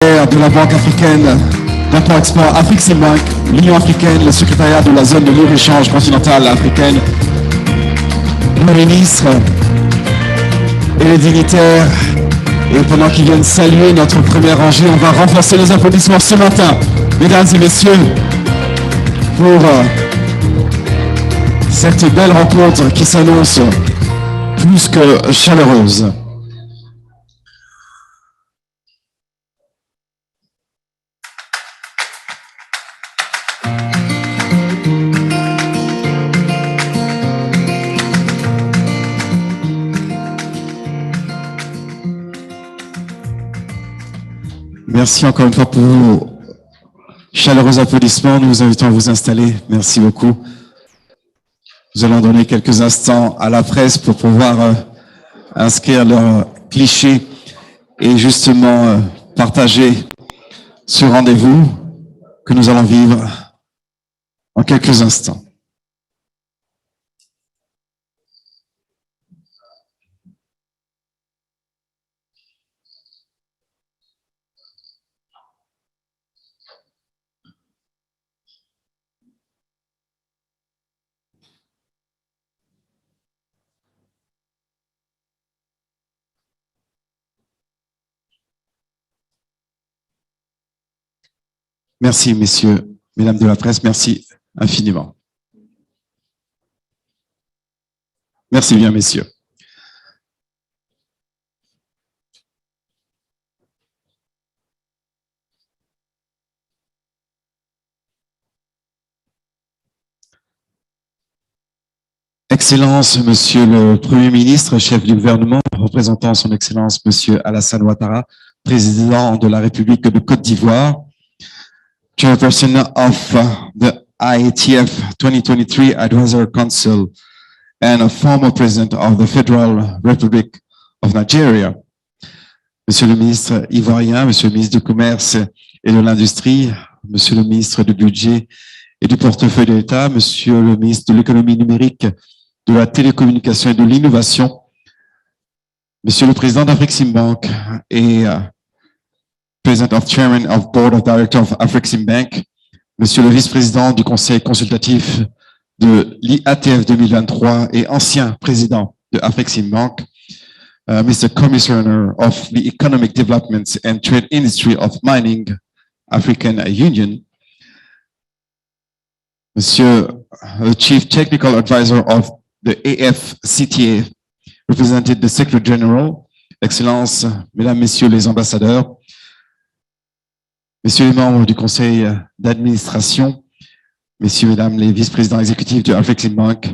de la Banque africaine d'import-export Afrique-Bank, l'Union africaine, le secrétariat de la zone de libre-échange continentale africaine, nos ministres et les dignitaires. Et pendant qu'ils viennent saluer notre première rangée, on va renforcer les applaudissements ce matin, mesdames et messieurs, pour cette belle rencontre qui s'annonce plus que chaleureuse. Merci encore une fois pour vos chaleureux applaudissements. Nous vous invitons à vous installer. Merci beaucoup. Nous allons donner quelques instants à la presse pour pouvoir inscrire leurs clichés et justement partager ce rendez-vous que nous allons vivre en quelques instants. Merci, messieurs, mesdames de la presse, merci infiniment. Merci bien, messieurs. Excellence, Monsieur le Premier ministre, chef du gouvernement, représentant son Excellence, Monsieur Alassane Ouattara, président de la République de Côte d'Ivoire, Chairperson of the IATF2023 Advisory Council and a former President of the Federal Republic of Nigeria. Monsieur le ministre ivoirien, Monsieur le ministre du Commerce et de l'Industrie, Monsieur le ministre du Budget et du Portefeuille de l'État, Monsieur le ministre de l'Économie numérique, de la Télécommunication et de l'Innovation, Monsieur le Président d'Afrique-Bank et President of Chairman of Board of Directors of Afrique-Bank, Monsieur le Vice-président du Conseil consultatif de l'IATF 2023 et ancien président de Afrique-Bank, Mr. Commissioner of the Economic Development and Trade Industry of Mining African Union, Monsieur the Chief Technical Advisor of the AFCTA, represented the Secretary General, Excellences, Mesdames, Messieurs les ambassadeurs, Messieurs les membres du conseil d'administration, Messieurs, Mesdames les vice-présidents exécutifs de Afrique-Bank,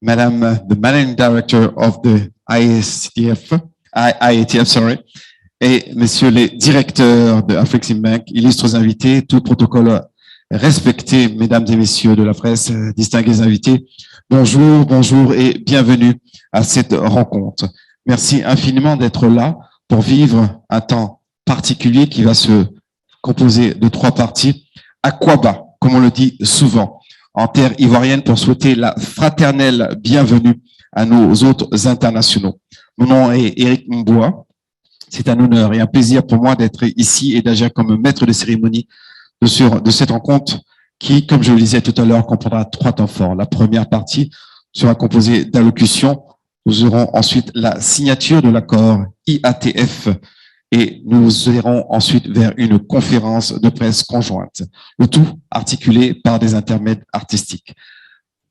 Madame the Managing Director of the IATF, et Messieurs les directeurs de Afrique-Bank, illustres invités, tout protocole respecté, Mesdames et Messieurs de la presse, distingués invités, bonjour, bonjour et bienvenue à cette rencontre. Merci infiniment d'être là pour vivre un temps particulier qui va se composer de 3 parties. Aquaba, comme on le dit souvent, en terre ivoirienne, pour souhaiter la fraternelle bienvenue à nos autres internationaux. Mon nom est Éric Mboua. C'est un honneur et un plaisir pour moi d'être ici et d'agir comme maître de cérémonie de cette rencontre qui, comme je le disais tout à l'heure, comprendra 3 temps forts. La première partie sera composée d'allocutions. Nous aurons ensuite la signature de l'accord IATF et nous irons ensuite vers une conférence de presse conjointe. Le tout articulé par des intermèdes artistiques.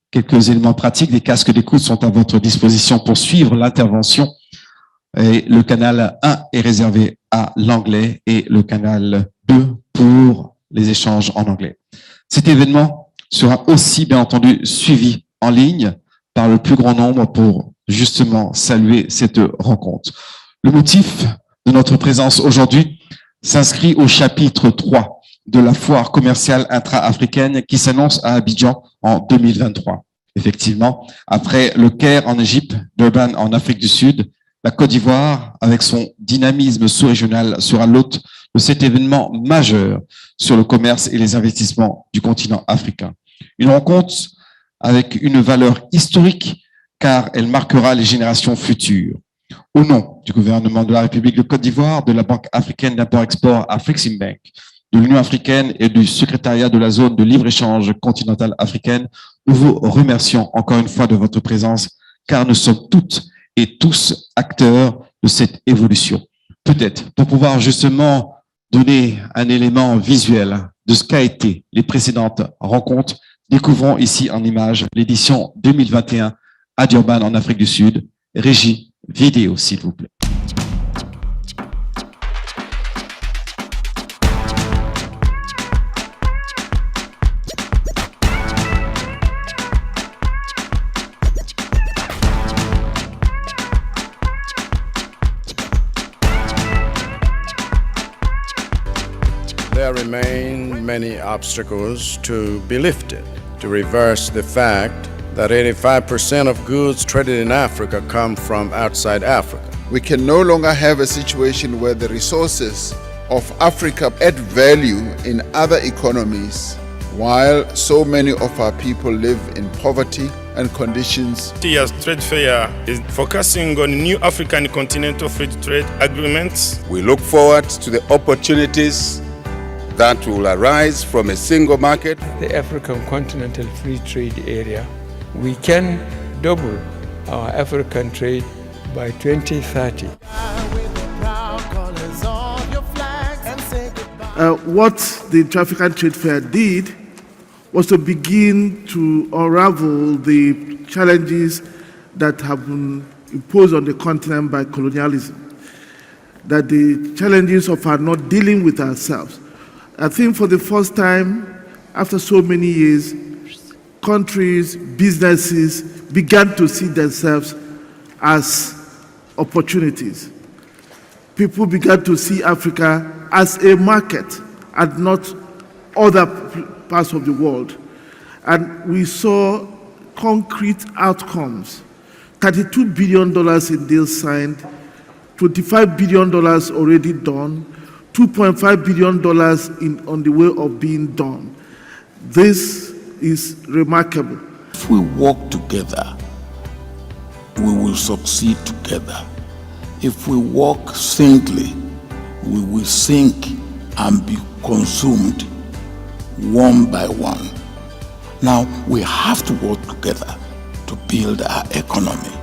Quelques éléments pratiques, des casques d'écoute sont à votre disposition pour suivre l'intervention. Et le canal 1 est réservé à l'anglais et le canal 2 pour les échanges en anglais. Cet événement sera aussi, bien entendu, suivi en ligne par le plus grand nombre pour justement saluer cette rencontre. Le motif de notre présence aujourd'hui s'inscrit au chapitre 3 de la foire commerciale intra-africaine qui s'annonce à Abidjan en 2023. Effectivement, après le Caire en Égypte, Durban en Afrique du Sud, la Côte d'Ivoire, avec son dynamisme sous-régional, sera l'hôte de cet événement majeur sur le commerce et les investissements du continent africain. Une rencontre avec une valeur historique car elle marquera les générations futures. Au nom du gouvernement de la République de Côte d'Ivoire, de la Banque africaine d'import-export Afreximbank, de l'Union africaine et du secrétariat de la zone de libre-échange continentale africaine, nous vous remercions encore une fois de votre présence, car nous sommes toutes et tous acteurs de cette évolution. Peut-être pour pouvoir justement donner un élément visuel de ce qu'a été les précédentes rencontres, découvrons ici en images l'édition 2021 à Durban en Afrique du Sud. Régie vidéo, s'il vous plaît. There remain many obstacles to be lifted to reverse the fact that 85% of goods traded in Africa come from outside Africa. We can no longer have a situation where the resources of Africa add value in other economies, while so many of our people live in poverty and conditions. This year's trade fair is focusing on new African continental free trade agreements. We look forward to the opportunities that will arise from a single market. The African Continental Free Trade Area, we can double our African trade by 2030. What the African Trade Fair did was to begin to unravel the challenges that have been imposed on the continent by colonialism, that the challenges of our not dealing with ourselves. I think for the first time, after so many years, countries, businesses began to see themselves as opportunities. People began to see Africa as a market and not other parts of the world. And we saw concrete outcomes. $32 billion in deals signed, $25 billion already done, $2.5 billion on the way of being done. This is remarkable. If we work together, we will succeed together. If we work singly, we will sink and be consumed one by one. Now, we have to work together to build our economy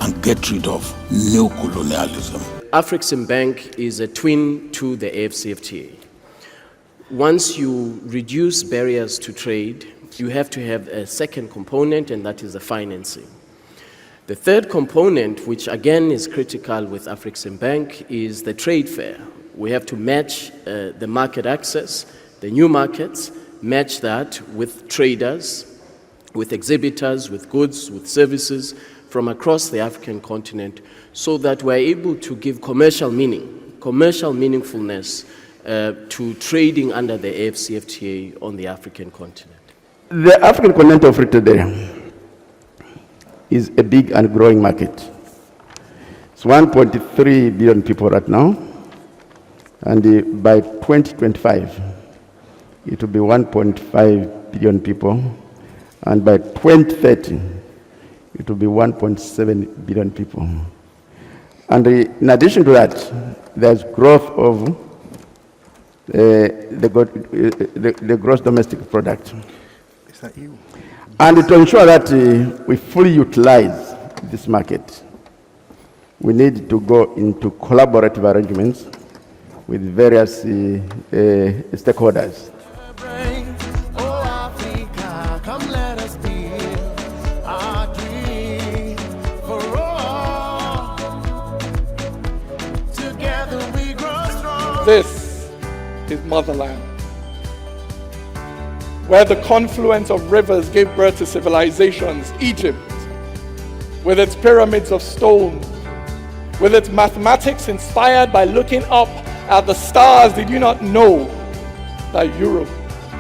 and get rid of neocolonialism. Afreximbank is a twin to the AFCFTA. Once you reduce barriers to trade, you have to have a second component, and that is the financing. The third component, which again is critical with Afreximbank, is the trade fair. We have to match the market access, the new markets, match that with traders, with exhibitors, with goods, with services from across the African continent, so that we're able to give commercial meaningfulness to trading under the AFCFTA on the African continent. The African Continental Free Trade Area is a big and growing market. It's 1.3 billion people right now, and by 2025, it will be 1.5 billion people, and by 2030, it will be 1.7 billion people. And in addition to that, there's growth of the gross domestic product. Is that you? And to ensure that we fully utilize this market, we need to go into collaborative arrangements with various stakeholders. This is motherland, where the confluence of rivers gave birth to civilizations. Egypt, with its pyramids of stone, with its mathematics inspired by looking up at the stars. Did you not know that Europe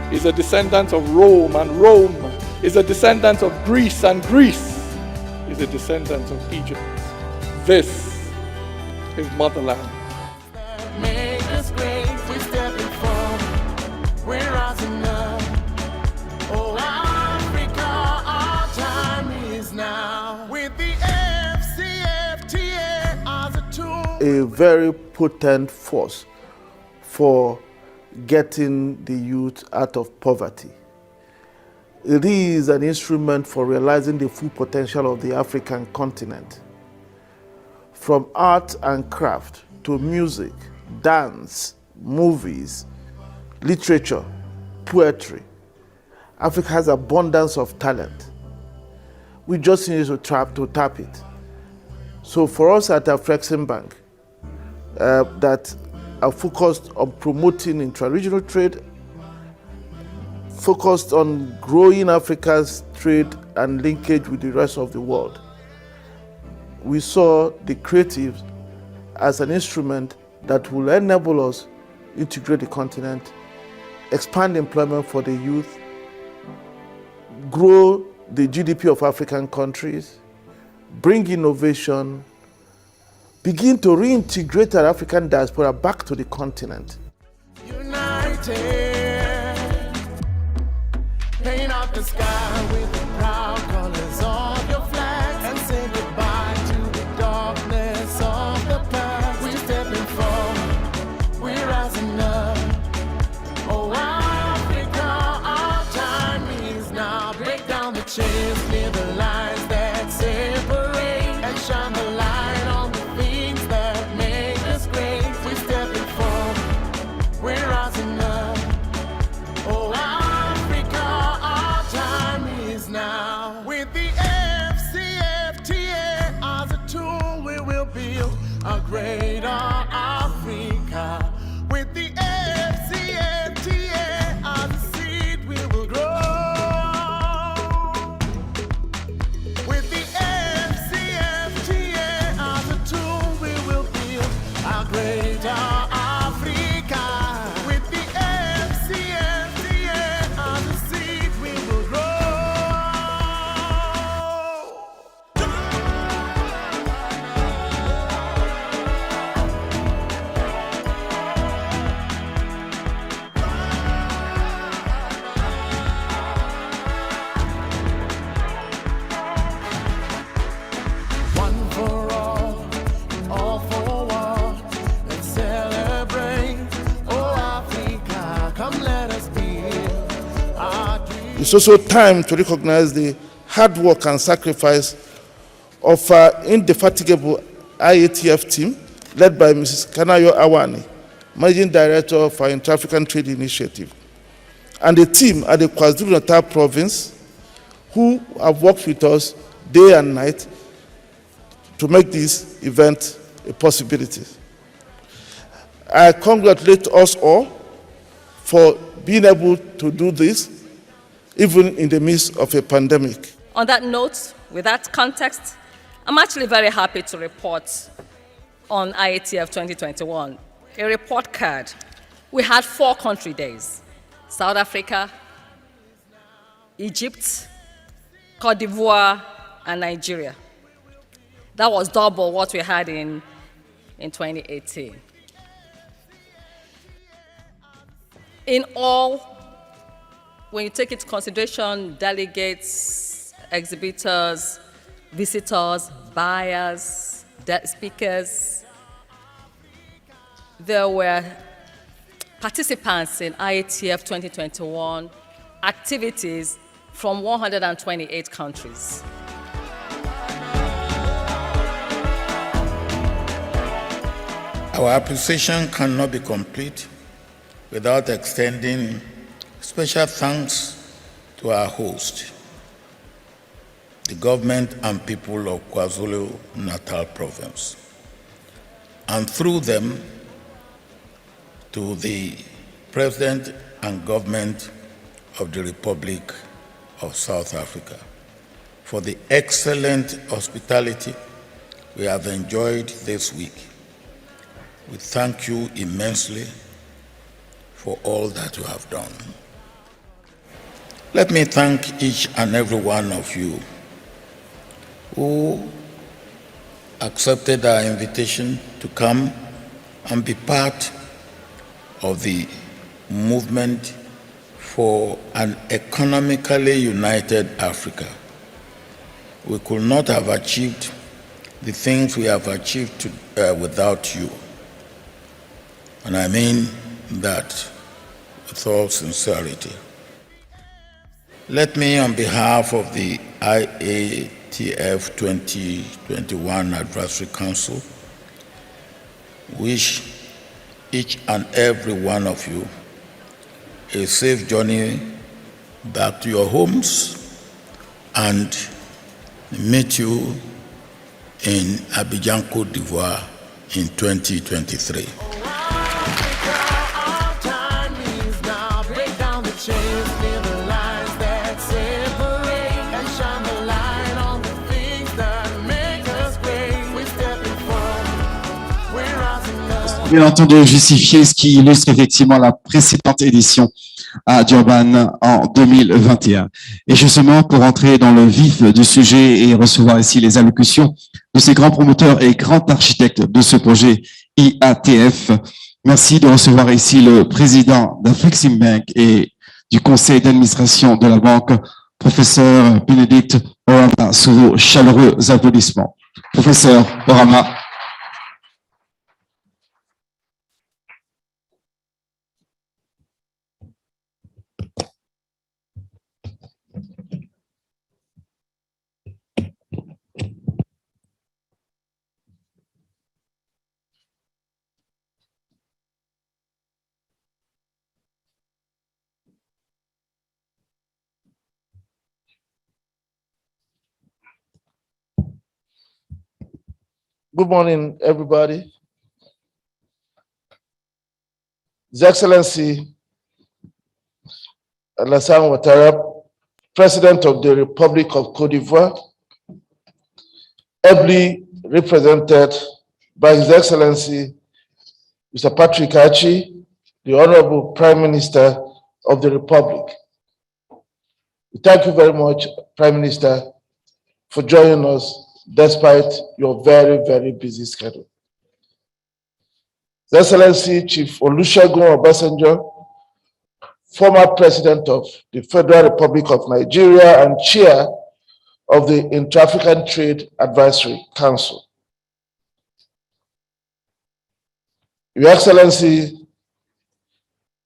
is a descendant of Rome, and Rome is a descendant of Greece, and Greece is a descendant of Egypt? This is motherland. With the FCFTA, a very potent force for getting the youth out of poverty. It is an instrument for realizing the full potential of the African continent. From art and craft to music, dance, movies, literature, poetry, Africa has abundance of talent. We just need to tap it. So for us at Afreximbank, that are focused on promoting intra-regional trade, focused on growing Africa's trade and linkage with the rest of the world. We saw the creatives as an instrument that will enable us integrate the continent, expand employment for the youth, grow the GDP of African countries, bring innovation, begin to reintegrate our African diaspora back to the continent. United, paint out the sky with the proud colors of your flag and say goodbye to the darkness of the past. We're stepping forward, we're rising up. Oh, Africa, our time is now. Break down the chains, clear the lines that separate, and shine the light on the things that make us great. We're stepping forward, we're rising up. Oh, Africa, our time is now. With the Fcft as a tool, we will build a greater Africa. With the Fcft as a seed, we will grow. With the Fcft as a tool, we will build a greater Africa. With the Fcft as a seed, we will grow. One for all for one. Let's celebrate. Oh, Africa, come let us build our dreams. It's also time to recognize the hard work and sacrifice of our indefatigable IATF team, led by Mrs. Kanayo Awani, Managing Director of our Inter-African Trade Initiative, and the team at the KwaZulu-Natal province, who have worked with us day and night to make this event a possibility. I congratulate us all for being able to do this, even in the midst of a pandemic. On that note, with that context, I'm actually very happy to report on IATF 2021, a report card. We had 4 country days: South Africa, Egypt, Cote d'Ivoire, and Nigeria. That was double what we had in 2018. In all, when you take into consideration delegates, exhibitors, visitors, buyers, speakers, there were participants in IATF 2021 activities from 128 countries. Our appreciation cannot be complete without extending special thanks to our host, the government and people of KwaZulu-Natal province, and through them to the President and government of the Republic of South Africa for the excellent hospitality we have enjoyed this week. We thank you immensely for all that you have done. Let me thank each and every one of you who accepted our invitation to come and be part of the movement for an economically united Africa. We could not have achieved the things we have achieved without you. And I mean that with all sincerity. Let me, on behalf of the IATF 2021 Advisory Council, wish each and every one of you a safe journey back to your homes and meet you in Abidjan, Côte d'Ivoire in 2023. Bien entendu, justifier ce qui illustre effectivement la précédente édition à Durban en 2021. Et justement, pour entrer dans le vif du sujet et recevoir ici les allocutions de ces grands promoteurs et grands architectes de ce projet IATF, merci de recevoir ici le président d'Afrexim Bank et du conseil d'administration de la banque, professeur Bénédicte Orama, sous vos chaleureux applaudissements. Professeur Orama. Good morning, everybody. His Excellency Alassane Ouattara, President of the Republic of Côte d'Ivoire, ably represented by His Excellency Mr. Patrick Achi, the Honorable Prime Minister of the Republic. Thank you very much, Prime Minister, for joining us despite your very, very busy schedule. His Excellency Chief Olusegun Obasanjo, former President of the Federal Republic of Nigeria and Chair of the Inter-African Trade Advisory Council. Your Excellency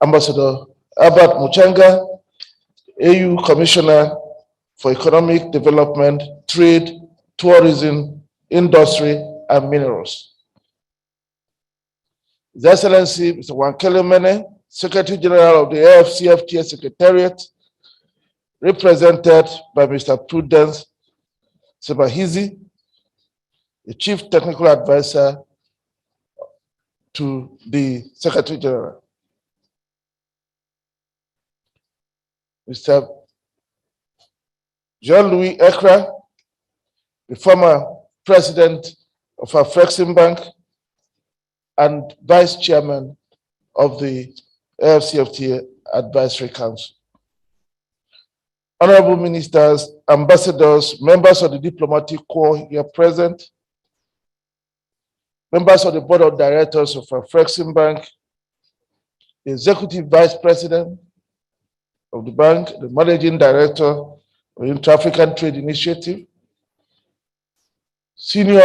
Ambassador Albert Muchanga, AU Commissioner for Economic Development, Trade, Tourism, Industry, and Minerals. His Excellency Mr. Wankele Mene, Secretary General of the Fcft Secretariat, represented by Mr. Prudence Sebahizi, the Chief Technical Advisor to the Secretary General. Mr. Jean-Louis Ekra, the former President of Afrexim Bank and Vice Chairman of the Fcft Advisory Council. Honorable Ministers, Ambassadors, members of the Diplomatic Corps here present, members of the Board of Directors of Afrexim Bank, the Executive Vice President of the bank, the Managing Director of the Inter-African Trade Initiative, senior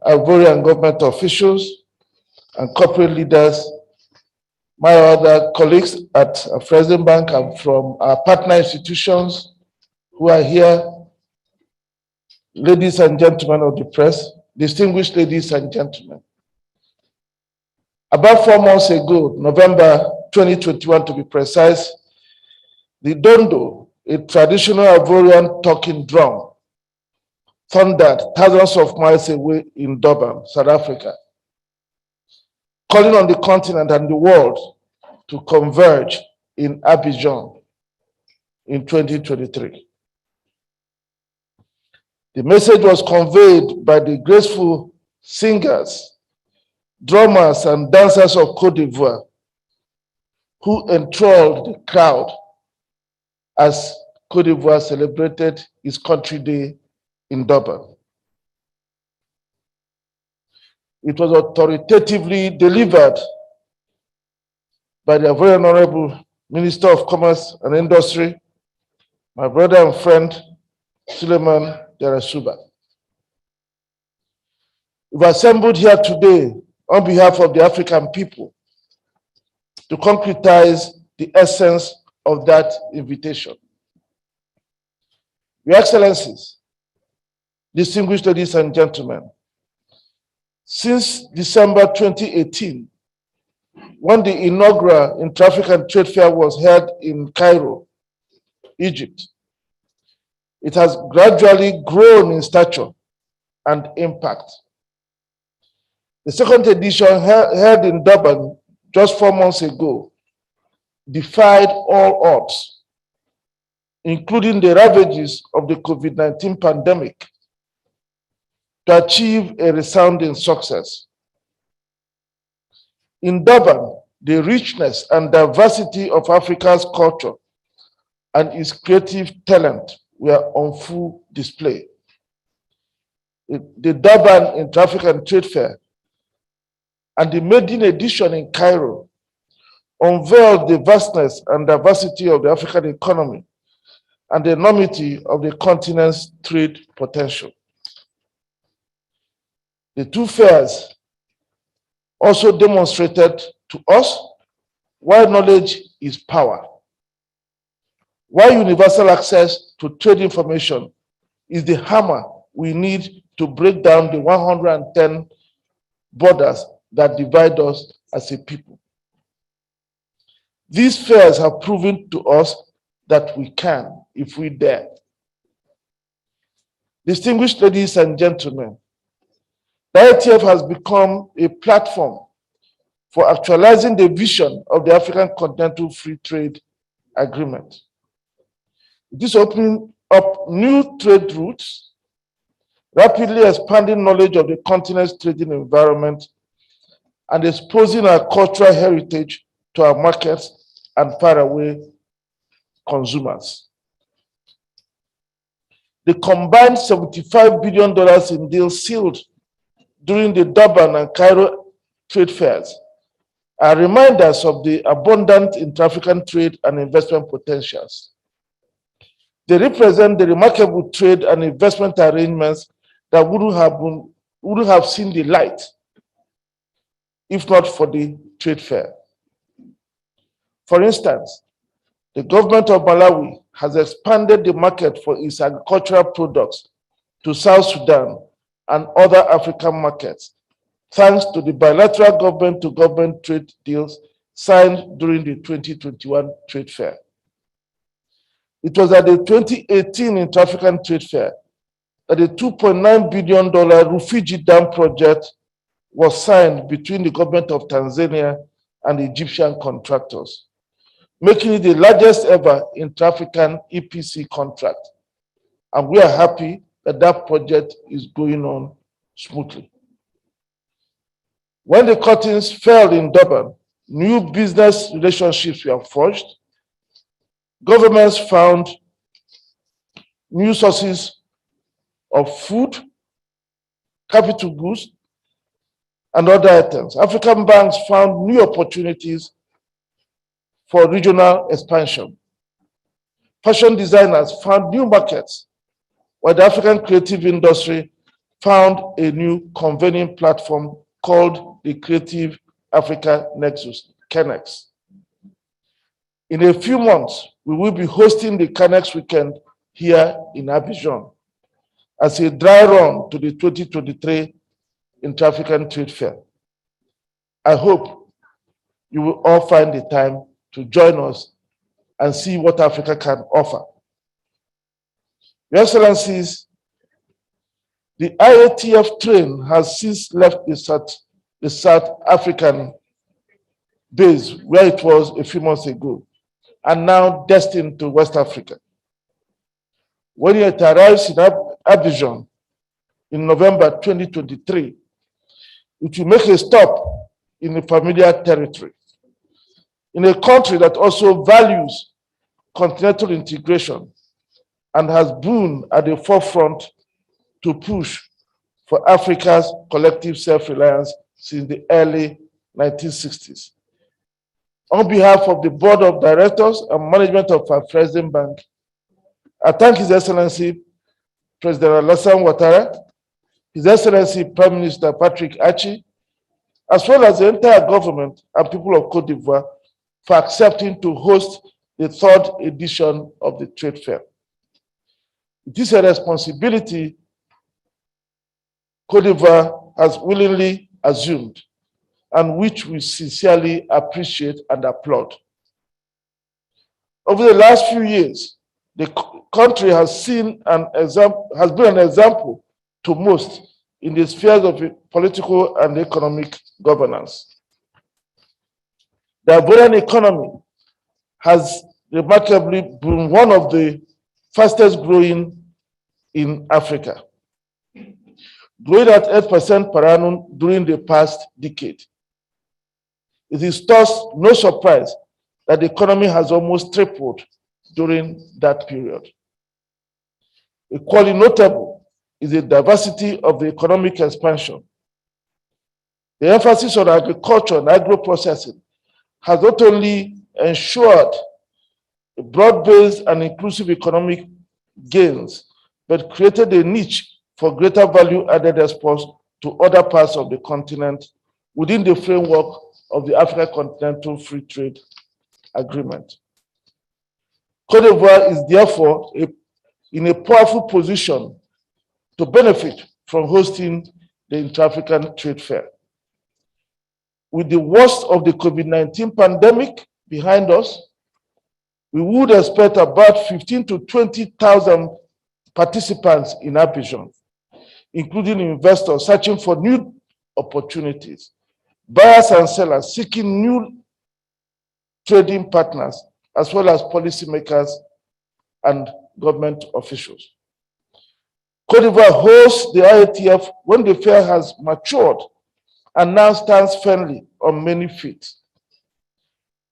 Ivorian government officials and corporate leaders, my other colleagues at Afrexim Bank and from our partner institutions who are here, ladies and gentlemen of the press, distinguished ladies and gentlemen. About 4 months ago, November 2021 to be precise, the Dondo, a traditional Ivorian talking drum, thundered thousands of miles away in Durban, South Africa, calling on the continent and the world to converge in Abidjan in 2023. The message was conveyed by the graceful singers, drummers, and dancers of Côte d'Ivoire, who enthralled the crowd as Côte d'Ivoire celebrated its Country Day in Durban. It was authoritatively delivered by the very Honorable Minister of Commerce and Industry, my brother and friend, Suleiman Darasuba. We've assembled here today on behalf of the African people to concretize the essence of that invitation. Your Excellencies, distinguished ladies and gentlemen, since December 2018, when the inaugural Inter-African Trade Fair was held in Cairo, Egypt, it has gradually grown in stature and impact. The second edition, held in Durban just 4 months ago, defied all odds, including the ravages of the COVID-19 pandemic, to achieve a resounding success. In Durban, the richness and diversity of Africa's culture and its creative talent were on full display. The Durban Inter-African Trade Fair and the maiden edition in Cairo unveiled the vastness and diversity of the African economy and the enormity of the continent's trade potential. The two fairs also demonstrated to us why knowledge is power, why universal access to trade information is the hammer we need to break down the 110 borders that divide us as a people. These fairs have proven to us that we can, if we dare. Distinguished ladies and gentlemen, the IATF has become a platform for actualizing the vision of the African Continental Free Trade Agreement. It is opening up new trade routes, rapidly expanding knowledge of the continent's trading environment, and exposing our cultural heritage to our markets and faraway consumers. The combined $75 billion in deals sealed during the Durban and Cairo trade fairs are reminders of the abundant inter-African trade and investment potentials. They represent the remarkable trade and investment arrangements that wouldn't have seen the light if not for the trade fair. For instance, the government of Malawi has expanded the market for its agricultural products to South Sudan and other African markets, thanks to the bilateral government-to-government trade deals signed during the 2021 trade fair. It was at the 2018 Inter-African Trade Fair that the $2.9 billion Refugee Dam Project was signed between the government of Tanzania and the Egyptian contractors, making it the largest ever inter-African EPC contract. And we are happy that that project is going on smoothly. When the curtains fell in Durban, new business relationships were forged, governments found new sources of food, capital goods, and other items. African banks found new opportunities for regional expansion. Fashion designers found new markets, while the African creative industry found a new convening platform called the Creative Africa Nexus, CANEX. In a few months, we will be hosting the CANEX weekend here in Abidjan as a dry run to the 2023 Inter-African Trade Fair. I hope you will all find the time to join us and see what Africa can offer. Your Excellencies, the IATF train has since left the South African base where it was a few months ago, and now destined to West Africa. When it arrives in Abidjan in November 2023, it will make a stop in a familiar territory, in a country that also values continental integration and has been at the forefront to push for Africa's collective self-reliance since the early 1960s. On behalf of the Board of Directors and Management of Afrexim Bank, I thank His Excellency President Alassane Ouattara His Excellency Prime Minister Patrick Achi, as well as the entire government and people of Cote d'Ivoire for accepting to host the 3rd edition of the trade fair. It is a responsibility Cote d'Ivoire has willingly assumed and which we sincerely appreciate and applaud. Over the last few years, the country has been an example to most in the spheres of political and economic governance. The Ivorian economy has remarkably been one of the fastest growing in Africa, growing at 8% per annum during the past decade. It is thus no surprise that the economy has almost tripled during that period. Equally notable is the diversity of the economic expansion. The emphasis on agriculture and agro-processing has not only ensured a broad-based and inclusive economic gains, but created a niche for greater value-added exports to other parts of the continent within the framework of the African Continental Free Trade Agreement. Cote d'Ivoire is therefore in a powerful position to benefit from hosting the Inter-African Trade Fair. With the worst of the COVID-19 pandemic behind us, we would expect about 15 to 20,000 participants in Abidjan, including investors searching for new opportunities, buyers and sellers seeking new trading partners, as well as policymakers and government officials. Cote d'Ivoire hosts the IATF when the fair has matured and now stands firmly on many feet.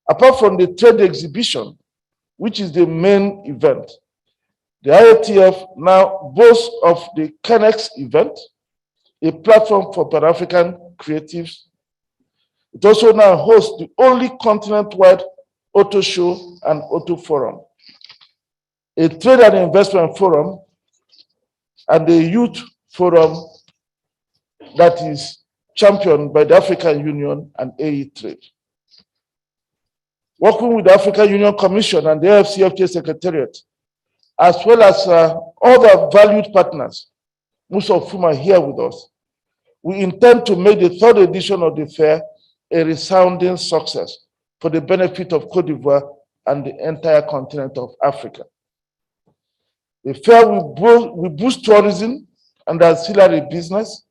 Apart from the trade exhibition, which is the main event, the IATF now boasts of the Kennex event, a platform for Pan-African creatives. It also now hosts the only continent-wide auto show and auto forum, a trade and investment forum, and a youth forum that is championed by the African Union and AE Trade. Working with the African Union Commission and the Fcft Secretariat, as well as other valued partners, most of whom are here with us, we intend to make the 3rd edition of the fair a resounding success for the benefit of Cote d'Ivoire and the entire continent of Africa. The fair will boost tourism and ancillary business,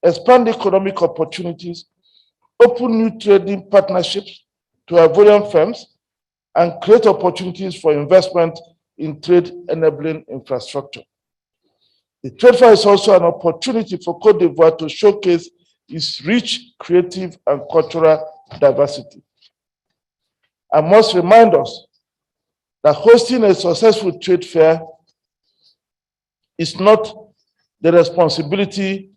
expand economic opportunities, open new trading partnerships to Ivorian firms, and create opportunities for investment in trade-enabling infrastructure. The trade fair is also an opportunity for Cote d'Ivoire to showcase its rich, creative, and cultural diversity. I must remind us that hosting a successful trade fair is not the responsibility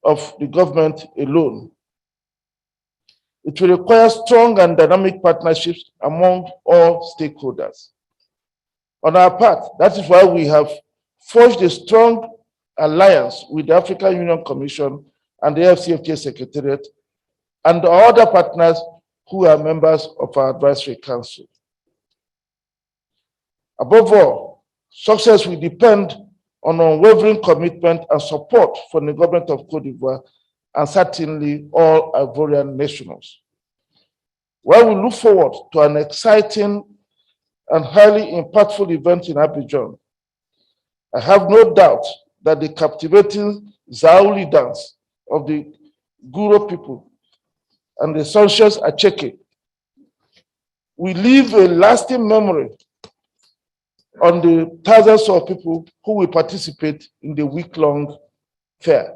of the government alone. It will require strong and dynamic partnerships among all stakeholders. On our part, that is why we have forged a strong alliance with the African Union Commission and the Fcft Secretariat and other partners who are members of our advisory council. Above all, success will depend on unwavering commitment and support from the government of Cote d'Ivoire and certainly all Ivorian nationals. While we look forward to an exciting and highly impactful event in Abidjan, I have no doubt that the captivating Zaouli dance of the Guro people and the Sanchez Acheke will leave a lasting memory on the thousands of people who will participate in the week-long fair.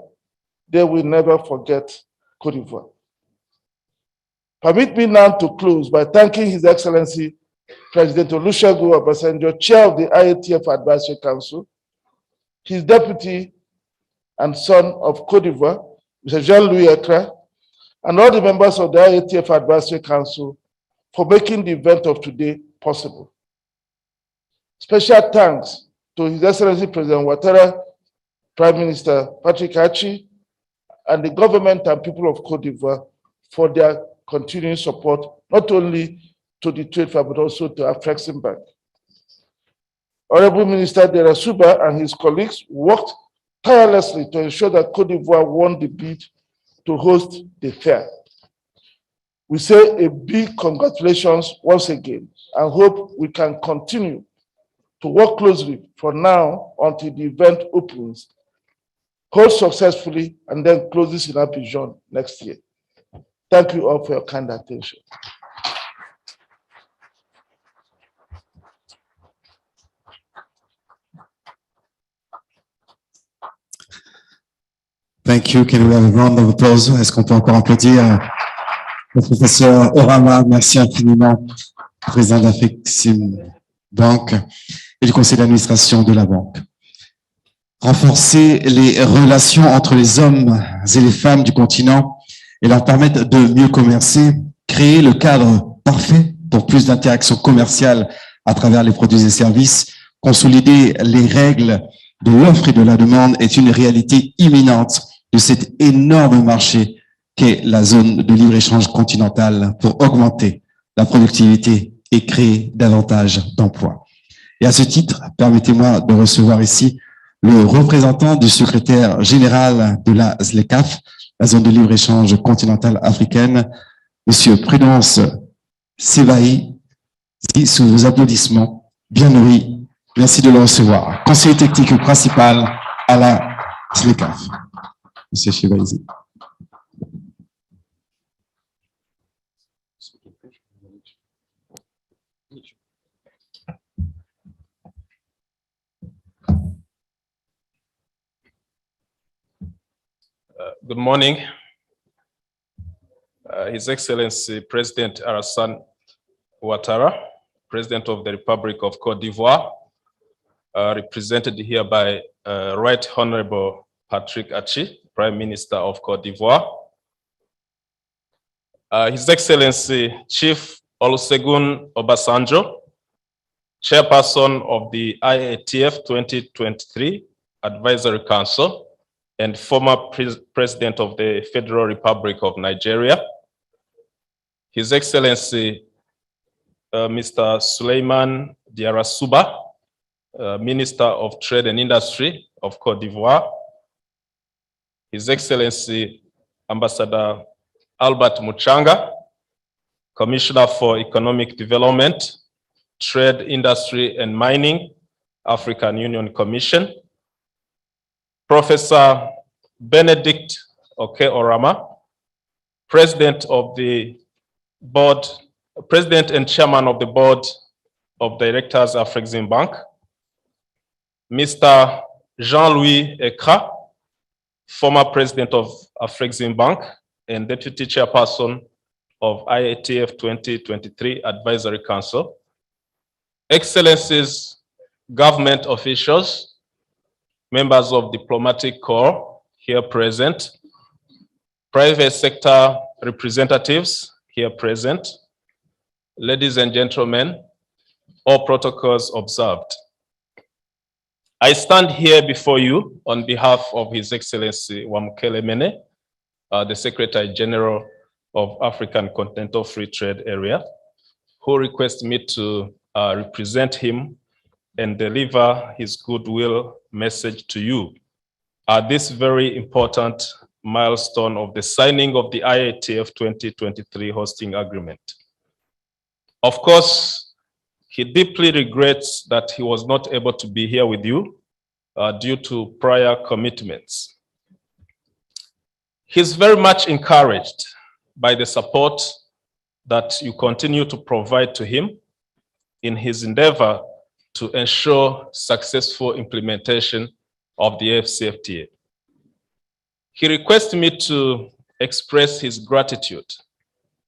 They will never forget Cote d'Ivoire. Permit me now to close by thanking His Excellency President Olusegun Obasanjo, Chair of the IATF Advisory Council, his deputy and son of Cote d'Ivoire, Mr. Jean-Louis Ekra, and all the members of the IATF Advisory Council for making the event of today possible. Special thanks to His Excellency President Ouattara, Prime Minister Patrick Achi, and the government and people of Cote d'Ivoire for their continuing support, not only to the trade fair, but also to Afreximbank. Honorable Minister Dera Suba and his colleagues worked tirelessly to ensure that Cote d'Ivoire won the bid to host the fair. We say a big congratulations once again and hope we can continue to work closely from now until the event opens, holds successfully, and then closes in Abidjan next year. Thank you all for your kind attention. Thank you. Can we have a round of applause? Est-ce qu'on peut encore applaudir le professeur Orama? Merci infiniment, président d'Afreximbank et du conseil d'administration de la banque. Renforcer les relations entre les hommes et les femmes du continent et leur permettre de mieux commercer, créer le cadre parfait pour plus d'interactions commerciales à travers les produits et services, consolider les règles de l'offre et de la demande est une réalité imminente de cet énorme marché qu'est la zone de libre-échange continentale pour augmenter la productivité et créer davantage d'emplois. Et à ce titre, permettez-moi de recevoir ici le représentant du secrétaire général de la ZLECAf, la zone de libre-échange continentale africaine, Monsieur Prudence Sevaï, sous vos applaudissements, bien nourris. Merci de le recevoir. Conseiller technique principal à la ZLECAf. Monsieur Sevaï. Good morning. His Excellency President Alassane Ouattara, President of the Republic of Cote d'Ivoire, represented here by Right Honorable Patrick Achi, Prime Minister of Cote d'Ivoire. His Excellency Chief Olusegun Obasanjo, Chairperson of the IATF2023 Advisory Council, and former President of the Federal Republic of Nigeria. His Excellency Mr. Suleiman Diarra-Suba, Minister of Trade and Industry of Cote d'Ivoire. His Excellency Ambassador Albert Muchanga, Commissioner for Economic Development, Trade, Industry and Mining, African Union Commission. Professor Benedict Oke-Orama, President of the Board, President and Chairman of the Board of Directors of Afreximbank. Mr. Jean-Louis Ekra, former President of Afreximbank and Deputy Chairperson of IATF 2023 Advisory Council. Excellencies, government officials, members of diplomatic corps here present, private sector representatives here present, ladies and gentlemen, all protocols observed. I stand here before you on behalf of His Excellency Wamukele Mene, the Secretary General of African Continental Free Trade Area, who requests me to represent him and deliver his goodwill message to you at this very important milestone of the signing of the IATF 2023 hosting agreement. Of course, he deeply regrets that he was not able to be here with you due to prior commitments. He's very much encouraged by the support that you continue to provide to him in his endeavor to ensure successful implementation of the Fcft. He requests me to express his gratitude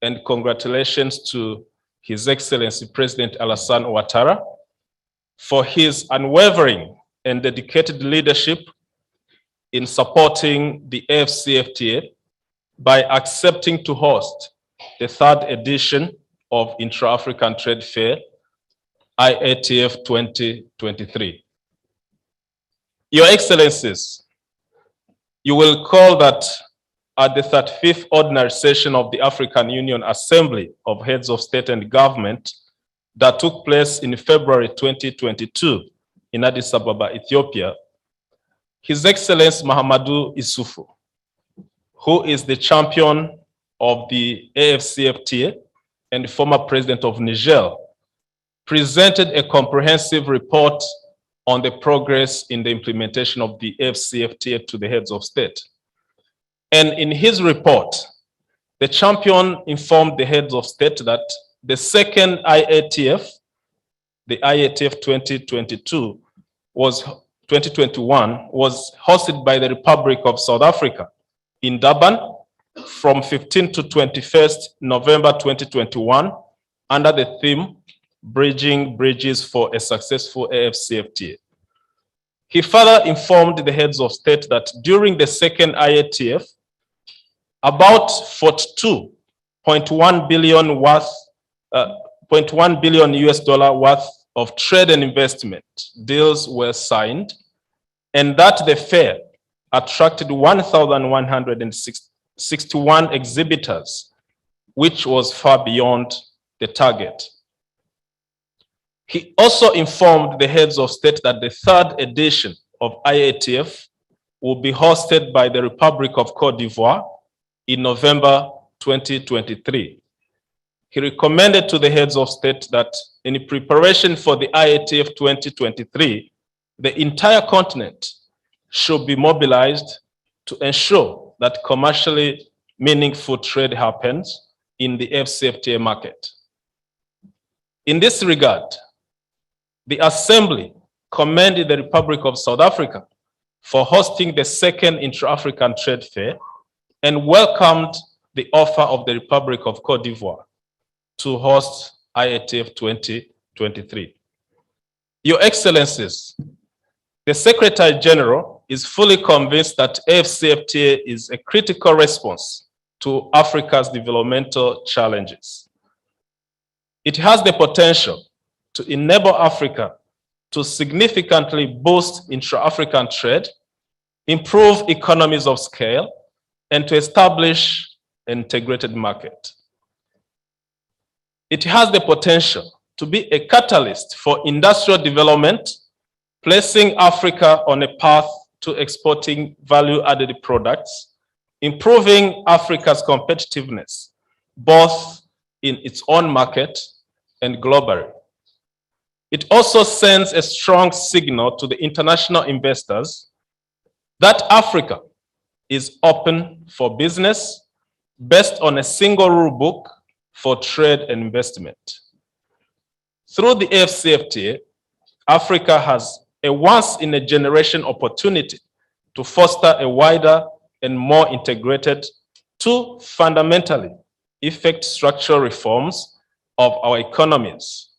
and congratulations to His Excellency President Alassane Ouattara for his unwavering and dedicated leadership in supporting the Fcft by accepting to host the third edition of Intra-African Trade Fair IATF 2023. Your Excellencies, You will recall that at the 35th Ordinary Session of the African Union Assembly of Heads of State and Government that took place in February 2022 in Addis Ababa, Ethiopia, His Excellency Mahamadou Issoufou, who is the champion of the AFCFTA and former president of Niger, presented a comprehensive report on the progress in the implementation of the AFCFTA to the heads of state. And in his report, the champion informed the heads of state that the second IATF, the IATF 2022, 2021, was hosted by the Republic of South Africa in Durban from 15 to 21st November 2021 under the theme Bridging Bridges for a Successful AFCFTA. He further informed the heads of state that during the second IATF, about 42.1 billion worth, $0.1 billion US worth of trade and investment deals were signed, and that the fair attracted 1,161 exhibitors, which was far beyond the target. He also informed the heads of state that the third edition of IATF will be hosted by the Republic of Cote d'Ivoire in November 2023. He recommended to the heads of state that in preparation for the IATF 2023, the entire continent should be mobilized to ensure that commercially meaningful trade happens in the FCFTA market. In this regard, the Assembly commended the Republic of South Africa for hosting the second Intra-African Trade Fair and welcomed the offer of the Republic of Cote d'Ivoire to host IATF 2023. Your Excellencies, the Secretary General is fully convinced that AFCFTA is a critical response to Africa's developmental challenges. It has the potential to enable Africa to significantly boost intra-African trade, improve economies of scale, and to establish an integrated market. It has the potential to be a catalyst for industrial development, placing Africa on a path to exporting value-added products, improving Africa's competitiveness, both in its own market and globally. It also sends a strong signal to the international investors that Africa is open for business based on a single rule book for trade and investment. Through the AFCFTA, Africa has a once-in-a-generation opportunity to foster a wider and more integrated to fundamentally effect structural reforms of our economies,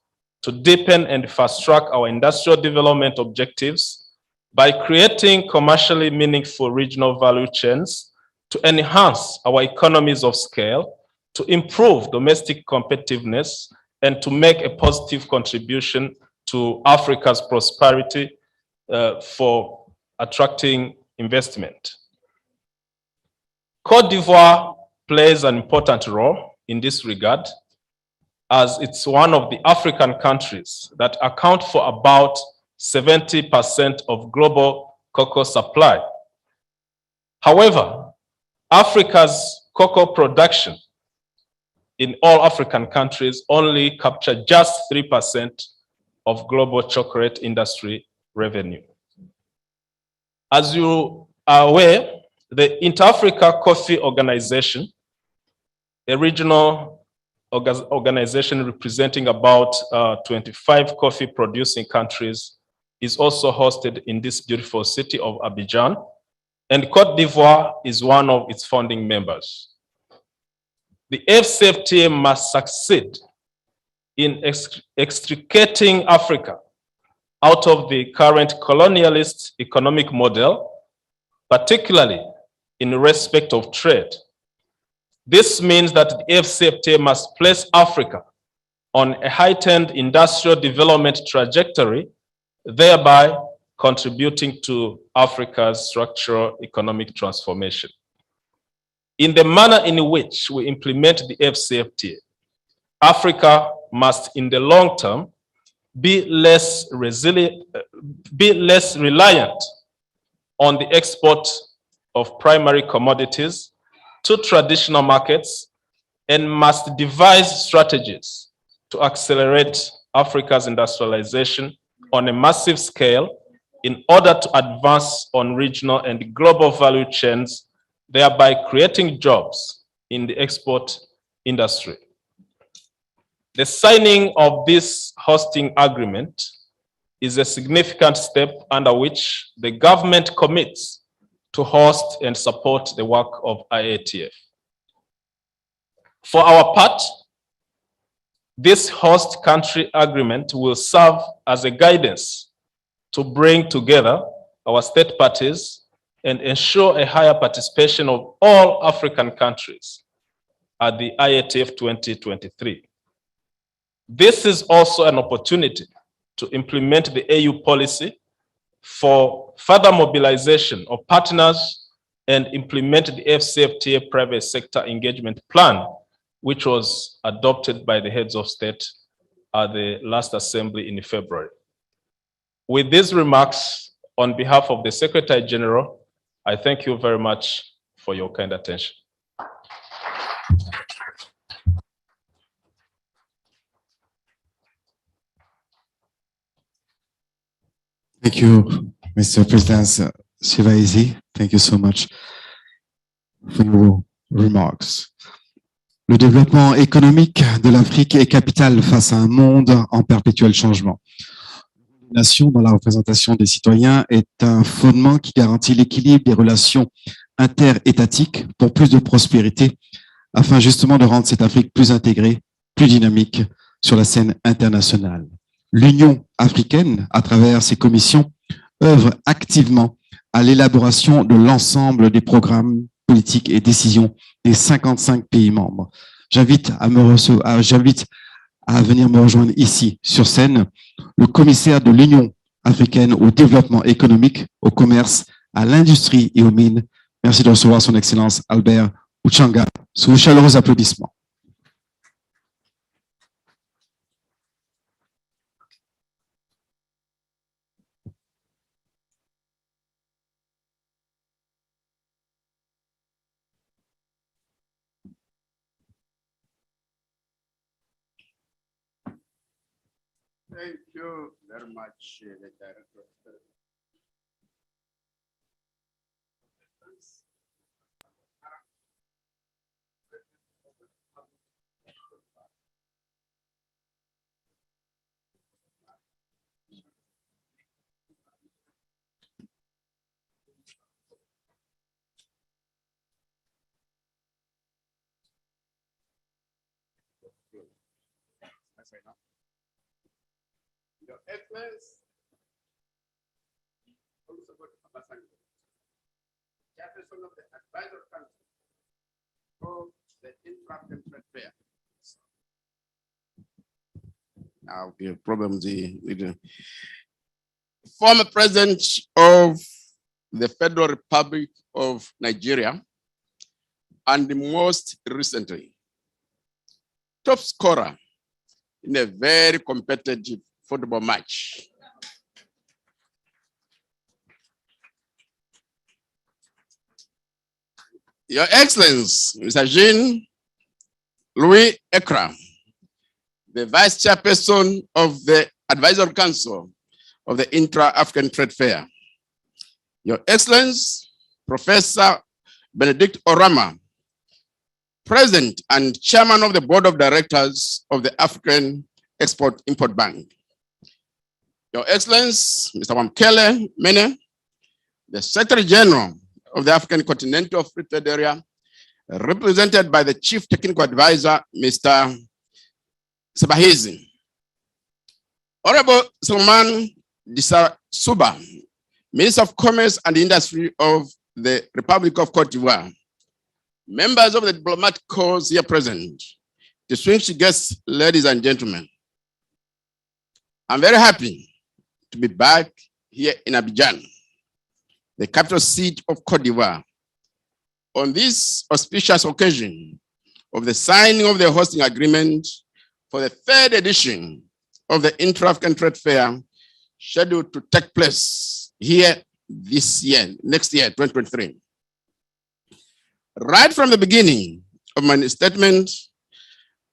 to deepen and fast-track our industrial development objectives by creating commercially meaningful regional value chains, to enhance our economies of scale, to improve domestic competitiveness, and to make a positive contribution to Africa's prosperity for attracting investment. Cote d'Ivoire plays an important role in this regard, as it's one of the African countries that account for about 70% of global cocoa supply. However, Africa's cocoa production in all African countries only capture just 3% of global chocolate industry revenue. As you are aware, the Inter-Africa Coffee Organization, a regional organization representing about 25 coffee producing countries, is also hosted in this beautiful city of Abidjan, and Cote d'Ivoire is one of its founding members. The FCFTA must succeed in extricating Africa out of the current colonialist economic model, particularly in respect of trade. This means that the FCFTA must place Africa on a heightened industrial development trajectory, thereby contributing to Africa's structural economic transformation. In the manner in which we implement the FCFTA, Africa must, in the long term, be less reliant on the export of primary commodities to traditional markets and must devise strategies to accelerate Africa's industrialization on a massive scale in order to advance on regional and global value chains, thereby creating jobs in the export industry. The signing of this hosting agreement is a significant step under which the government commits to host and support the work of IATF. For our part, this host country agreement will serve as a guidance to bring together our state parties and ensure a higher participation of all African countries at the IATF 2023. This is also an opportunity to implement the AU policy for further mobilization of partners and implement the FCFTA private sector engagement plan, which was adopted by the heads of state at the last assembly in February. With these remarks, on behalf of the Secretary General, I thank you very much for your kind attention. Thank you, Mr. President Shivaizi. Thank you so much for your remarks. Le développement économique de l'Afrique est capital face à un monde en perpétuel changement. La nation dans la représentation des citoyens est un fondement qui garantit l'équilibre des relations interétatiques pour plus de prospérité, afin justement de rendre cette Afrique plus intégrée, plus dynamique sur la scène internationale. L'Union africaine, à travers ses commissions, œuvre activement à l'élaboration de l'ensemble des programmes politiques et décisions des 55 pays membres. J'invite à venir me rejoindre ici, sur scène, le commissaire de l'Union africaine au développement économique, au commerce, à l'industrie et aux mines. Merci de recevoir son Excellence Albert Uchanga, sous de chaleureux applaudissements. Thank you very much, the Director. Your Excellency, Chairperson of the Advisory Council of the Intra-African Trade Fair. Now, we have problems with the former President of the Federal Republic of Nigeria, and most recently, top scorer in a very competitive football match. Your Excellency, Mr. Jean-Louis Ekra, the Vice Chairperson of the Advisory Council of the Intra-African Trade Fair. Your Excellency, Professor Benedict Orama, President and Chairman of the Board of Directors of the African Export-Import Bank. Your Excellency, Mr. Wamkele Mene, the Secretary General of the African Continental Free Trade Area, represented by the Chief Technical Advisor, Mr. Sabahizi. Honorable Salman Suba, Minister of Commerce and Industry of the Republic of Cote d'Ivoire, members of the diplomatic corps here present, distinguished guests, ladies and gentlemen. I'm very happy to be back here in Abidjan, the capital seat of Cote d'Ivoire. On this auspicious occasion of the signing of the hosting agreement for the third edition of the Intra-African Trade Fair, scheduled to take place here this year, next year, 2023. Right from the beginning of my statement,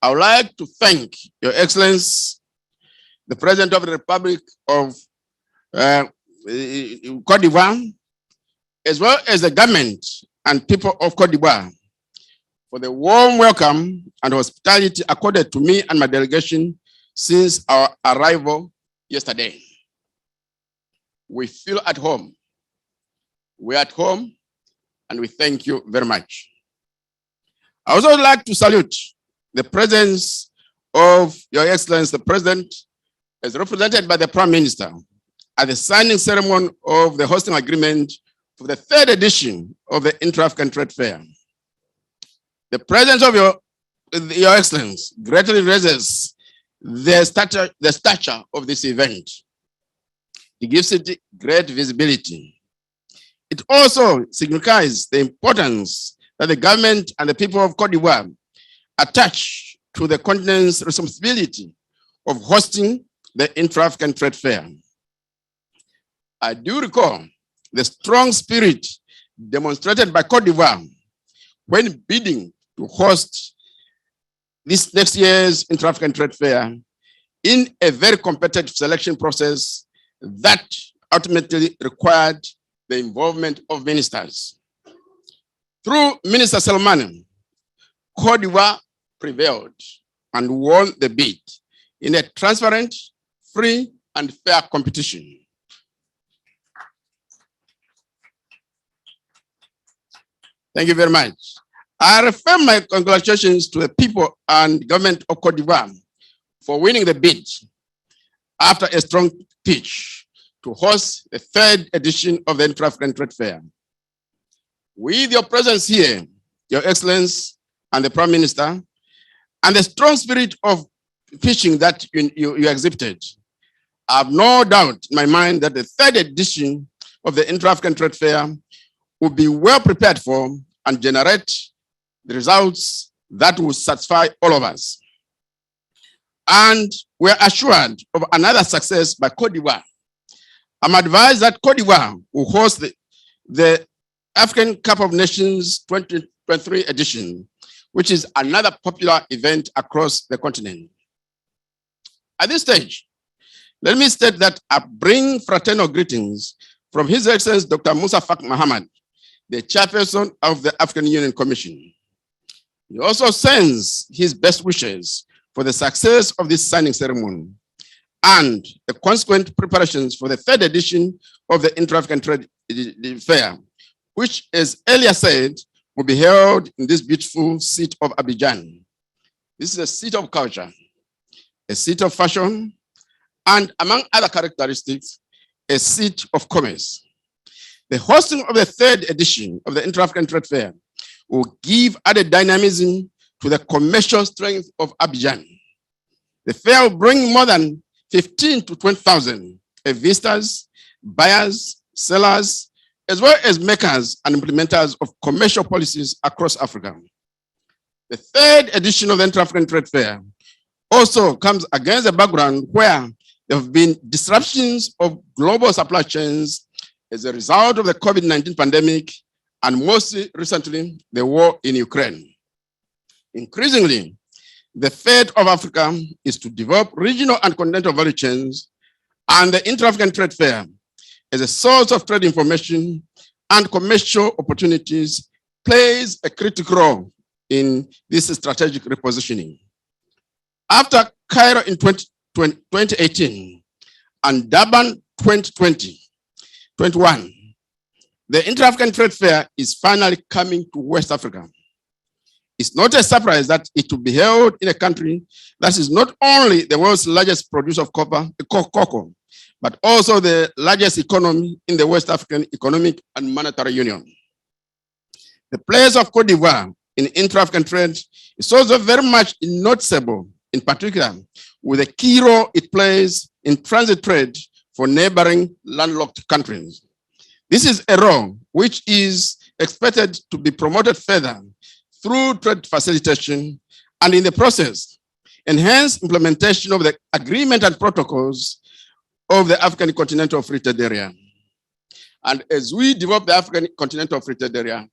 I would like to thank Your Excellency, the President of the Republic of Cote d'Ivoire, as well as the government and people of Cote d'Ivoire, for the warm welcome and hospitality accorded to me and my delegation since our arrival yesterday. We feel at home. We're at home, and we thank you very much. I also would like to salute the presence of Your Excellency, the President, as represented by the Prime Minister, at the signing ceremony of the hosting agreement for the third edition of the Intra-African Trade Fair. The presence of Your Excellency greatly raises the stature of this event. It gives it great visibility. It also signifies the importance that the government and the people of Cote d'Ivoire attach to the continent's responsibility of hosting the Intra-African Trade Fair. I do recall the strong spirit demonstrated by Cote d'Ivoire when bidding to host this next year's Intra-African Trade Fair in a very competitive selection process that ultimately required the involvement of ministers. Through Minister Salman, Cote d'Ivoire prevailed and won the bid in a transparent, free, and fair competition. Thank you very much. I refer my congratulations to the people and government of Cote d'Ivoire for winning the bid after a strong pitch to host the third edition of the Intra-African Trade Fair. With your presence here, Your Excellency and the Prime Minister, and the strong spirit of pitching that you exhibited, I have no doubt in my mind that the third edition of the Intra-African Trade Fair will be well prepared for and generate the results that will satisfy all of us. And we're assured of another success by Cote d'Ivoire. I'm advised that Cote d'Ivoire will host the African Cup of Nations 2023 edition, which is another popular event across the continent. At this stage, let me state that I bring fraternal greetings from His Excellency Dr. Musa Faki Mahamat, the chairperson of the African Union Commission. He also sends his best wishes for the success of this signing ceremony and the consequent preparations for the third edition of the Intra-African Trade Fair, which, as earlier said, will be held in this beautiful city of Abidjan. This is a city of culture, a city of fashion, and among other characteristics, a city of commerce. The hosting of the third edition of the Intra-African Trade Fair will give added dynamism to the commercial strength of Abidjan. The fair will bring more than 15 to 20,000 visitors, buyers, sellers, as well as makers and implementers of commercial policies across Africa. The third edition of the Intra-African Trade Fair also comes against a background where there have been disruptions of global supply chains as a result of the COVID-19 pandemic and most recently, the war in Ukraine. Increasingly, the fate of Africa is to develop regional and continental value chains, and the Intra-African Trade Fair as a source of trade information and commercial opportunities plays a critical role in this strategic repositioning. After Cairo in 2018 and Durban 2021, the Intra-African Trade Fair is finally coming to West Africa. It's not a surprise that it will be held in a country that is not only the world's largest producer of cocoa, but also the largest economy in the West African Economic and Monetary Union. The place of Cote d'Ivoire in intra-African trade is also very much noticeable, in particular, with the key role it plays in transit trade for neighboring landlocked countries. This is a role which is expected to be promoted further through trade facilitation and in the process, enhance implementation of the agreement and protocols of the African Continental Free Trade Area. And as we develop the African Continental Free Trade Area,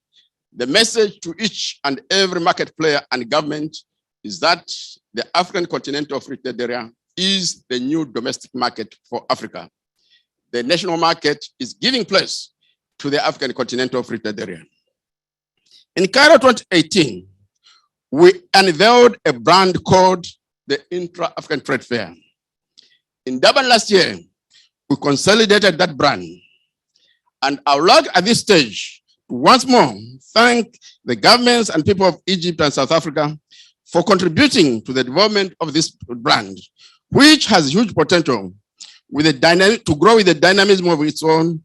the message to each and every market player and government is that the African Continental Free Trade Area is the new domestic market for Africa. The national market is giving place to the African Continental Free Trade Area. In Cairo 2018, we unveiled a brand called the Intra-African Trade Fair. In Durban last year, we consolidated that brand. And I would like at this stage to once more thank the governments and people of Egypt and South Africa for contributing to the development of this brand, which has huge potential with a dynamic to grow with the dynamism of its own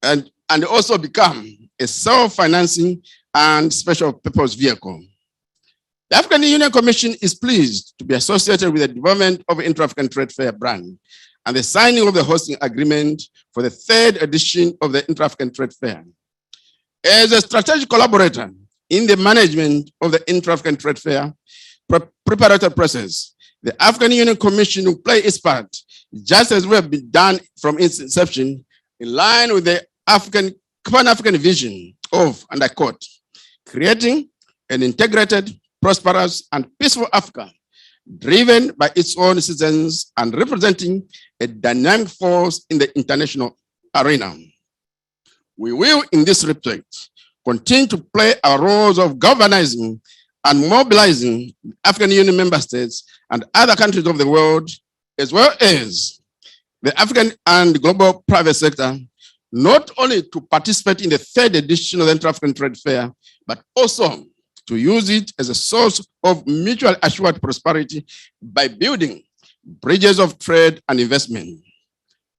and also become a self-financing and special purpose vehicle. The African Union Commission is pleased to be associated with the development of Intra-African Trade Fair brand and the signing of the hosting agreement for the 3rd edition of the Intra-African Trade Fair. As a strategic collaborator in the management of the Intra-African Trade Fair preparatory process, the African Union Commission will play its part, just as we have been done from its inception, in line with the Pan-African vision of, and I quote, creating an integrated, prosperous, and peaceful Africa, driven by its own citizens and representing a dynamic force in the international arena. We will, in this respect, continue to play our roles of galvanizing and mobilizing African Union member states and other countries of the world, as well as the African and global private sector, not only to participate in the 3rd edition of the Intra-African Trade Fair, but also to use it as a source of mutually assured prosperity by building bridges of trade and investment.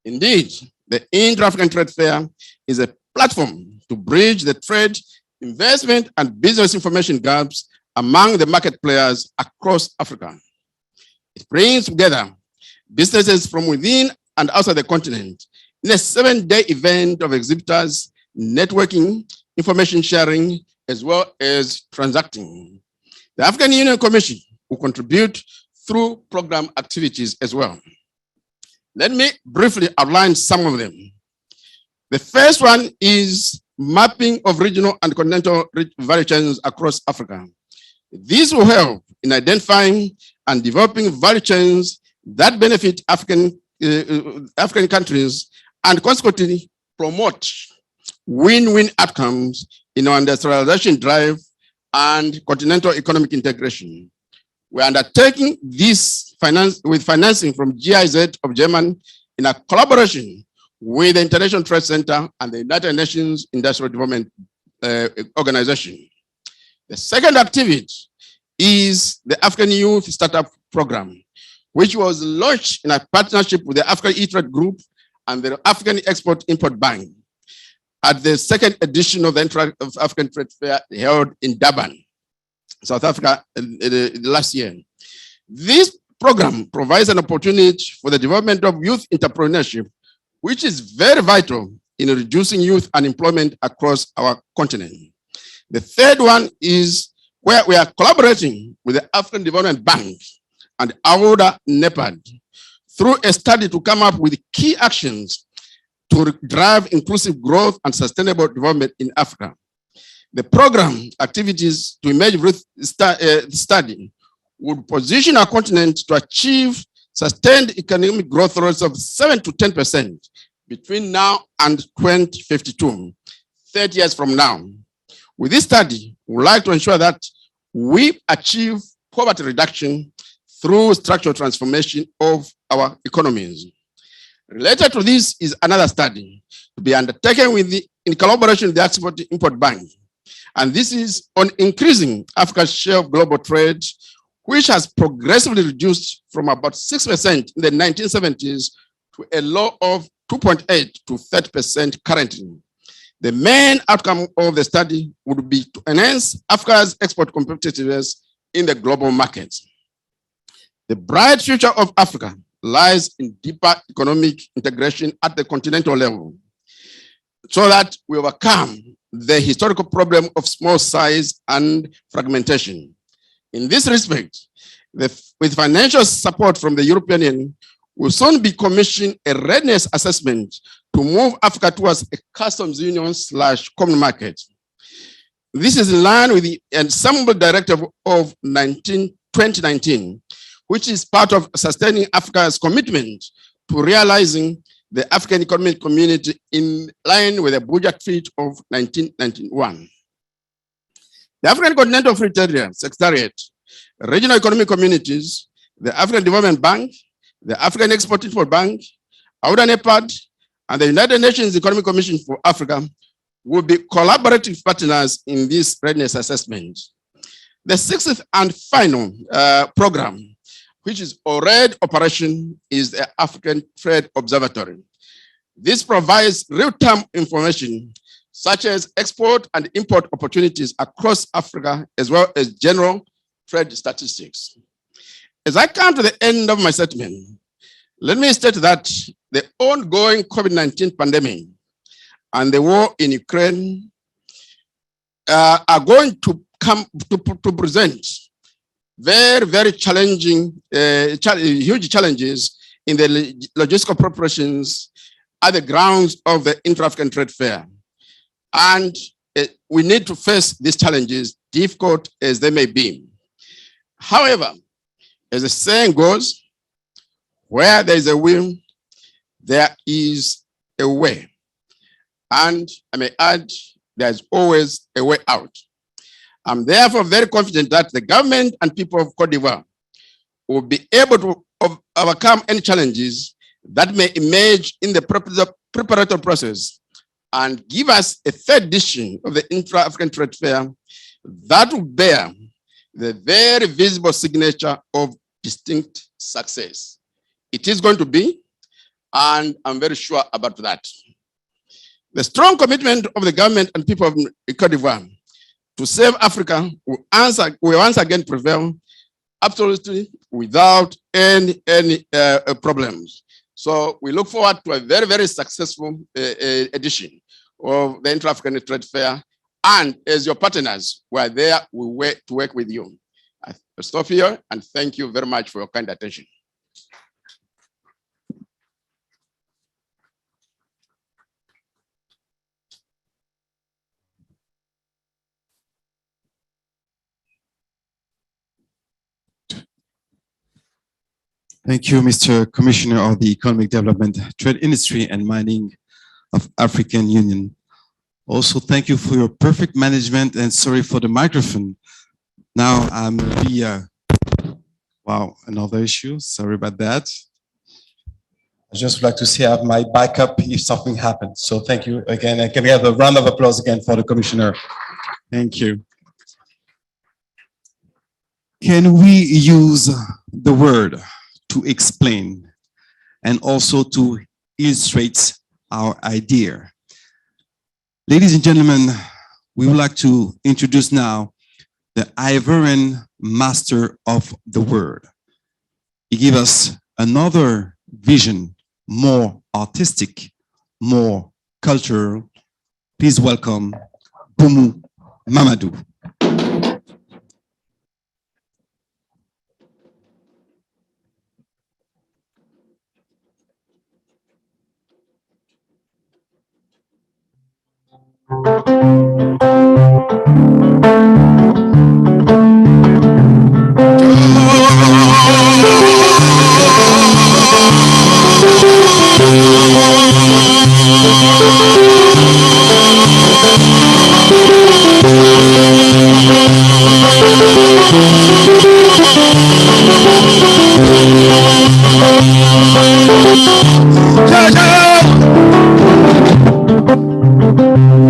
Indeed, the Intra-African Trade Fair is a platform to bridge the trade, investment, and business information gaps among the market players across Africa. It brings together businesses from within and outside the continent in a 7-day event of exhibitors, networking, information sharing, as well as transacting. The African Union Commission will contribute through program activities as well. Let me briefly outline some of them. The first one is mapping of regional and continental value chains across Africa. This will help in identifying and developing value chains that benefit African countries and consequently promote win-win outcomes in our industrialization drive and continental economic integration. We're undertaking this with financing from GIZ of Germany in a collaboration with the International Trade Center and the United Nations Industrial Development Organization. The second activity is the African Youth Startup Program, which was launched in a partnership with the African E-Trade Group and the African Export-Import Bank at the 2nd edition of the African Trade Fair held in Durban, South Africa last year. This program provides an opportunity for the development of youth entrepreneurship, which is very vital in reducing youth unemployment across our continent. The third one is where we are collaborating with the African Development Bank and AWODA NEPAD through a study to come up with key actions to drive inclusive growth and sustainable development in Africa. The program activities to emerge with study would position our continent to achieve sustained economic growth rates of 7 to 10% between now and 2052, 30 years from now. With this study, we would like to ensure that we achieve poverty reduction through structural transformation of our economies. Related to this is another study to be undertaken in collaboration with the Export-Import Bank. And this is on increasing Africa's share of global trade, which has progressively reduced from about 6% in the 1970s to a low of 2.8 to 30% currently. The main outcome of the study would be to enhance Africa's export competitiveness in the global markets. The bright future of Africa lies in deeper economic integration at the continental level, so that we overcome the historical problem of small size and fragmentation. In this respect, with financial support from the European Union, we'll soon be commissioning a readiness assessment to move Africa towards a customs union / common market. This is in line with the Ensemble Directive of 2019, which is part of sustaining Africa's commitment to realizing the African Economic Community in line with the budget treaty of 1991. The African Continental Free Trade Secretariat, regional economic communities, the African Development Bank, the African Export-Import Bank, AUDA-NEPAD, and the United Nations Economic Commission for Africa will be collaborative partners in this readiness assessment. The sixth and final program, which is already operation, is the African Trade Observatory. This provides real-time information such as export and import opportunities across Africa, as well as general trade statistics. As I come to the end of my statement, let me state that the ongoing COVID-19 pandemic and the war in Ukraine are going to come to present very, very challenging, huge challenges in the logistical preparations at the grounds of the Intra-African Trade Fair. And we need to face these challenges, difficult as they may be. However, as the saying goes, where there is a will, there is a way. And I may add, there's always a way out. I'm therefore very confident that the government and people of Cote d'Ivoire will be able to overcome any challenges that may emerge in the preparatory process and give us a third edition of the Intra-African Trade Fair that will bear the very visible signature of distinct success. It is going to be, and I'm very sure about that. The strong commitment of the government and people of Cote d'Ivoire to save Africa will once again prevail, absolutely without any problems. So we look forward to a very, very successful edition of the Intra-African Trade Fair. And as your partners, we are there to work with you. I stop here and thank you very much for your kind attention. Thank you, Mr. Commissioner of the Economic Development, Trade Industry and Mining of African Union. Also, thank you for your perfect management and sorry for the microphone. Now I'm wow, another issue. Sorry about that. I just would like to say I have my backup if something happens. So thank you again. And can we have a round of applause again for the Commissioner? Thank you. Can we use the word to explain and also to illustrate our idea? Ladies and gentlemen, we would like to introduce now the Ivorian master of the word. He gives us another vision, more artistic, more cultural. Please welcome Boumou Mamadou.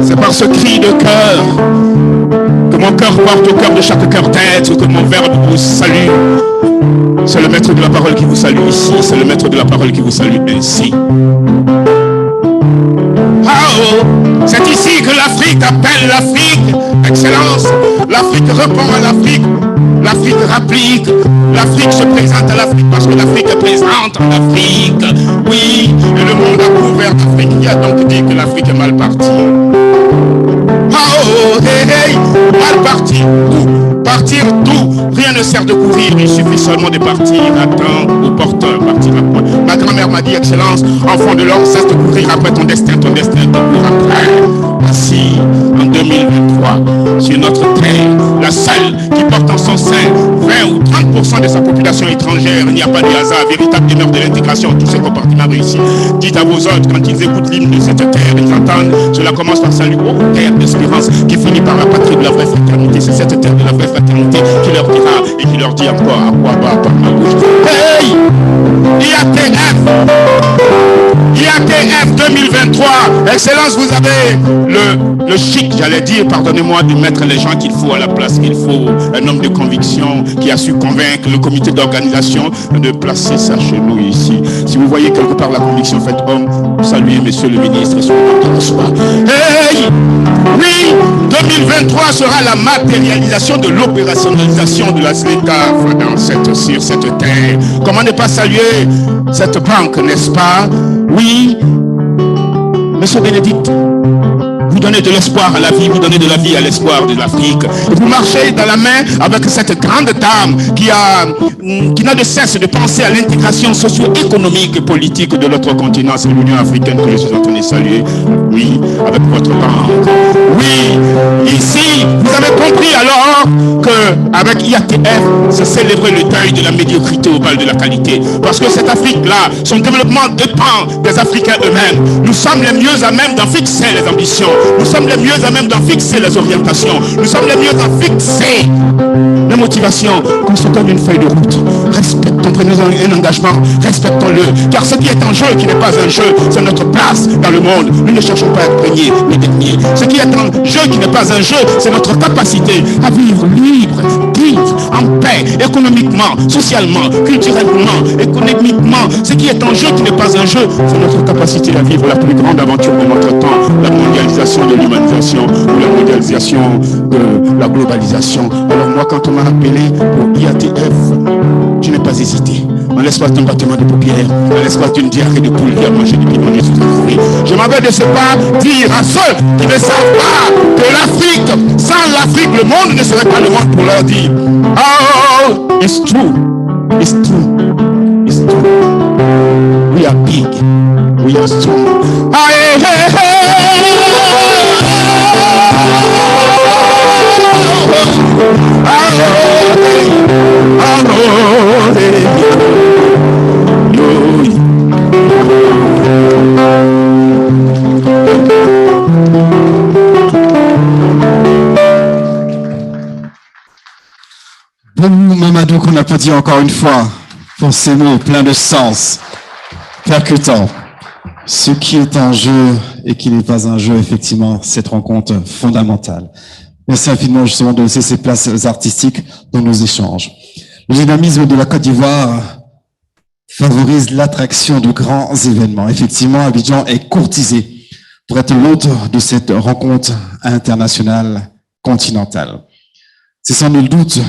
C'est par ce cri de cœur que mon cœur porte au cœur de chaque cœur d'être, que mon verbe vous salue. C'est le maître de la parole qui vous salue ici, c'est le maître de la parole qui vous salue ainsi. Oh, c'est ici que l'Afrique appelle l'Afrique. Excellence, l'Afrique répond à l'Afrique. L'Afrique rapplique. L'Afrique se présente à l'Afrique parce que l'Afrique est présente en Afrique. Oui, et le monde a couvert l'Afrique. Qui a donc dit que l'Afrique est mal partie? Oh, hey, hey, mal parti. Où? Partir d'où? Rien ne sert de courir, il suffit seulement de partir. Attends au porteur, partir à point. Ma grand-mère m'a dit, Excellence, enfant de l'homme, cesse de courir après ton destin te court après. Ainsi, en 2023, sur notre terre, la seule qui porte en son sein 20 ou 30% de sa population étrangère, il n'y a pas de hasard, véritable demeure de l'intégration, tous ces compartiments réussis. Dites à vos autres, quand ils écoutent l'hymne de cette terre, ils entendent, cela commence par salut, ô terre d'espérance, qui finit par la patrie de la vraie fraternité. C'est cette terre de la vraie fraternité qui leur dira et qui leur dit encore à quoi bas par ma bouche. Hey! IATF 2023, Excellence, vous avez le chic, j'allais dire, pardonnez-moi, de mettre les gens qu'il faut à la place qu'il faut. Un homme de conviction qui a su convaincre le comité d'organisation de placer ça chez nous ici. Si vous voyez quelque part la conviction, faites homme, saluez monsieur le ministre et son nom. Hey! Oui, 2023 sera la matérialisation de l'opérationnalisation de la SLECAF sur cette terre. Comment ne pas saluer cette banque, n'est-ce pas? Oui, monsieur Bénédicte, vous donnez de l'espoir à la vie, vous donnez de la vie à l'espoir de l'Afrique. Vous marchez dans la main avec cette grande dame qui n'a de cesse de penser à l'intégration socio-économique et politique de notre continent. C'est l'Union africaine que je suis en train de saluer. Oui, avec votre banque. Oui, ici, vous avez compris alors qu'avec IATF, c'est célébrer le deuil de la médiocrité au bal de la qualité. Parce que cette Afrique-là, son développement dépend des Africains eux-mêmes. Nous sommes les mieux à même d'en fixer les ambitions. Nous sommes les mieux à même d'en fixer les orientations. Nous sommes les mieux à fixer les motivations. Qu'on se donne une feuille de route. Respectons, prenons un engagement, respectons-le. Car ce qui est en jeu, qui n'est pas un jeu, c'est notre place dans le monde. Nous ne cherchons pas à être premiers, mais derniers. Ce qui est en jeu, qui n'est pas un jeu, c'est notre capacité à vivre libre, en paix, économiquement, socialement, culturellement, économiquement. Ce qui est en jeu, qui n'est pas un jeu, c'est notre capacité à vivre la plus grande aventure de notre temps, la mondialisation de l'humanisation ou la mondialisation de la globalisation. Alors moi, quand on m'a appelé pour IATF, je n'ai pas hésité. En l'espace d'un battement de paupières, en l'espace d'une diarrhée de poule qui a mangé du piment sous le fruit. Je m'en vais de ce pas dire à ceux qui ne savent pas que l'Afrique, sans l'Afrique, le monde ne serait pas le monde, pour leur dire, oh, it's true, it's true, it's true. We are big, we are strong. Hey, hey, hey. Bon, Mamadou, qu'on applaudit encore une fois pour ces mots pleins de sens, percutants. Ce qui est un jeu et qui n'est pas un jeu, effectivement, cette rencontre fondamentale. Merci infiniment justement de laisser ces places artistiques dans nos échanges. Le dynamisme de la Côte d'Ivoire favorise l'attraction de grands événements. Effectivement, Abidjan est courtisé pour être l'hôte de cette rencontre internationale continentale. C'est sans nul doute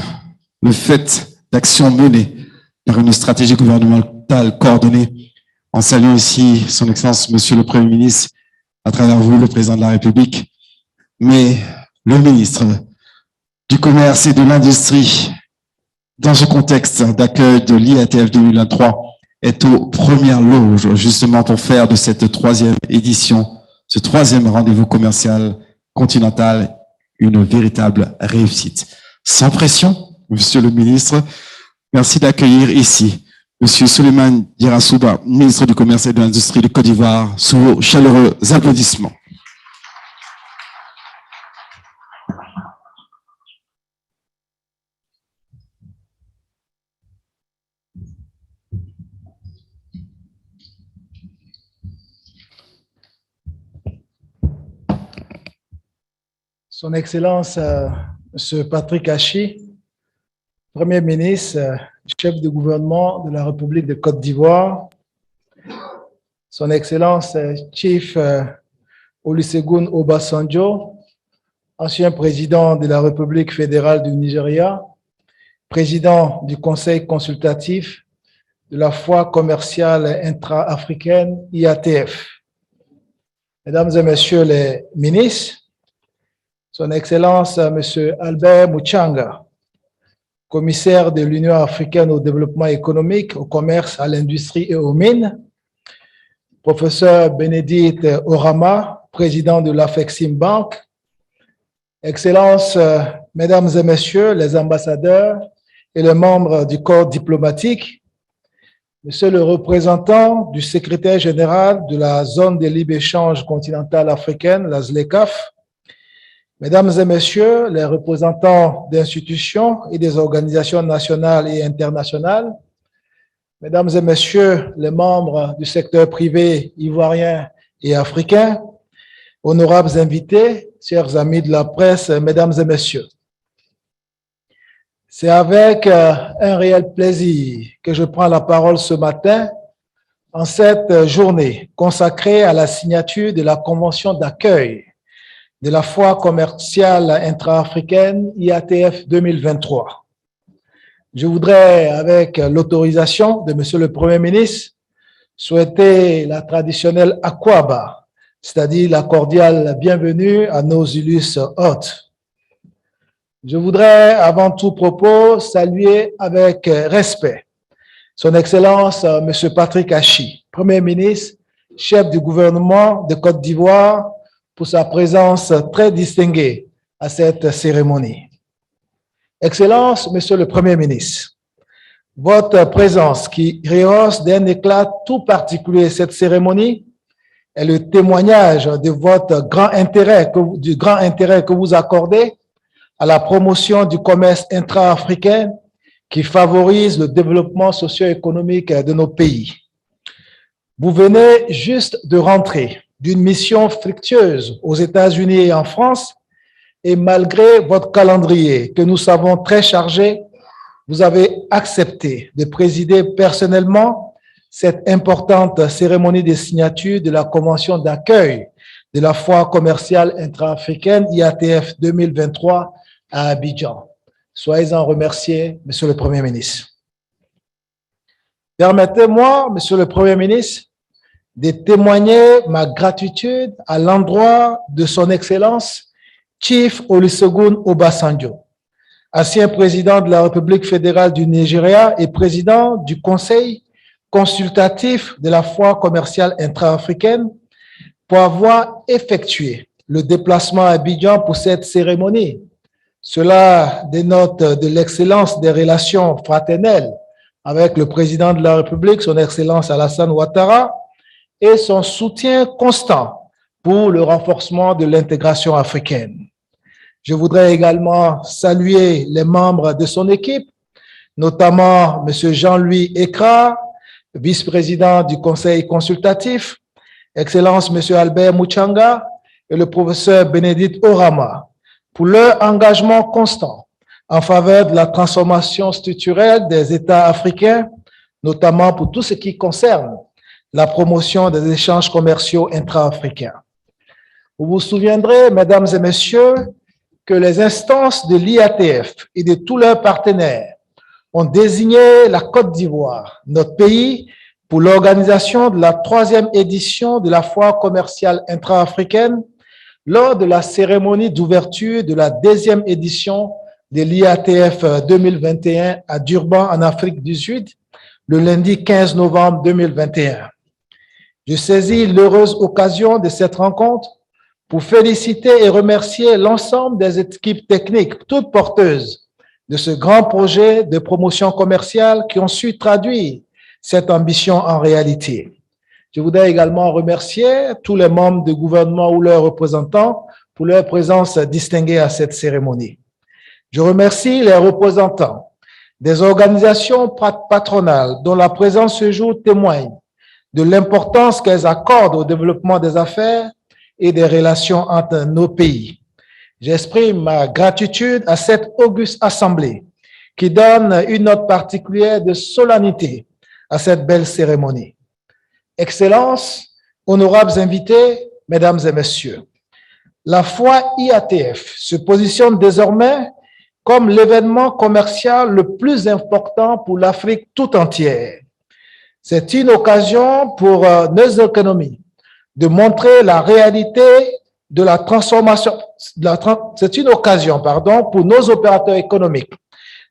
le fait d'actions menées par une stratégie gouvernementale coordonnée, en saluant ici son Excellence, Monsieur le Premier ministre, à travers vous, le Président de la République, mais le ministre du Commerce et de l'Industrie, dans ce contexte d'accueil de l'IATF 2023, est aux premières loges, justement pour faire de cette troisième édition, ce troisième rendez-vous commercial continental, une véritable réussite. Sans pression, Monsieur le ministre, merci d'accueillir ici Monsieur Souleymane Diarrassouba, ministre du Commerce et de l'Industrie de Côte d'Ivoire, sous vos chaleureux applaudissements. Son Excellence, M. Patrick Hachi, Premier ministre, chef de gouvernement de la République de Côte d'Ivoire, Son Excellence, Chief Olusegun Obasanjo, ancien président de la République fédérale du Nigeria, président du Conseil consultatif de la foi commerciale intra-africaine IATF. Mesdames et Messieurs les ministres, Son Excellence M. Albert Muchanga, commissaire de l'Union africaine au développement économique, au commerce, à l'industrie et aux mines, professeur Bénédicte Orama, président de la Fcft Bank, Excellences, Mesdames et Messieurs les ambassadeurs et les membres du corps diplomatique, Monsieur le représentant du secrétaire général de la zone de libre-échange continentale africaine, la ZLECAf, Mesdames et Messieurs les représentants d'institutions et des organisations nationales et internationales, Mesdames et Messieurs les membres du secteur privé ivoirien et africain, honorables invités, chers amis de la presse, Mesdames et Messieurs, c'est avec un réel plaisir que je prends la parole ce matin en cette journée consacrée à la signature de la Convention d'accueil de la foi commerciale intra-africaine IATF 2023. Je voudrais, avec l'autorisation de Monsieur le Premier ministre, souhaiter la traditionnelle Akwaba, c'est-à-dire la cordiale bienvenue à nos illustres hôtes. Je voudrais, avant tout propos, saluer avec respect Son Excellence M. Patrick Achi, Premier ministre, chef du gouvernement de Côte d'Ivoire, pour sa présence très distinguée à cette cérémonie. Excellence, Monsieur le Premier ministre, votre présence qui rehausse d'un éclat tout particulier cette cérémonie est le témoignage de votre grand intérêt, du grand intérêt que vous accordez à la promotion du commerce intra-africain qui favorise le développement socio-économique de nos pays. Vous venez juste de rentrer d'une mission fructueuse aux États-Unis et en France, et malgré votre calendrier que nous savons très chargé, vous avez accepté de présider personnellement cette importante cérémonie de signature de la Convention d'accueil de la foi commerciale intra-africaine IATF 2023 à Abidjan. Soyez-en remerciés, Monsieur le Premier ministre. Permettez-moi, Monsieur le Premier ministre, de témoigner ma gratitude à l'endroit de Son Excellence Chief Olusegun Obasanjo, ancien président de la République fédérale du Nigeria et président du Conseil consultatif de la foi commerciale intra-africaine, pour avoir effectué le déplacement à Abidjan pour cette cérémonie. Cela dénote de l'excellence des relations fraternelles avec le président de la République, Son Excellence Alassane Ouattara, et son soutien constant pour le renforcement de l'intégration africaine. Je voudrais également saluer les membres de son équipe, notamment M. Jean-Louis Ekra, vice-président du Conseil consultatif, Excellence M. Albert Muchanga et le professeur Bénédicte Orama, pour leur engagement constant en faveur de la transformation structurelle des États africains, notamment pour tout ce qui concerne la promotion des échanges commerciaux intra-africains. Vous vous souviendrez, Mesdames et Messieurs, que les instances de l'IATF et de tous leurs partenaires ont désigné la Côte d'Ivoire, notre pays, pour l'organisation de la 3e édition de la foire commerciale intra-africaine lors de la cérémonie d'ouverture de la 2e édition de l'IATF 2021 à Durban, en Afrique du Sud, le lundi 15 novembre 2021. Je saisis l'heureuse occasion de cette rencontre pour féliciter et remercier l'ensemble des équipes techniques, toutes porteuses de ce grand projet de promotion commerciale qui ont su traduire cette ambition en réalité. Je voudrais également remercier tous les membres du gouvernement ou leurs représentants pour leur présence distinguée à cette cérémonie. Je remercie les représentants des organisations patronales dont la présence ce jour témoigne de l'importance qu'elles accordent au développement des affaires et des relations entre nos pays. J'exprime ma gratitude à cette auguste assemblée qui donne une note particulière de solennité à cette belle cérémonie. Excellences, honorables invités, Mesdames et Messieurs, la foi IATF se positionne désormais comme l'événement commercial le plus important pour l'Afrique tout entière. C'est une occasion pour nos économies de montrer la réalité de la transformation. C'est une occasion, pour nos opérateurs économiques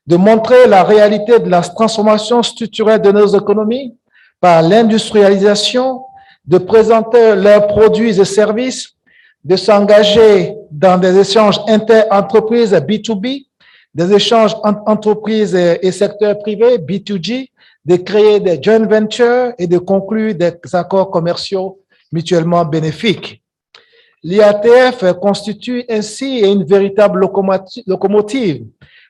de montrer la réalité de la transformation structurelle de nos économies par l'industrialisation, de présenter leurs produits et services, de s'engager dans des échanges inter-entreprises B2B, des échanges entre entreprises et secteur privé B2G, de créer des joint ventures et de conclure des accords commerciaux mutuellement bénéfiques. L'IATF constitue ainsi une véritable locomotive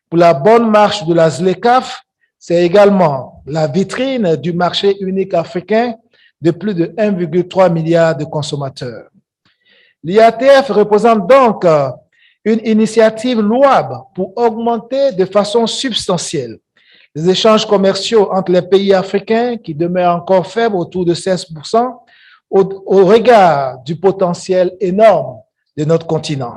pour la bonne marche de la ZLECAf. C'est également la vitrine du marché unique africain de plus de 1,3 milliard de consommateurs. L'IATF représente donc une initiative louable pour augmenter de façon substantielle les échanges commerciaux entre les pays africains qui demeurent encore faibles, autour de 16%, au regard du potentiel énorme de notre continent.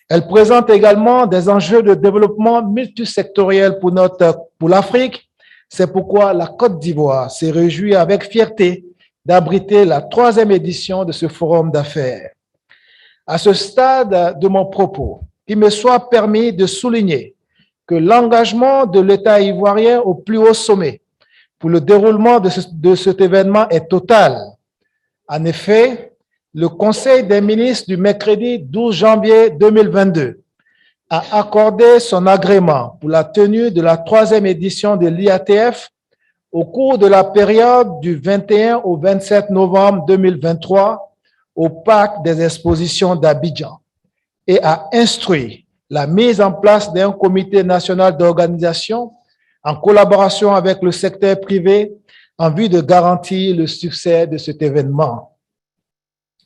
Elle présente également des enjeux de développement multisectoriel pour l'Afrique. C'est pourquoi la Côte d'Ivoire s'est réjouie avec fierté d'abriter la 3e édition de ce forum d'affaires. À ce stade de mon propos, qu'il me soit permis de souligner que l'engagement de l'État ivoirien au plus haut sommet pour le déroulement de cet événement est total. En effet, le Conseil des ministres du mercredi 12 janvier 2022 a accordé son agrément pour la tenue de la 3e édition de l'IATF au cours de la période du 21 au 27 novembre 2023 au Parc des expositions d'Abidjan et a instruit la mise en place d'un comité national d'organisation en collaboration avec le secteur privé en vue de garantir le succès de cet événement.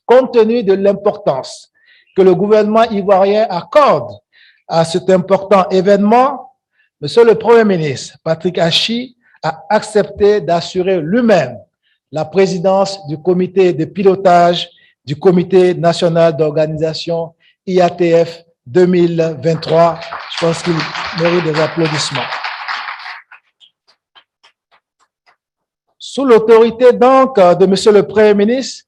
Compte tenu de l'importance que le gouvernement ivoirien accorde à cet important événement, Monsieur le Premier ministre, Patrick Hachi, a accepté d'assurer lui-même la présidence du comité de pilotage du comité national d'organisation IATF 2023. Je pense qu'il mérite des applaudissements. Sous l'autorité donc de Monsieur le Premier ministre,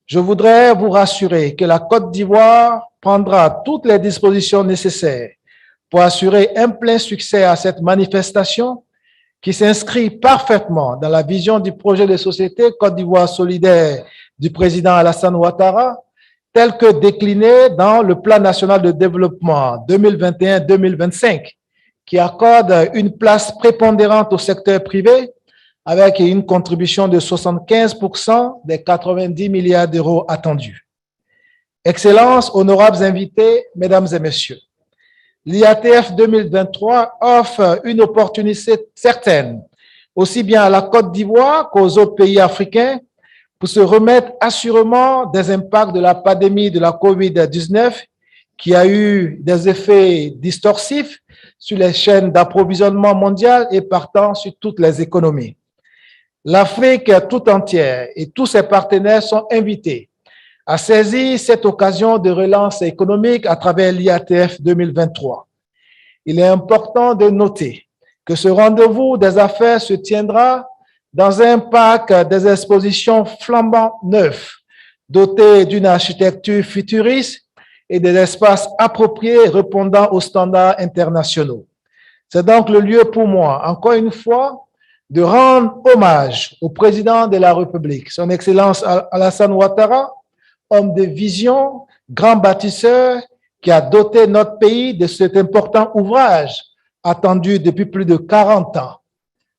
je voudrais vous rassurer que la Côte d'Ivoire prendra toutes les dispositions nécessaires pour assurer un plein succès à cette manifestation qui s'inscrit parfaitement dans la vision du projet de société Côte d'Ivoire solidaire du président Alassane Ouattara, tel que décliné dans le Plan national de développement 2021-2025, qui accorde une place prépondérante au secteur privé avec une contribution de 75% des 90 milliards d'euros attendus. Excellences, honorables invités, mesdames et messieurs, l'IATF 2023 offre une opportunité certaine, aussi bien à la Côte d'Ivoire qu'aux autres pays africains, pour se remettre assurément des impacts de la pandémie de la COVID-19 qui a eu des effets distorsifs sur les chaînes d'approvisionnement mondiales et partant sur toutes les économies. L'Afrique tout entière et tous ses partenaires sont invités à saisir cette occasion de relance économique à travers l'IATF 2023. Il est important de noter que ce rendez-vous des affaires se tiendra dans un parc des expositions flambant neufs, doté d'une architecture futuriste et des espaces appropriés répondant aux standards internationaux. C'est donc le lieu pour moi, encore une fois, de rendre hommage au président de la République, son Excellence Alassane Ouattara, homme de vision, grand bâtisseur, qui a doté notre pays de cet important ouvrage attendu depuis plus de 40 ans,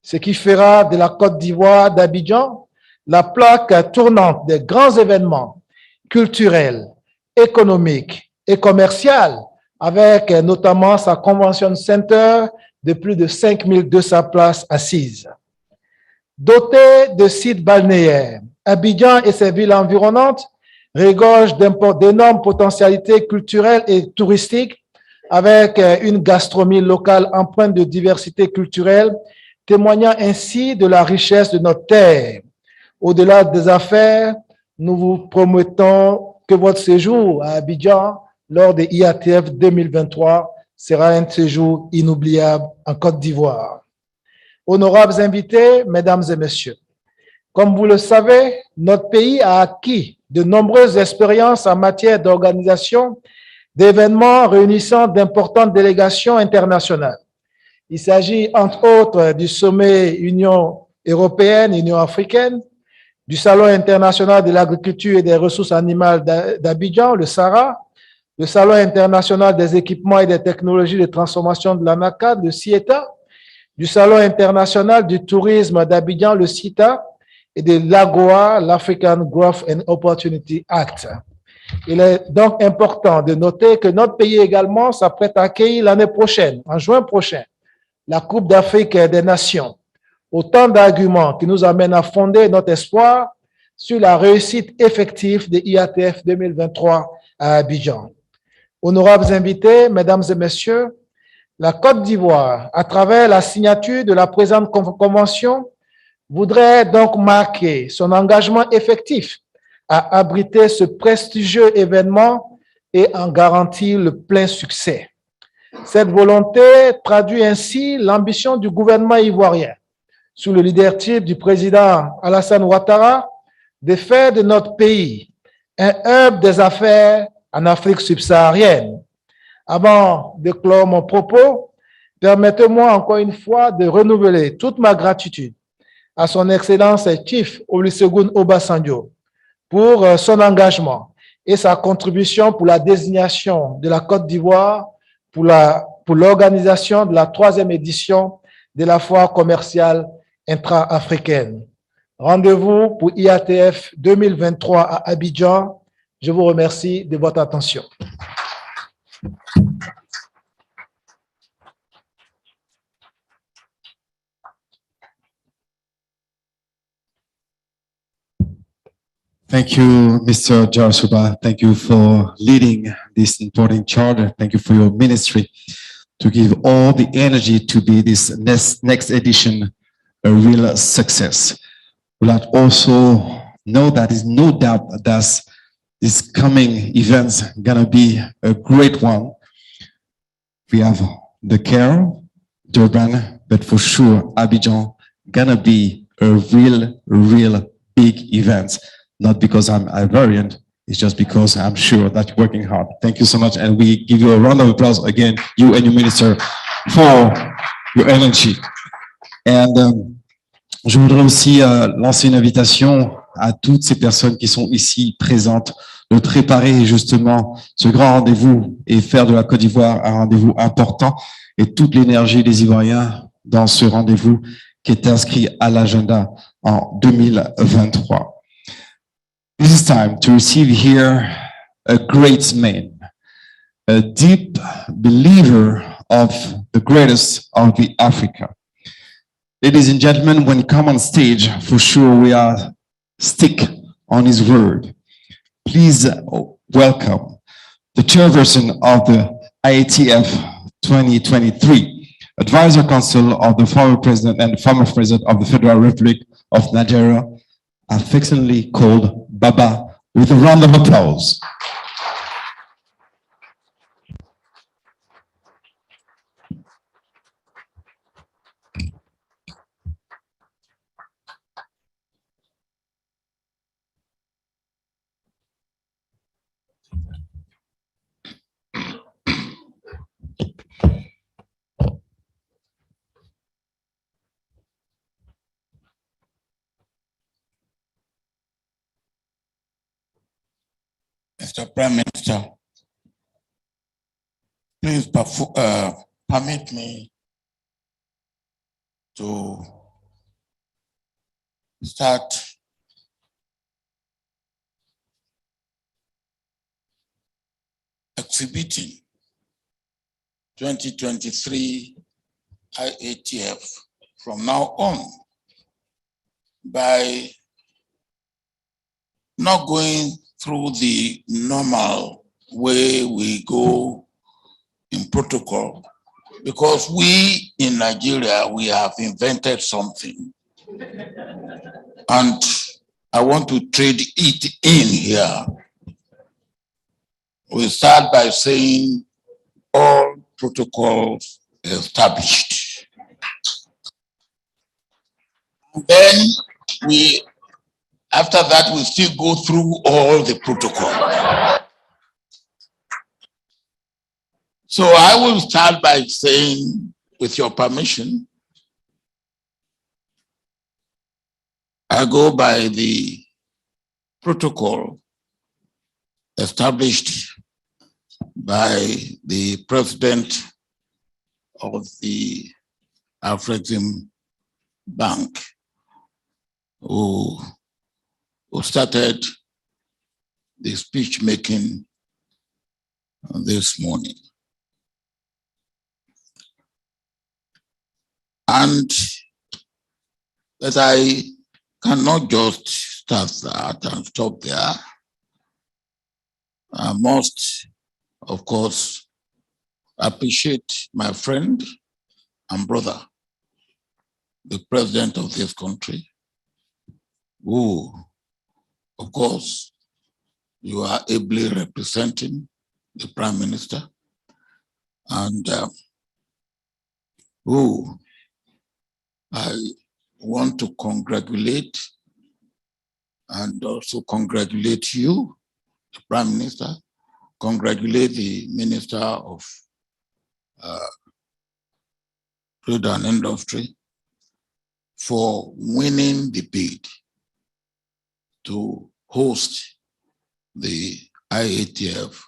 ce qui fera de la Côte d'Ivoire d'Abidjan la plaque tournante des grands événements culturels, économiques et commerciaux, avec notamment sa Convention Center de plus de 5200 places assises. Doté de sites balnéaires, Abidjan et ses villes environnantes regorgent d'énormes potentialités culturelles et touristiques avec une gastronomie locale empreinte de diversité culturelle, témoignant ainsi de la richesse de notre terre. Au-delà des affaires, nous vous promettons que votre séjour à Abidjan lors des IATF 2023 sera un séjour inoubliable en Côte d'Ivoire. Honorables invités, mesdames et messieurs, comme vous le savez, notre pays a acquis de nombreuses expériences en matière d'organisation d'événements réunissant d'importantes délégations internationales. Il s'agit entre autres du sommet Union européenne, Union africaine, du Salon international de l'agriculture et des ressources animales d'Abidjan, le SARA, le Salon international des équipements et des technologies de transformation de l'ANACAD, le CIETA, du Salon international du tourisme d'Abidjan, le CITA, et de l'AGOA, l'African Growth and Opportunity Act. Il est donc important de noter que notre pays également s'apprête à accueillir l'année prochaine, en juin prochain, la Coupe d'Afrique des Nations. Autant d'arguments qui nous amènent à fonder notre espoir sur la réussite effective de IATF 2023 à Abidjan. Honorables invités, mesdames et messieurs, la Côte d'Ivoire, à travers la signature de la présente convention, voudrait donc marquer son engagement effectif à abriter ce prestigieux événement et en garantir le plein succès. Cette volonté traduit ainsi l'ambition du gouvernement ivoirien, sous le leadership du président Alassane Ouattara, de faire de notre pays un hub des affaires en Afrique subsaharienne. Avant de clore mon propos, permettez-moi encore une fois de renouveler toute ma gratitude à son Excellence Chief Olusegun Obasanjo pour son engagement et sa contribution pour la désignation de la Côte d'Ivoire pour l'organisation de la 3e édition de la foire commerciale intra-africaine. Rendez-vous pour IATF 2023 à Abidjan. Je vous remercie de votre attention. Thank you, Mr. Jarasuba. Thank you for leading this important charter. Thank you for your ministry to give all the energy to be this next edition a real success. We'll also know that there's no doubt that this coming event's gonna be a great one. We have the Caire, Durban, but for sure Abidjan gonna be a real big event. Not because I'm Ivorian, it's just because I'm sure that you're working hard. Thank you so much, and we give you a round of applause again, you and your minister, for your energy. And je voudrais aussi lancer une invitation à toutes ces personnes qui sont ici présentes de préparer justement ce grand rendez-vous et faire de la Côte d'Ivoire un rendez-vous important et toute l'énergie des Ivoiriens dans ce rendez-vous qui est inscrit à l'agenda en 2023. This is time to receive here a great man, a deep believer of the greatest of the Africa. Ladies and gentlemen, when he come on stage, for sure we are stick on his word. Please welcome the chairperson of the IATF 2023, Advisor Council of the former President and former President of the Federal Republic of Nigeria, affectionately called Baba, with a round of applause. Mr. Prime Minister, please permit me to start exhibiting 2023 IATF from now on by not going through the normal way we go in protocol, because we in Nigeria, we have invented something. And I want to trade it in here. We start by saying all protocol established. Then after that, we still go through all the protocol. So I will start by saying, with your permission, I go by the protocol established by the president of the Afrexim Bank, who started the speech making this morning. And that I cannot just start that and stop there. I must, of course, appreciate my friend and brother, the president of this country, who, of course, you are ably representing the Prime Minister, and who I want to congratulate and also congratulate you, the Prime Minister, congratulate the Minister of Trade and Industry for winning the bid to host the IATF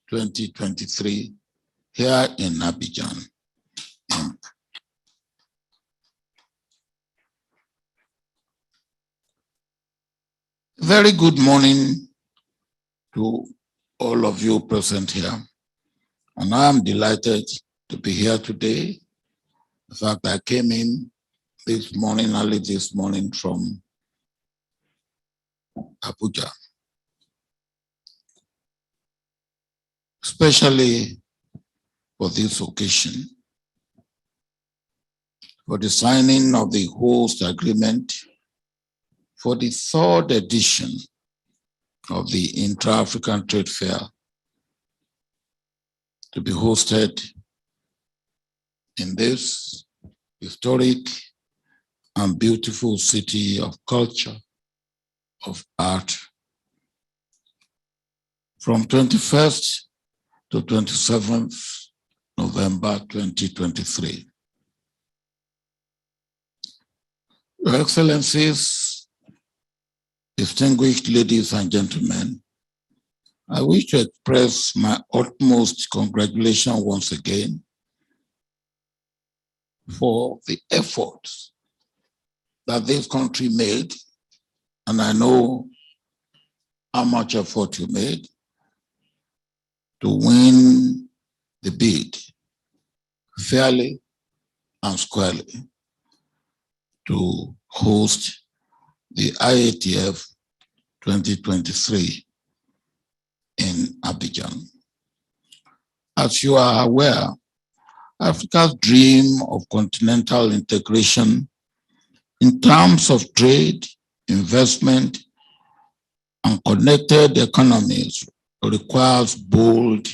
2023 here in Abidjan. Very good morning to all of you present here. And I am delighted to be here today. In fact, I came in this morning, early this morning from Abuja, especially for this occasion, for the signing of the host agreement for the third edition of the Intra-African Trade Fair to be hosted in this historic and beautiful city of culture, of art, from 21st to 27th November 2023. Your Excellencies, distinguished ladies and gentlemen, I wish to express my utmost congratulations once again for the efforts that this country made, and I know how much effort you made to win the bid fairly and squarely to host the IATF 2023 in Abidjan. As you are aware, Africa's dream of continental integration in terms of trade, investment, and connected economies requires bold,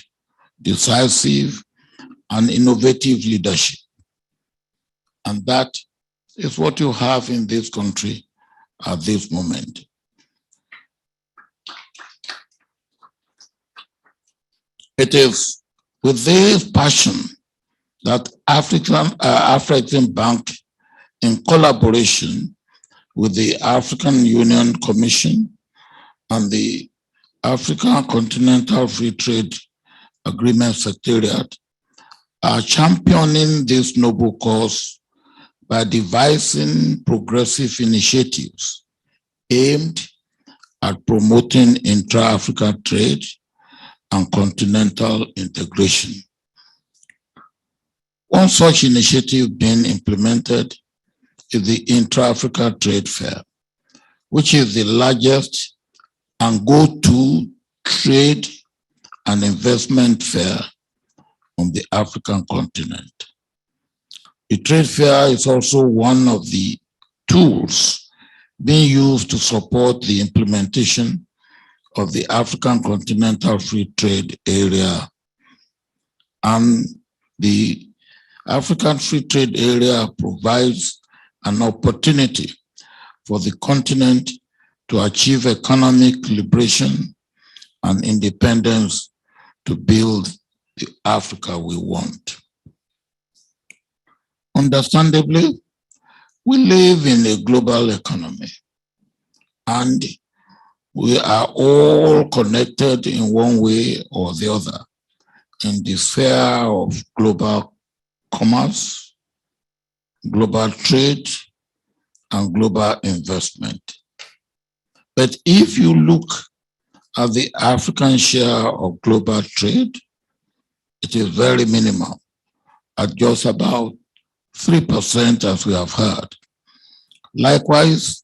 decisive, and innovative leadership. And that is what you have in this country at this moment. It is with this passion that Afrexim Bank, in collaboration with the African Union Commission and the African Continental Free Trade Agreement Secretariat, are championing this noble cause by devising progressive initiatives aimed at promoting intra-African trade and continental integration. One such initiative being implemented is the Intra-Africa Trade Fair, which is the largest and go-to trade and investment fair on the African continent. The trade fair is also one of the tools being used to support the implementation of the African Continental Free Trade Area and The African Free Trade Area provides an opportunity for the continent to achieve economic liberation and independence to build the Africa we want. Understandably, we live in a global economy, and we are all connected in one way or the other in the sphere of global commerce, global trade, and global investment. But if you look at the African share of global trade, it is very minimal, at just about 3%, as we have heard. Likewise,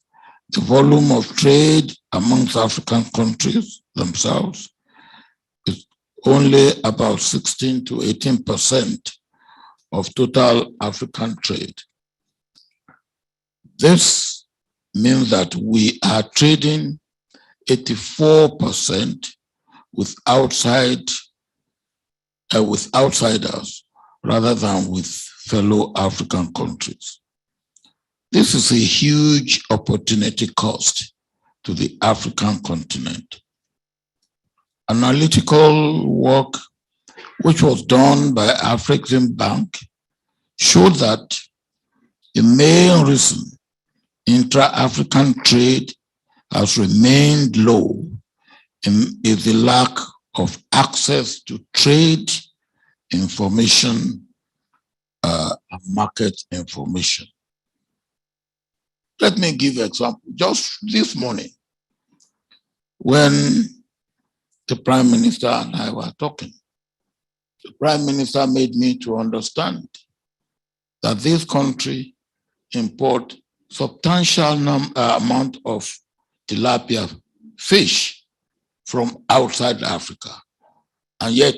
the volume of trade amongst African countries themselves is only about 16 to 18% of total African trade. This means that we are trading 84% with outsiders rather than with fellow African countries. This is a huge opportunity cost to the African continent. Analytical work, which was done by Afrexim Bank, showed that the main reason intra-African trade has remained low is the lack of access to trade information and market information. Let me give an example. Just this morning, when the Prime Minister and I were talking, the Prime Minister made me to understand that this country imports substantial amount of tilapia fish from outside Africa, and yet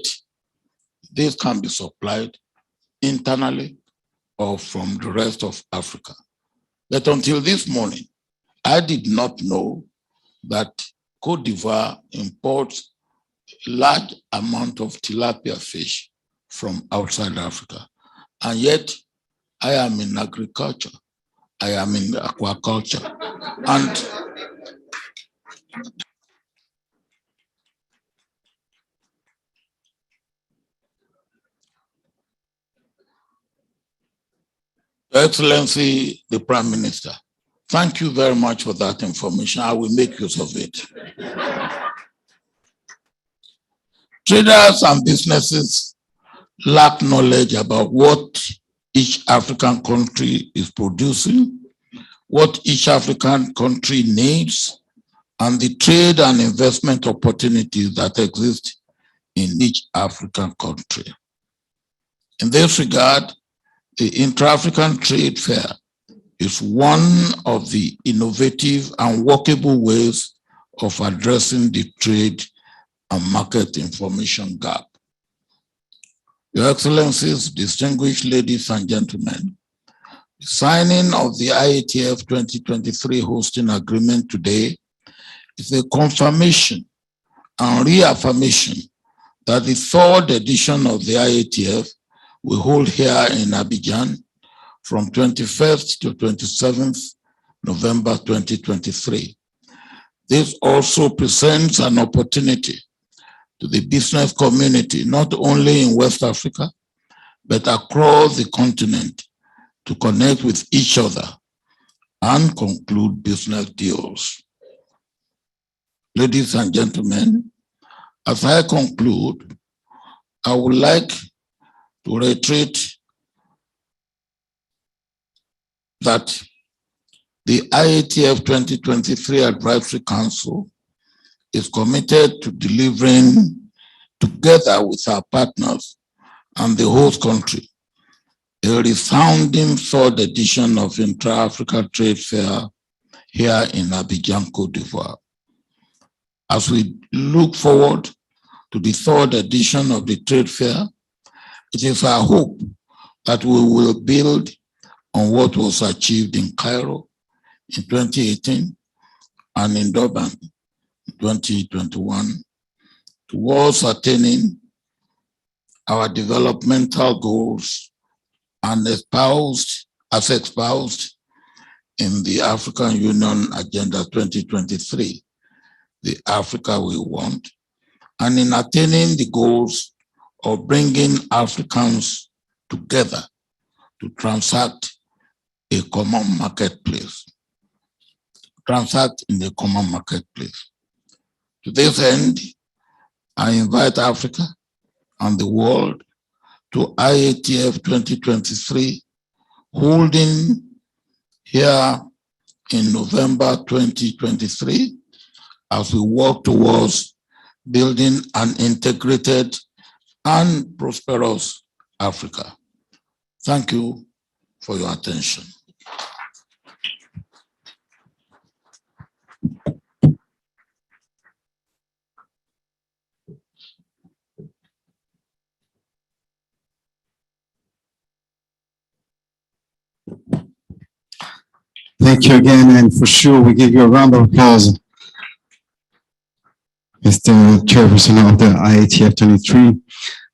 this can be supplied internally or from the rest of Africa. But until this morning, I did not know that Côte d'Ivoire imports a large amount of tilapia fish from outside Africa. And yet, I am in agriculture, I am in aquaculture. And Your Excellency, the Prime Minister, thank you very much for that information. I will make use of it. Traders and businesses lack knowledge about what each African country is producing, what each African country needs, and the trade and investment opportunities that exist in each African country. In this regard, the Intra-African Trade Fair is one of the innovative and workable ways of addressing the trade and market information gap. Your Excellencies, distinguished ladies and gentlemen, the signing of the IATF 2023 hosting agreement today is a confirmation and reaffirmation that the third edition of the IATF we hold here in Abidjan from 21st to 27th November 2023. This also presents an opportunity to the business community, not only in West Africa, but across the continent, to connect with each other and conclude business deals. Ladies and gentlemen, as I conclude, I would like to reiterate that the IATF 2023 Advisory Council is committed to delivering, together with our partners and the host country, a resounding third edition of Intra-Africa Trade Fair here in Abidjan, Côte d'Ivoire. As we look forward to the third edition of the trade fair, it is our hope that we will build on what was achieved in Cairo in 2018 and in Durban in 2021 towards attaining our developmental goals and as espoused in the African Union Agenda 2023, the Africa we want, and in attaining the goals of bringing Africans together to transact in a common marketplace. To this end, I invite Africa and the world to IATF 2023, holding here in November 2023, as we work towards building an integrated and prosperous Africa. Thank you for your attention. Thank you again, and for sure we give you a round of applause. Mr. Chairperson of the IATF2023,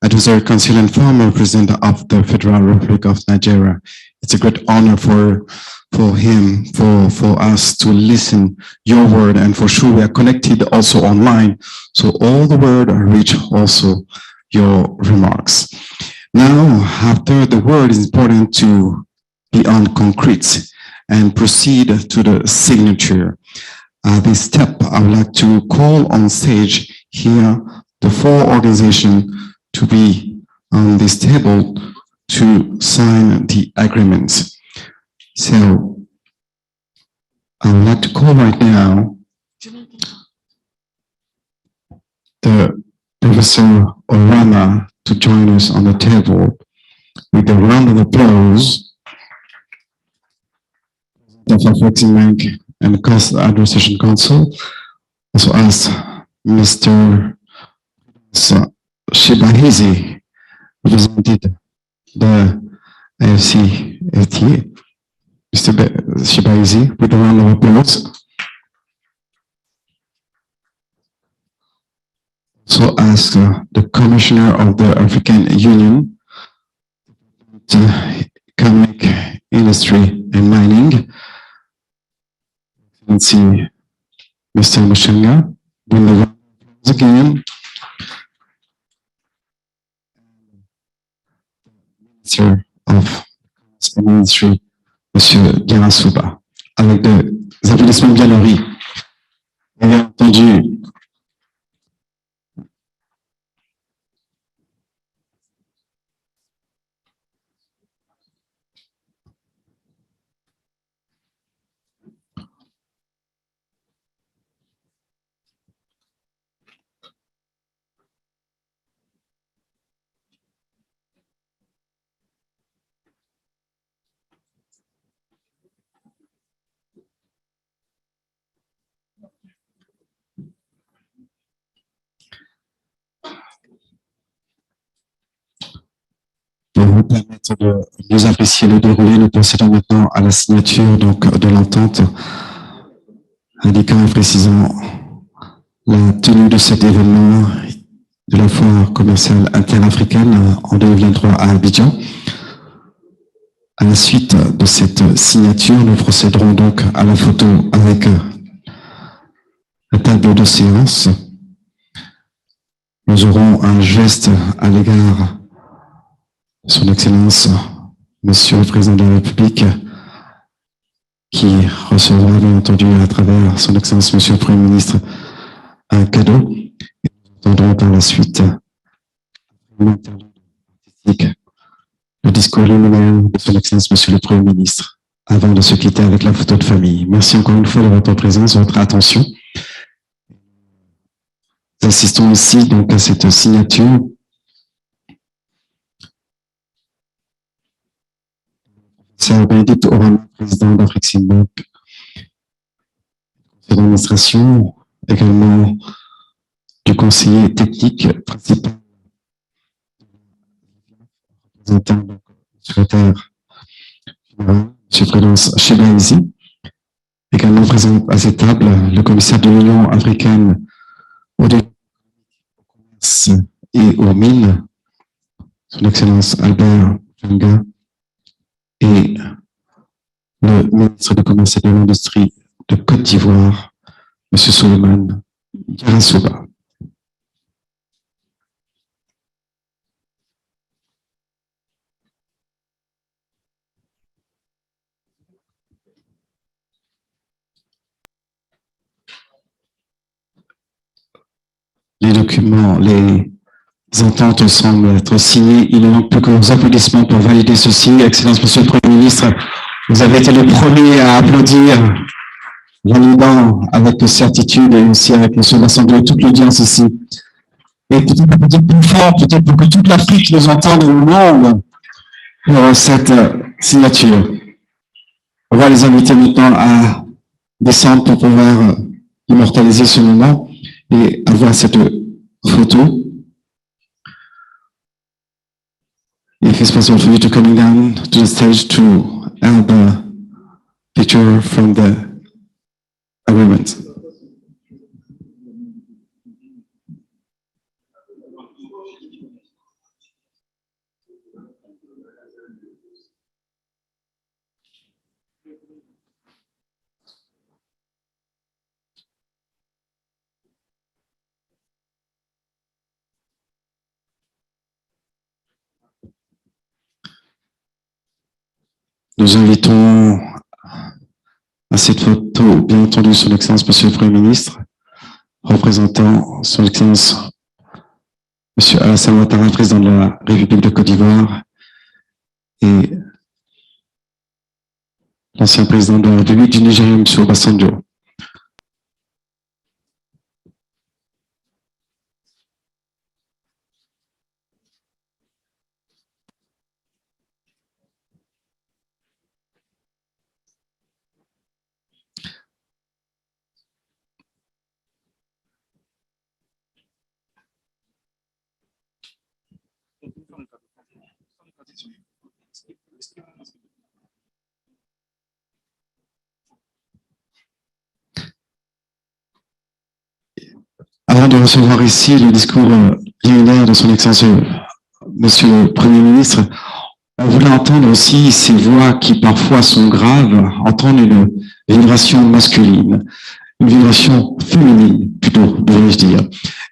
Advisory Council and former President of the Federal Republic of Nigeria. It's a great honor for him, for us to listen your word, and for sure we are connected also online, so all the word reach also your remarks. Now, after the word, it's important to be on concrete and proceed to the signature. This step, I would like to call on stage here the four organizations to be on this table to sign the agreements. So, I would like to call right now the Professor Orama to join us on the table with a round of applause. The Refugee Bank and Cost Administration Council also asked Mr. Shibahizi, represented the Fcft. Mr. Shibahizi, with a round of applause. So ask the Commissioner of the African Union, Economic Industry and Mining, let's see, Mr. Mushanga, bring the round of applause again. Minister of Industry, Monsieur Diarasuba, avec des applaudissements bien nourris. Bien entendu. Pour vous permettre de mieux apprécier le déroulé, nous procédons maintenant à la signature donc, de l'entente indiquant et précisant la tenue de cet événement de la foire commerciale interafricaine en 2023 à Abidjan. À la suite de cette signature, nous procéderons donc à la photo avec la table de séance. Nous aurons un geste à l'égard Son Excellence, Monsieur le Président de la République, qui recevra bien entendu à travers Son Excellence, Monsieur le Premier ministre, un cadeau. Et nous entendrons par la suite le discours liminaire de Son Excellence, Monsieur le Premier ministre, avant de se quitter avec la photo de famille. Merci encore une fois de votre présence, de votre attention. Nous assistons ici donc à cette signature. C'est Bénédicte Orama, président d'Afrexim Bank, conseil d'administration, également du conseiller technique principal, représentant du secrétaire général, M. Prudence Chebaïzi, également présent à cette table, le commissaire de l'Union africaine au commerce et aux mines, Son Excellence Albert Janga et le ministre du Commerce et de l'Industrie de Côte d'Ivoire, M. Souleymane Yarasouba. Les documents, les ententes semblent être signées. Il ne manque plus que vos applaudissements pour valider ceci. Excellence, Monsieur le Premier ministre, vous avez été le premier à applaudir, validant avec certitude et aussi avec M. Bassando et toute l'audience ici. Et peut-être plus fort, peut-être pour que toute l'Afrique nous entende au monde pour cette signature. On va les inviter maintenant à descendre pour pouvoir immortaliser ce moment et avoir cette photo. If it's possible for you to come down to the stage to have the picture from the agreement. Nous invitons à cette photo, bien entendu, son Excellence, Monsieur le Premier ministre, représentant son Excellence, Monsieur Alassane Ouattara, président de la République de Côte d'Ivoire, et l'ancien président de la République du Nigeria, Monsieur Obasanjo. Avant de recevoir ici le discours liminaire de son Excellence, Monsieur le Premier ministre, on voulait entendre aussi ces voix qui parfois sont graves, entendre une vibration masculine, une vibration féminine, plutôt, devrais-je dire.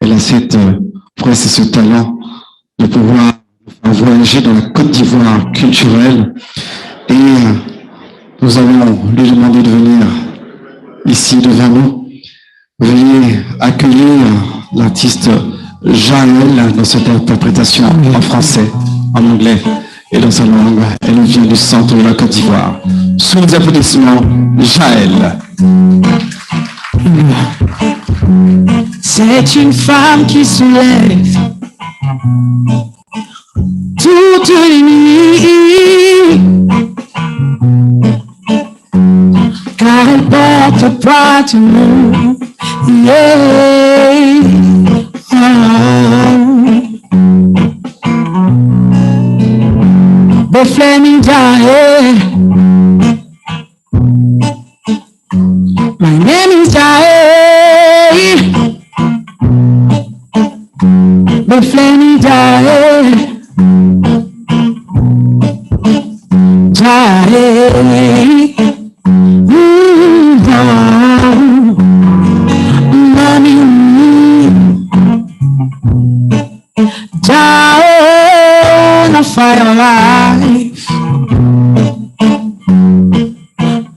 Elle a cette prouesse et ce talent de pouvoir voyager dans la Côte d'Ivoire culturelle et nous allons lui demander de venir ici devant nous. Veuillez accueillir l'artiste Jaël dans cette interprétation en français, en anglais et dans sa langue. Elle vient du centre de la Côte d'Ivoire. Sous les applaudissements, Jaël. C'est une femme qui se lève toutes les nuits, car elle porte pas de nom. Yeah. Oh. Befleming Jae. My name is Jae. Befleming Jae. Jae. Down a fire life,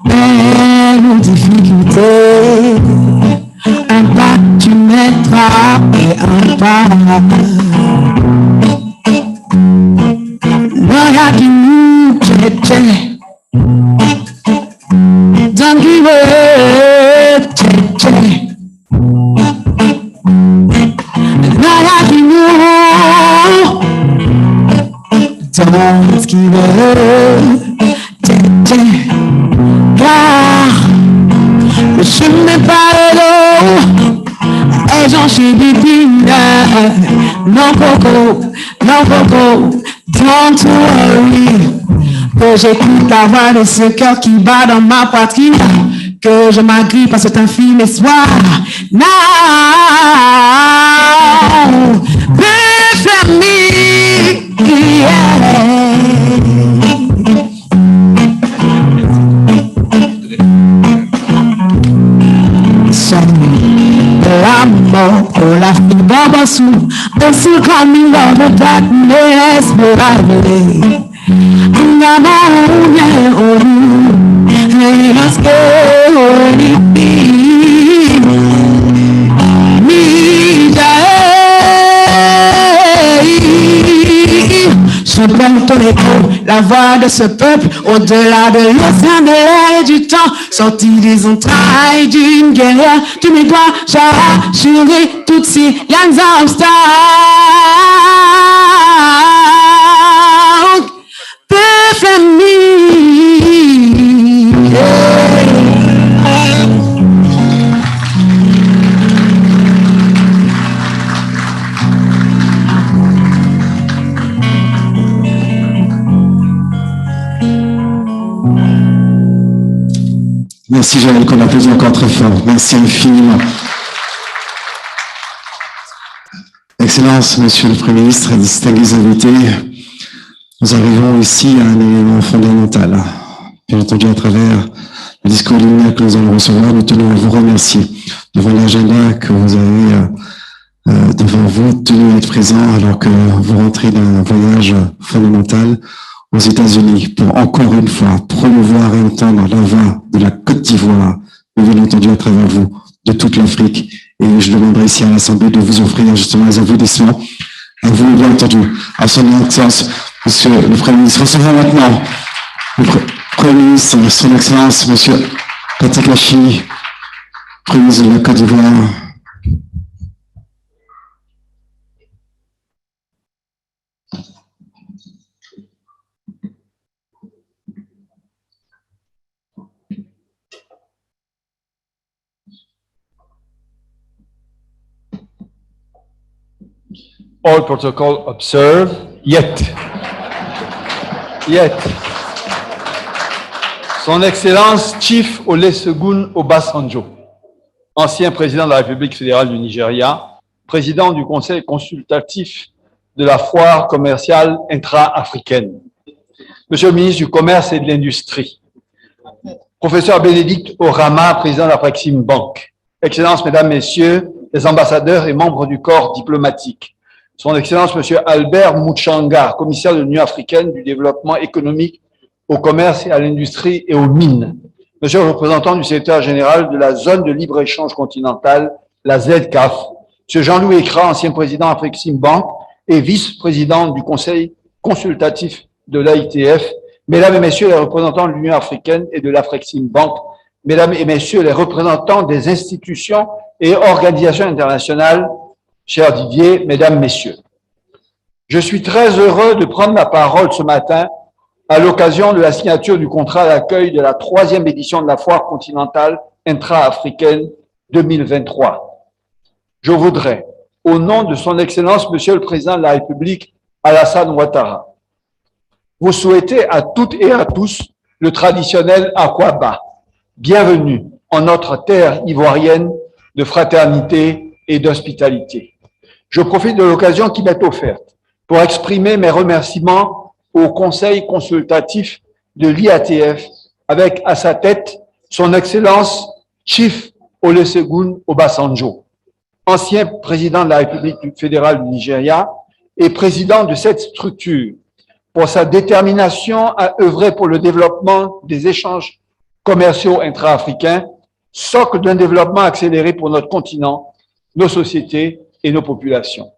peine ou difficulté, un pas tu mettras et un pas. Noya qui nous tche, don't give up, tche. Don't give up, car le chemin par l'eau est j'en suis bipine. Non coco, don't worry. Que j'écoute la voix de ce cœur qui bat dans ma poitrine, que je m'agrippe à cet infime espoir. Now, be for me. Oh, la fille babasou, the silk coming out of darkness, but I believe. Je prends ton écho, la voix de ce peuple, au-delà de l'océan, de l'air et du temps, sorti des entrailles d'une guerrière, tu me dois j'assurer toutes ces young obstacles. From me. Merci Joël, qu'on applaudit encore très fort. Merci infiniment. Excellence, Monsieur le Premier ministre, distingués invités, nous arrivons ici à un élément fondamental. Bien entendu, à travers le discours liminaire que nous allons recevoir, nous tenons à vous remercier devant l'agenda que vous avez devant vous, tenu à être présent alors que vous rentrez d'un voyage fondamental aux États-Unis pour encore une fois promouvoir et entendre la voix de la Côte d'Ivoire, mais bien entendu à travers vous, de toute l'Afrique. Et je demanderai ici à l'Assemblée de vous offrir justement les applaudissements à vous, bien entendu, à son Excellence, Monsieur le Premier ministre. Recevons maintenant le Premier ministre, son Excellence, Monsieur Patikachi, Premier ministre de la Côte d'Ivoire. All protocol observed, yet. Son Excellence Chief Olusegun Obasanjo, ancien président de la République fédérale du Nigeria, président du Conseil consultatif de la foire commerciale intra-africaine. Monsieur le ministre du Commerce et de l'Industrie, professeur Bénédicte Orama, président de la Fcft Bank, Excellences, Mesdames, Messieurs, les ambassadeurs et membres du corps diplomatique, Son Excellence Monsieur Albert Muchanga, commissaire de l'Union africaine du développement économique, au commerce et à l'industrie et aux mines, Monsieur le représentant du secrétaire général de la zone de libre-échange continentale, la ZCAF, Monsieur Jean-Louis Écra, ancien président Fcft Bank et vice-président du Conseil consultatif de l'IATF, Mesdames et Messieurs les représentants de l'Union africaine et de la Fcft Bank, Mesdames et Messieurs les représentants des institutions et organisations internationales, cher Didier, Mesdames, Messieurs. Je suis très heureux de prendre la parole ce matin à l'occasion de la signature du contrat d'accueil de la 3e édition de la foire continentale intra-africaine 2023. Je voudrais, au nom de son Excellence, Monsieur le Président de la République, Alassane Ouattara, vous souhaiter à toutes et à tous le traditionnel Akwaba. Bienvenue en notre terre ivoirienne de fraternité et d'hospitalité. Je profite de l'occasion qui m'est offerte pour exprimer mes remerciements au Conseil consultatif de l'IATF, avec à sa tête son Excellence Chief Olusegun Obasanjo, ancien président de la République fédérale du Nigeria et président de cette structure, pour sa détermination à œuvrer pour le développement des échanges commerciaux intra-africains, socle d'un développement accéléré pour notre continent, nos sociétés et nos populations.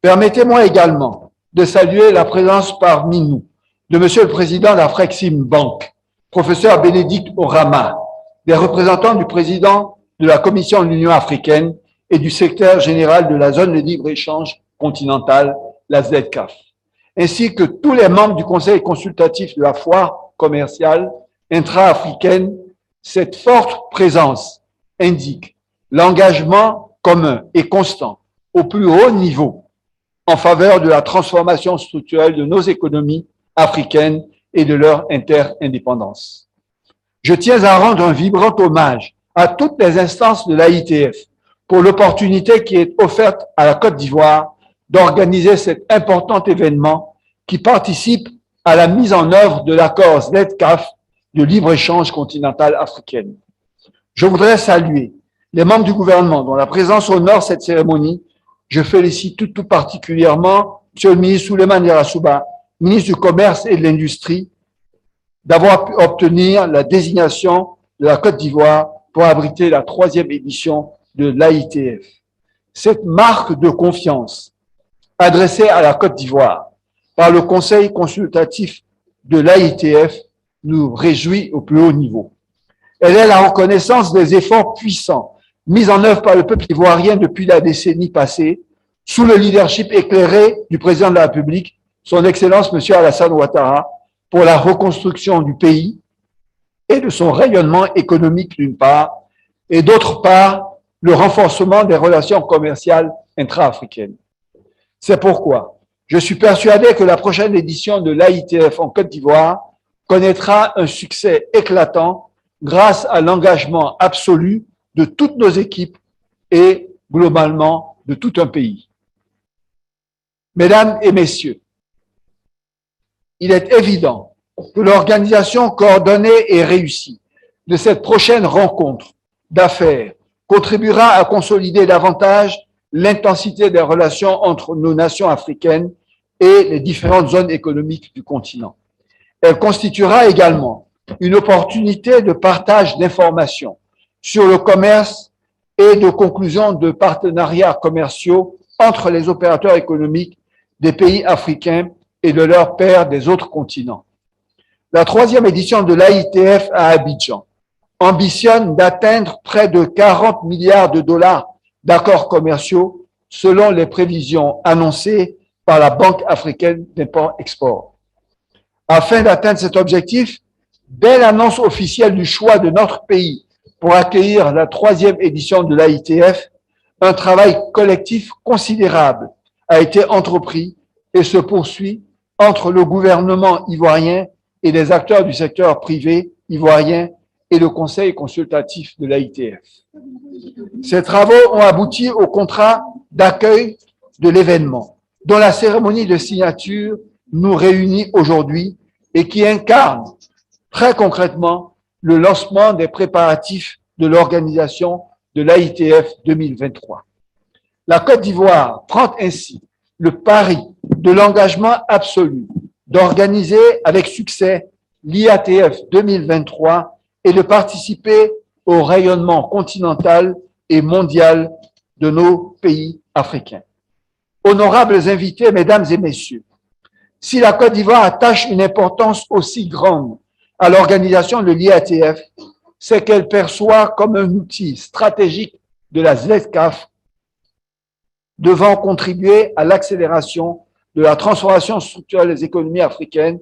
Permettez-moi également de saluer la présence parmi nous de Monsieur le Président de la Fcft Bank, professeur Bénédicte Orama, des représentants du président de la Commission de l'Union africaine et du secrétaire général de la zone de libre-échange continentale, la ZCAF, ainsi que tous les membres du Conseil consultatif de la foire commerciale intra-africaine. Cette forte présence indique l'engagement commun et constant au plus haut niveau en faveur de la transformation structurelle de nos économies africaines et de leur interindépendance. Je tiens à rendre un vibrant hommage à toutes les instances de l'IATF pour l'opportunité qui est offerte à la Côte d'Ivoire d'organiser cet important événement qui participe à la mise en œuvre de l'accord ZCAF de libre-échange continental africaine. Je voudrais saluer les membres du gouvernement dont la présence honore cette cérémonie, je félicite tout particulièrement M. le ministre Souleymane Yarasouba, ministre du Commerce et de l'Industrie, d'avoir pu obtenir la désignation de la Côte d'Ivoire pour abriter la 3e édition de l'IATF. Cette marque de confiance adressée à la Côte d'Ivoire par le Conseil consultatif de l'IATF nous réjouit au plus haut niveau. Elle est la reconnaissance des efforts puissants mis en œuvre par le peuple ivoirien depuis la décennie passée, sous le leadership éclairé du président de la République, son Excellence M. Alassane Ouattara, pour la reconstruction du pays et de son rayonnement économique d'une part, et d'autre part, le renforcement des relations commerciales intra-africaines. C'est pourquoi je suis persuadé que la prochaine édition de l'IATF en Côte d'Ivoire connaîtra un succès éclatant grâce à l'engagement absolu de toutes nos équipes et globalement de tout un pays. Mesdames et messieurs, il est évident que l'organisation coordonnée et réussie de cette prochaine rencontre d'affaires contribuera à consolider davantage l'intensité des relations entre nos nations africaines et les différentes zones économiques du continent. Elle constituera également une opportunité de partage d'informations sur le commerce et de conclusion de partenariats commerciaux entre les opérateurs économiques des pays africains et de leurs pairs des autres continents. La 3e édition de l'IATF à Abidjan ambitionne d'atteindre près de 40 milliards de dollars d'accords commerciaux selon les prévisions annoncées par la Banque africaine d'import-export. Afin d'atteindre cet objectif, dès l'annonce officielle du choix de notre pays pour accueillir la 3e édition de l'IATF, un travail collectif considérable a été entrepris et se poursuit entre le gouvernement ivoirien et les acteurs du secteur privé ivoirien et le Conseil consultatif de l'IATF. Ces travaux ont abouti au contrat d'accueil de l'événement, dont la cérémonie de signature nous réunit aujourd'hui et qui incarne très concrètement le lancement des préparatifs de l'organisation de l'IATF 2023. La Côte d'Ivoire prend ainsi le pari de l'engagement absolu d'organiser avec succès l'IATF 2023 et de participer au rayonnement continental et mondial de nos pays africains. Honorables invités, mesdames et messieurs, si la Côte d'Ivoire attache une importance aussi grande à l'organisation de l'IATF, c'est qu'elle perçoit comme un outil stratégique de la ZLECAf devant contribuer à l'accélération de la transformation structurelle des économies africaines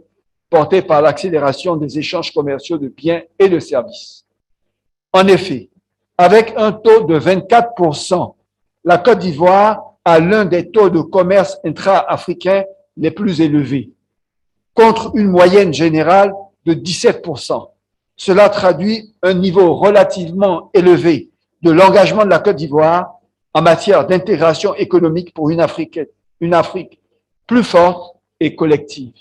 portée par l'accélération des échanges commerciaux de biens et de services. En effet, avec un taux de 24%, la Côte d'Ivoire a l'un des taux de commerce intra-africain les plus élevés, contre une moyenne générale de 17%. Cela traduit un niveau relativement élevé de l'engagement de la Côte d'Ivoire en matière d'intégration économique pour une Afrique plus forte et collective.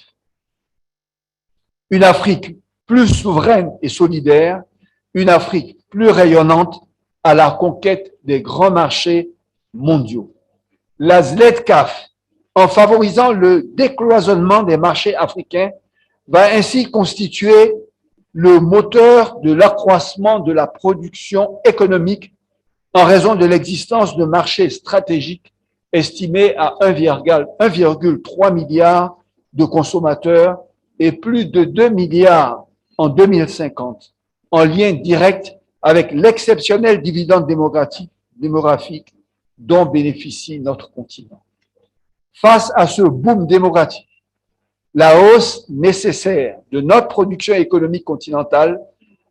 Une Afrique plus souveraine et solidaire, une Afrique plus rayonnante à la conquête des grands marchés mondiaux. La ZLECAf, en favorisant le décloisonnement des marchés africains, va ainsi constituer le moteur de l'accroissement de la production économique en raison de l'existence de marchés stratégiques estimés à 1,3 milliard de consommateurs et plus de 2 milliards en 2050, en lien direct avec l'exceptionnel dividende démographique dont bénéficie notre continent. Face à ce boom démographique, la hausse nécessaire de notre production économique continentale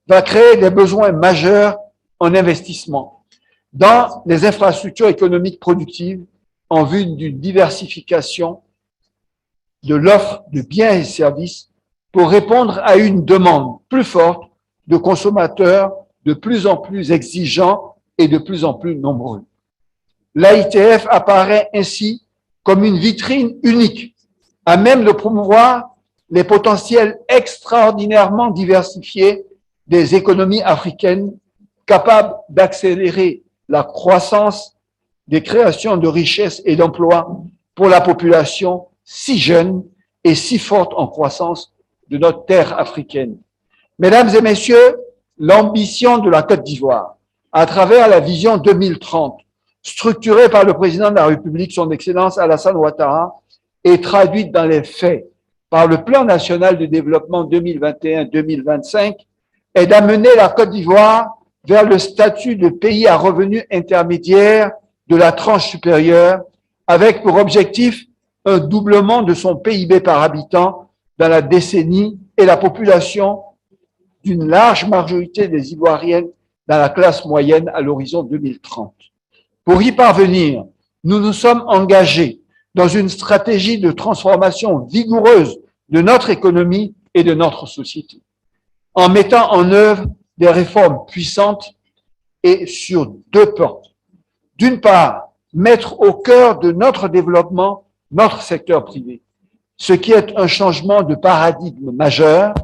va créer des besoins majeurs en investissement dans les infrastructures économiques productives en vue d'une diversification de l'offre de biens et services pour répondre à une demande plus forte de consommateurs de plus en plus exigeants et de plus en plus nombreux. L'IATF apparaît ainsi comme une vitrine unique à même de promouvoir les potentiels extraordinairement diversifiés des économies africaines capables d'accélérer la croissance des créations de richesses et d'emplois pour la population si jeune et si forte en croissance de notre terre africaine. Mesdames et messieurs, l'ambition de la Côte d'Ivoire, à travers la vision 2030, structurée par le président de la République, son Excellence Alassane Ouattara, est traduite dans les faits par le plan national de développement 2021-2025, est d'amener la Côte d'Ivoire vers le statut de pays à revenus intermédiaires de la tranche supérieure, avec pour objectif un doublement de son PIB par habitant dans la décennie et la population d'une large majorité des Ivoiriennes dans la classe moyenne à l'horizon 2030. Pour y parvenir, nous nous sommes engagés dans une stratégie de transformation vigoureuse de notre économie et de notre société, en mettant en œuvre des réformes puissantes et sur deux portes. D'une part, mettre au cœur de notre développement notre secteur privé, ce qui est un changement de paradigme majeur,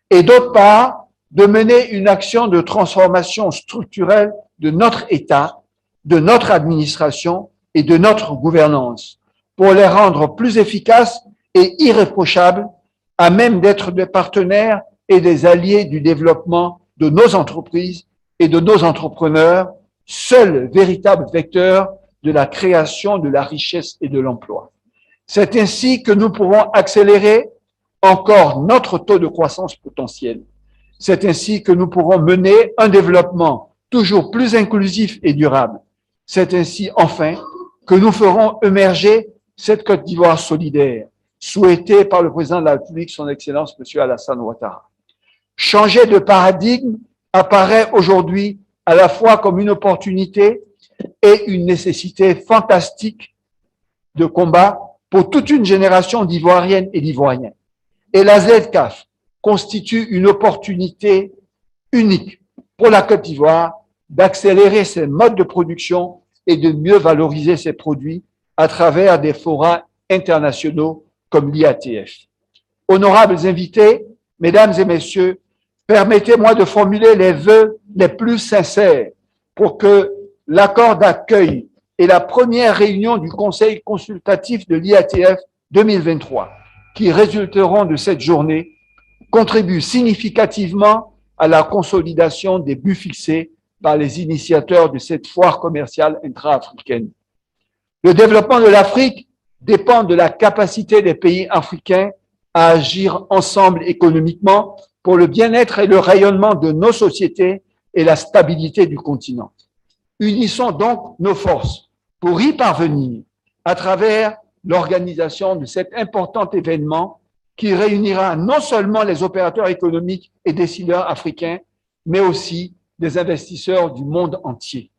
et d'autre part, de mener une action de transformation structurelle de notre État, de notre administration et de notre gouvernance, pour les rendre plus efficaces et irréprochables, à même d'être des partenaires et des alliés du développement de nos entreprises et de nos entrepreneurs, seuls véritables vecteurs de la création de la richesse et de l'emploi. C'est ainsi que nous pourrons accélérer encore notre taux de croissance potentiel. C'est ainsi que nous pourrons mener un développement toujours plus inclusif et durable. C'est ainsi, enfin, que nous ferons émerger cette Côte d'Ivoire solidaire, souhaitée par le président de la République, son Excellence, M. Alassane Ouattara. Changer de paradigme apparaît aujourd'hui à la fois comme une opportunité et une nécessité fantastique de combat pour toute une génération d'Ivoiriennes et d'Ivoiriens. Et la ZCAF constitue une opportunité unique pour la Côte d'Ivoire d'accélérer ses modes de production et de mieux valoriser ses produits à travers des forats internationaux comme l'IATF. Honorables invités, mesdames et messieurs, permettez-moi de formuler les vœux les plus sincères pour que l'accord d'accueil et la première réunion du Conseil consultatif de l'IATF 2023, qui résulteront de cette journée, contribuent significativement à la consolidation des buts fixés par les initiateurs de cette foire commerciale intra-africaine. Le développement de l'Afrique dépend de la capacité des pays africains à agir ensemble économiquement pour le bien-être et le rayonnement de nos sociétés et la stabilité du continent. Unissons donc nos forces pour y parvenir à travers l'organisation de cet important événement qui réunira non seulement les opérateurs économiques et décideurs africains, mais aussi des investisseurs du monde entier.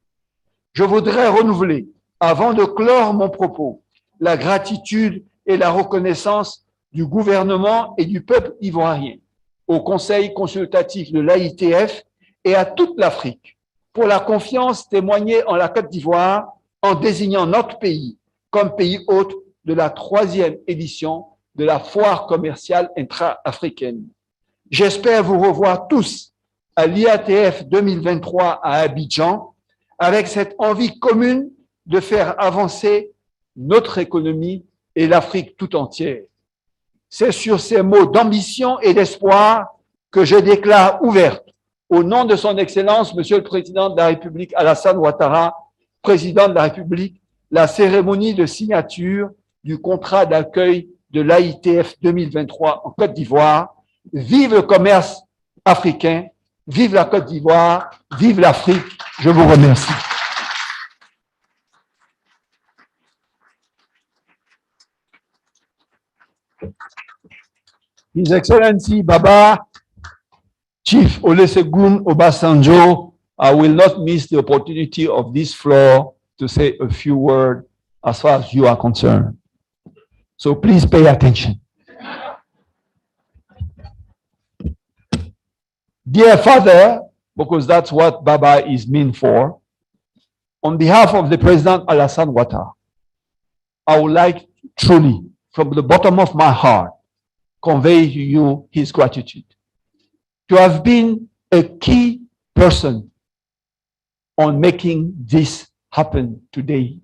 Je voudrais renouveler, avant de clore mon propos, la gratitude et la reconnaissance du gouvernement et du peuple ivoirien, au Conseil consultatif de l'IATF et à toute l'Afrique pour la confiance témoignée en la Côte d'Ivoire en désignant notre pays comme pays hôte de la 3e édition de la foire commerciale intra-africaine. J'espère vous revoir tous à l'IATF 2023 à Abidjan avec cette envie commune de faire avancer notre économie et l'Afrique tout entière. C'est sur ces mots d'ambition et d'espoir que je déclare ouverte, au nom de son Excellence, Monsieur le Président de la République Alassane Ouattara, Président de la République, la cérémonie de signature du contrat d'accueil de l'IATF 2023 en Côte d'Ivoire. Vive le commerce africain, vive la Côte d'Ivoire, vive l'Afrique. Je vous remercie. His Excellency Baba, Chief Olusegun Obasanjo, I will not miss the opportunity of this floor to say a few words as far as you are concerned. So please pay attention. Dear Father, because that's what Baba is meant for, on behalf of the President Alassane Ouattara, I would like truly, from the bottom of my heart, convey to you his gratitude. To have been a key person on making this happen today.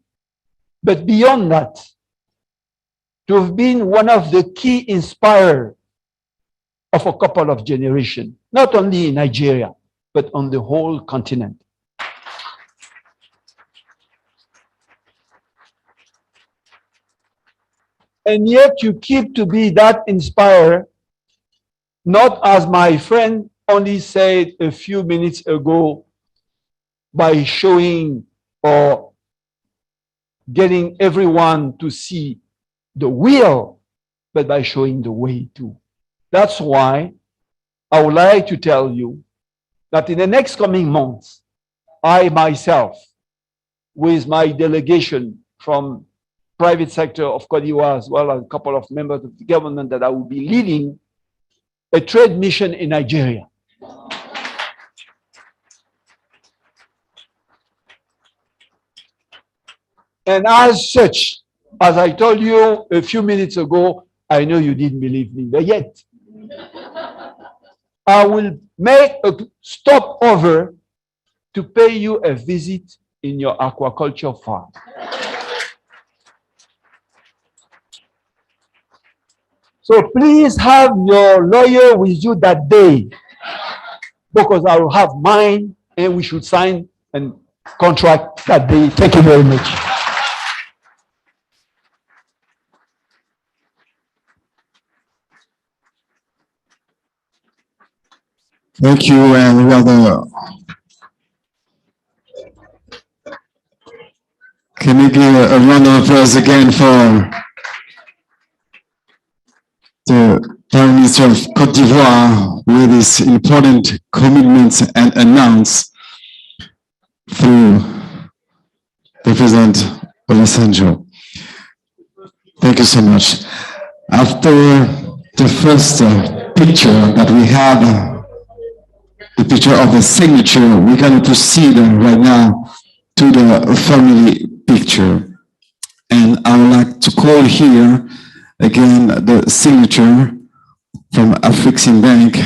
But beyond that, to have been one of the key inspirers of a couple of generations, not only in Nigeria, but on the whole continent. And yet you keep to be that inspired, not as my friend only said a few minutes ago, by showing or getting everyone to see the will, but by showing the way too. That's why I would like to tell you that in the next coming months, I myself, with my delegation from private sector of Côte d'Ivoire, as well as a couple of members of the government, that I will be leading a trade mission in Nigeria. And as such, as I told you a few minutes ago, I know you didn't believe me, but yet I will make a stopover to pay you a visit in your aquaculture farm. So please have your lawyer with you that day, because I will have mine and we should sign a contract that day. Thank you very much. Thank you, and we are Can we give a round of applause again for the Prime Minister of Côte d'Ivoire with his important commitments and announcements through the President Obasanjo. Thank you so much. After the first picture that we have, the picture of the signature, we're going to proceed right now to the family picture. And I would like to call here again the signature from Afreximbank,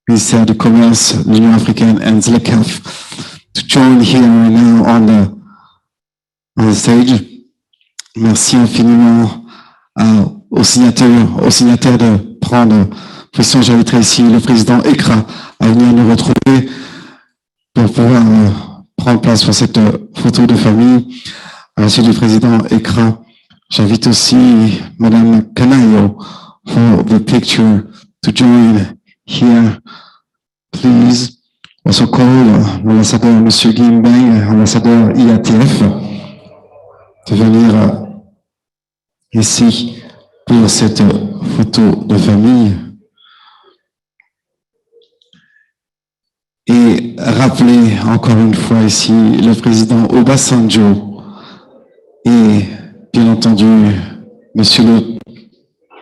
Ministère du Commerce, l'Union africaine, and ZLECAf to join here right now on the stage. Merci infiniment aux signataires de prendre position. J'inviterai ici le président ECRA à venir nous retrouver pour pouvoir prendre place pour cette photo de famille. À la suite du président ECRA, j'invite aussi Madame Canayo for the picture to join here, please. Also call l'ambassadeur Monsieur Guimbeng, ambassadeur IATF, de venir ici pour cette photo de famille. Et rappeler encore une fois ici le président Obasanjo et bien entendu Monsieur le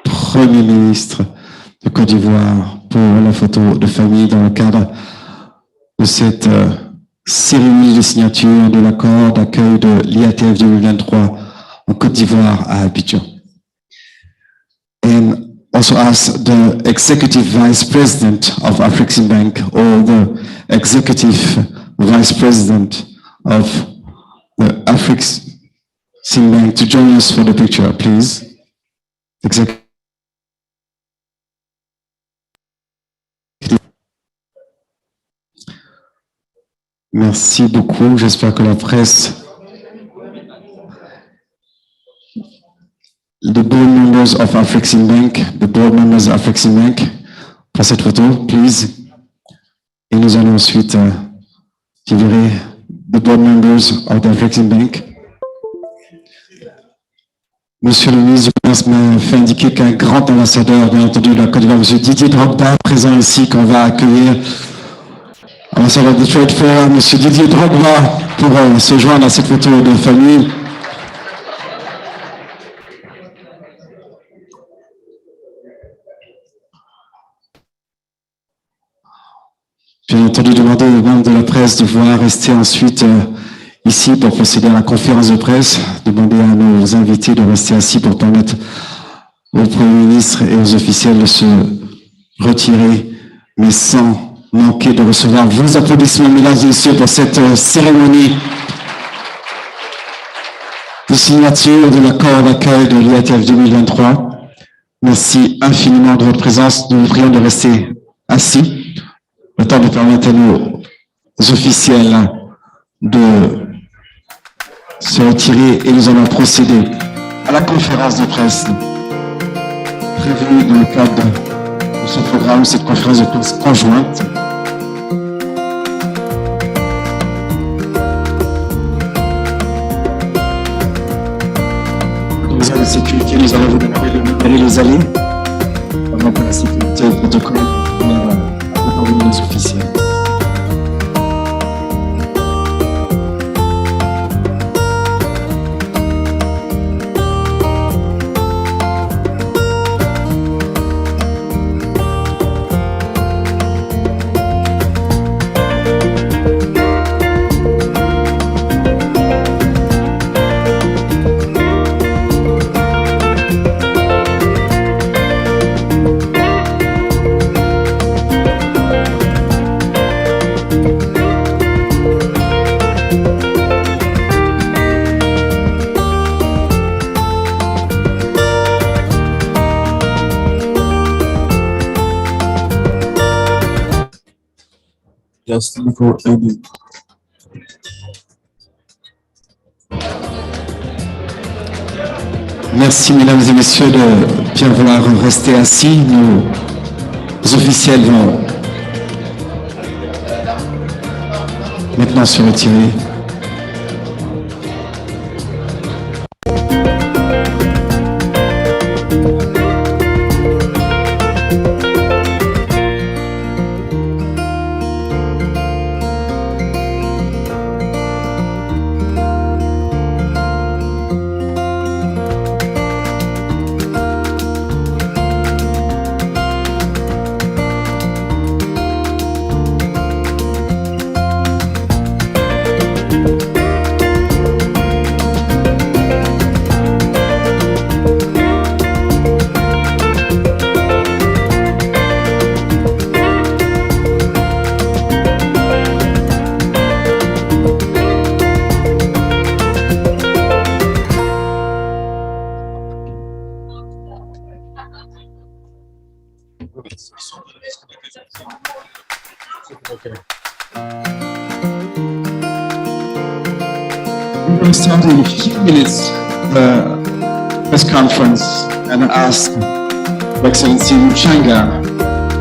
Premier ministre de Côte d'Ivoire pour la photo de famille dans le cadre de cette cérémonie de signature de l'accord d'accueil de l'IATF 2023 en Côte d'Ivoire à Abidjan. And also ask the Executive Vice President of Afreximbank or the Executive Vice President of the Afreximbank to join us for the picture, please. Merci beaucoup. J'espère que la presse, the board members of Afreximbank, pour cette photo, please. Et nous allons ensuite livrer the board members of the Afreximbank. Monsieur le ministre du Commerce m'a fait indiquer qu'un grand ambassadeur, bien entendu, de la Côte d'Ivoire, Monsieur Didier Drogba, présent ici, qu'on va accueillir. Ambassadeur du Trade Fair, Monsieur Didier Drogba, pour se joindre à cette photo de famille. Bien entendu, demander aux membres de la presse de pouvoir rester ensuite ici pour procéder à la conférence de presse. Demander à nos invités de rester assis pour permettre au Premier ministre et aux officiels de se retirer, mais sans manquer de recevoir vos applaudissements, mesdames et messieurs, pour cette cérémonie de signature de l'accord d'accueil de l'IATF 2023. Merci infiniment de votre présence. Nous vous prions de rester assis, le temps de permettre à nos officiels de se retirer et nous allons procéder à la conférence de presse prévue dans le cadre de ce programme, cette conférence de presse conjointe. Les agents de sécurité, nous allons vous demander de libérer les allées avant que la sécurité et le protocole accompagnent les officiels. Merci mesdames et messieurs de bien vouloir rester assis. Nos officiels vont maintenant se retirer. We're going to start in a few minutes the press conference and ask Her Excellency Muchanga,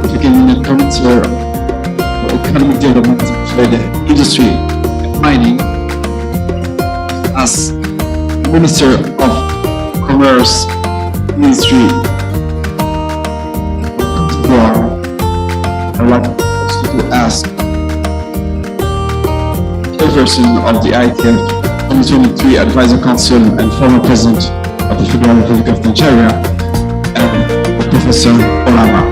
the Cabinet Commissioner for Economic Development and Trade Industry and Mining, as Minister of Commerce, Ministry, I'd like also to ask chairperson of the IATF 2023 Advisor Council and former President of the Federal Republic of Nigeria, and Professor Olama.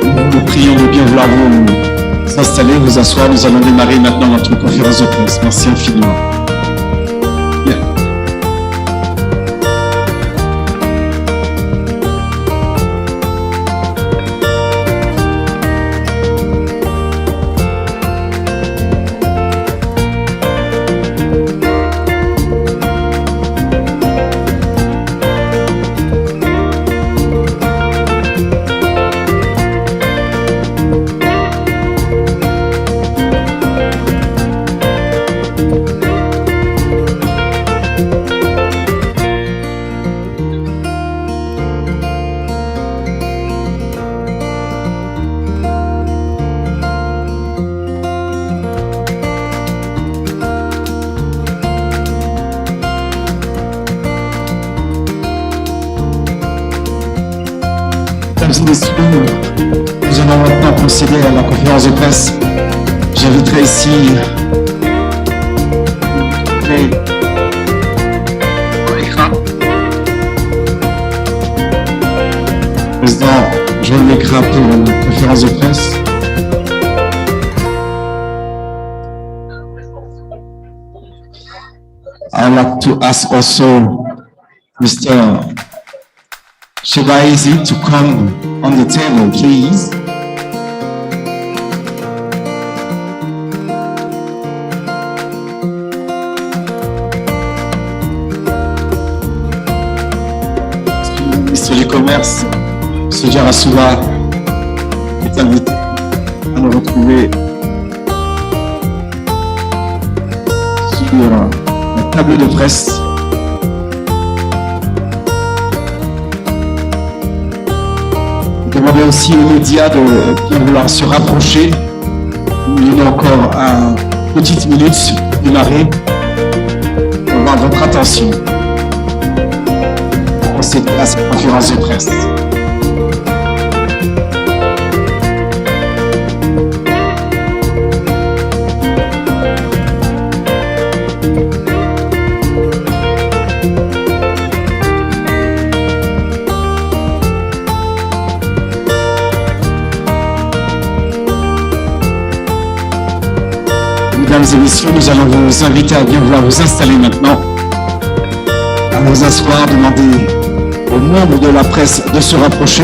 Nous vous prions de bien vouloir vous installer, vous asseoir. Nous allons démarrer maintenant notre conférence de presse. Merci infiniment. Nous allons maintenant procéder à la conférence de presse. J'inviterai ici le président Joël Mekra pour la conférence de presse. to ask also Mr. Shebaizi to come on the table, please. Ministre du Commerce, M. Jarasuba, est invité à nous retrouver sur la table de presse. Demandez aussi aux médias de bien vouloir se rapprocher. Il y a encore une petite minute d'une arrêt pour avoir votre attention. On procéder à cette conférence de presse. Mesdames et messieurs, nous allons vous inviter à bien vouloir vous installer maintenant, à vous asseoir, demander aux membres de la presse de se rapprocher.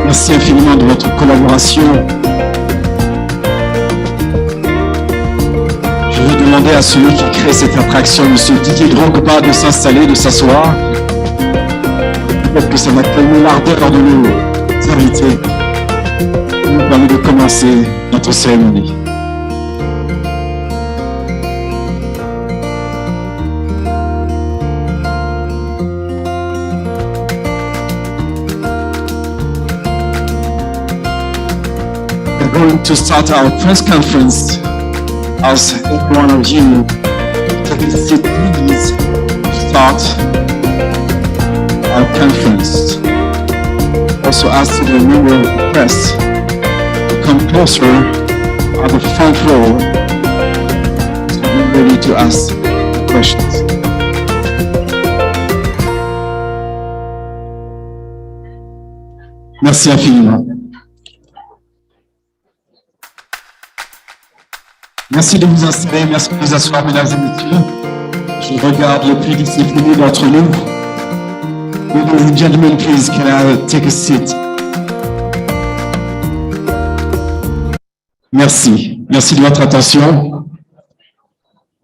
Merci infiniment de votre collaboration. Je vais demander à celui qui crée cette attraction, M. Didier Drogba, de s'installer, de s'asseoir. Peut-être que ça va calmer l'ardeur de nos invités. Ça nous permet de commencer notre cérémonie. We're going to start our press conference. As every one of you take a seat, please start our conference. Also ask the member of the press come closer at the front row to be ready to ask questions. Merci infiniment. Merci de vous installer, merci de vous asseoir, mesdames et messieurs. Je regarde le plus discipliné d'entre nous. Ladies and gentlemen, please, can I take a seat? Merci. Merci de votre attention.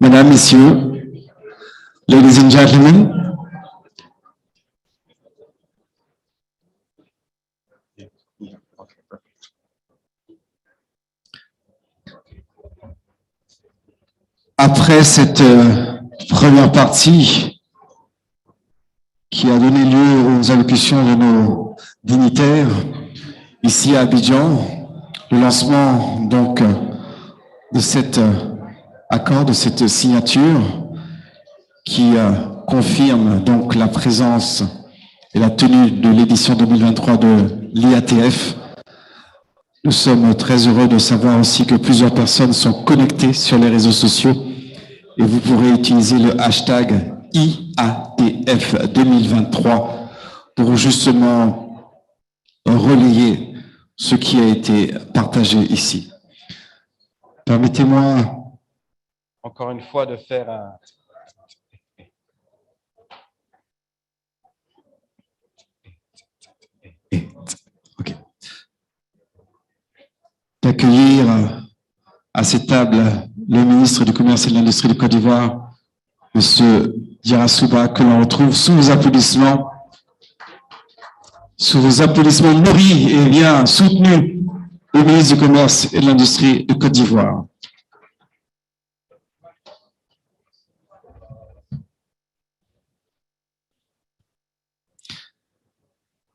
Mesdames, Messieurs, ladies and gentlemen. Après cette première partie qui a donné lieu aux allocutions de nos dignitaires ici à Abidjan, le lancement donc de cet accord, de cette signature qui confirme donc la présence et la tenue de l'édition 2023 de l'IATF. Nous sommes très heureux de savoir aussi que plusieurs personnes sont connectées sur les réseaux sociaux et vous pourrez utiliser le hashtag IATF2023 pour justement relayer ce qui a été partagé ici. Permettez-moi encore une fois de faire un... d'accueillir à cette table le ministre du Commerce et de l'Industrie de Côte d'Ivoire, M. Jarasuba, que l'on retrouve sous vos applaudissements nourris et bien soutenus, le ministre du Commerce et de l'Industrie de Côte d'Ivoire.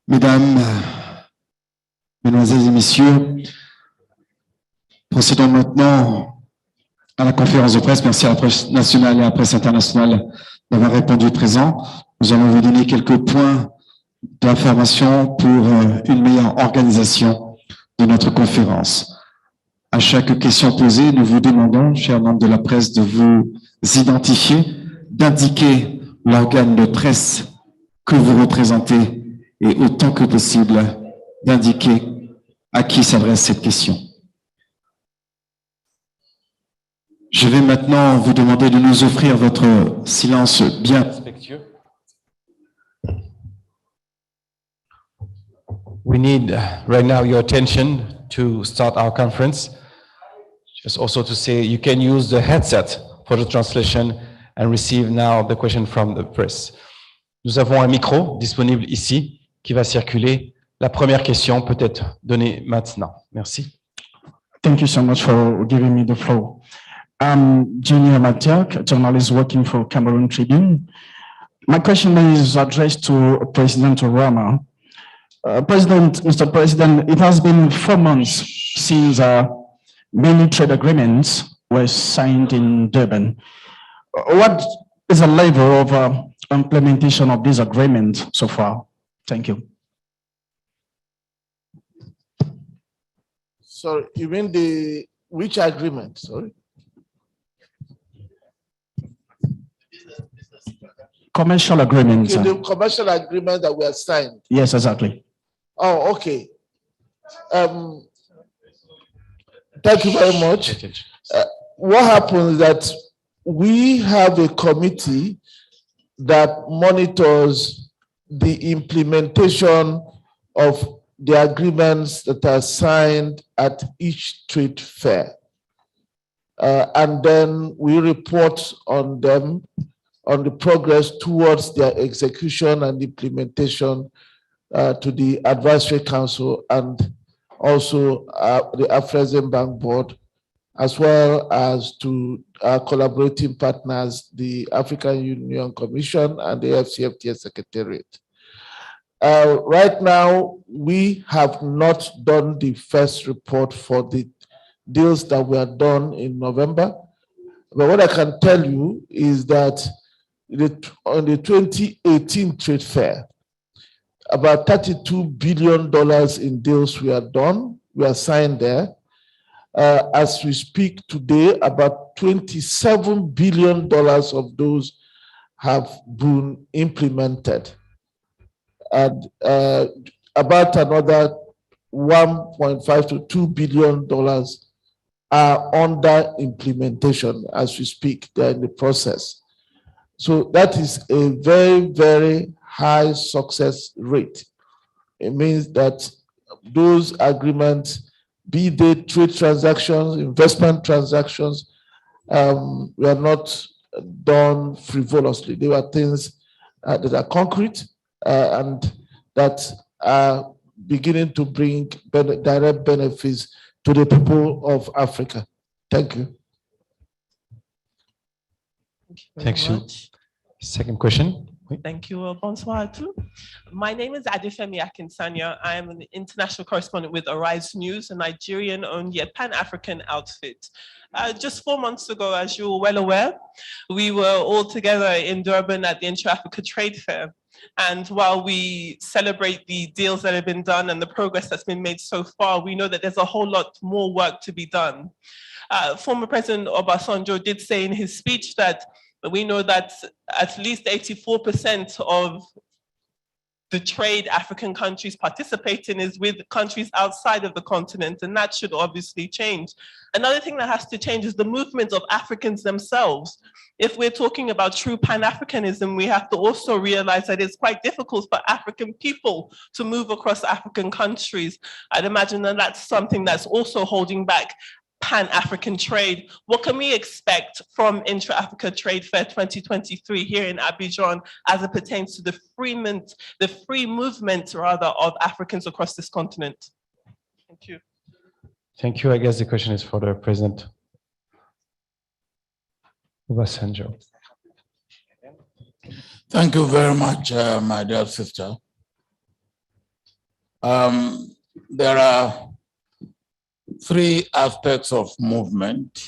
Mesdames, Mesdemoiselles et Messieurs, procédons maintenant à la conférence de presse. Merci à la presse nationale et à la presse internationale d'avoir répondu présent. Nous allons vous donner quelques points d'information pour une meilleure organisation de notre conférence. À chaque question posée, nous vous demandons, chers membres de la presse, de vous identifier, d'indiquer l'organe de presse que vous représentez et autant que possible d'indiquer à qui s'adresse cette question. Je vais maintenant vous demander de nous offrir votre silence bien. Respectueux. We need right now your attention to start our conference. Just also to say you can use the headset for the translation and receive now the question from the press. Nous avons un micro disponible ici qui va circuler. La première question peut être donnée maintenant. Merci. Thank you so much for giving me the floor. I'm Junior Matiak, a journalist working for Cameroon Tribune. My question is addressed to President Obama. Mr. President, it has been 4 months since many trade agreements were signed in Durban. What is the level of implementation of this agreement so far? Thank you. Sorry, you mean which agreement? Sorry. Commercial agreements. Okay, the commercial agreement that we have signed. Yes, exactly. Oh, okay. Thank you very much. What happens is that we have a committee that monitors the implementation of the agreements that are signed at each trade fair. And then we report on them, on the progress towards their execution and implementation to the Advisory Council and also the Afreximbank Board, as well as to our collaborating partners, the African Union Commission and the Fcft Secretariat. Right now, we have not done the first report for the deals that were done in November. But what I can tell you is that on the 2018 trade fair, about $32 billion in deals were done, were signed there. As we speak today, about $27 billion of those have been implemented. And about another $1.5 to $2 billion are under implementation as we speak. They're in the process. So that is a very, very high success rate. It means that those agreements, be they trade transactions, investment transactions, were not done frivolously. They were things that are concrete and that are beginning to bring direct benefits to the people of Africa. Thank you. Thank you. Second question. Thank you. Bonsoir à tous. My name is Adefemi Akinsanya. I am an international correspondent with Arise News, a Nigerian-owned yet Pan-African outfit. Just 4 months ago, as you're well aware, we were all together in Durban at the Intra-Africa Trade Fair. And while we celebrate the deals that have been done and the progress that's been made so far, we know that there's a whole lot more work to be done. Former President Obasanjo did say in his speech that we know that at least 84% of the trade African countries participate in is with countries outside of the continent, and that should obviously change. Another thing that has to change is the movement of Africans themselves. If we're talking about true Pan-Africanism, we have to also realize that it's quite difficult for African people to move across African countries. I'd imagine that that's something that's also holding back Pan-African trade. What can we expect from Intra-Africa Trade Fair 2023 here in Abidjan as it pertains to the free movement rather of Africans across this continent? Thank you. Thank you. I guess the question is for the President Obasanjo. Thank you very much, my dear sister. There are 3 aspects of movement.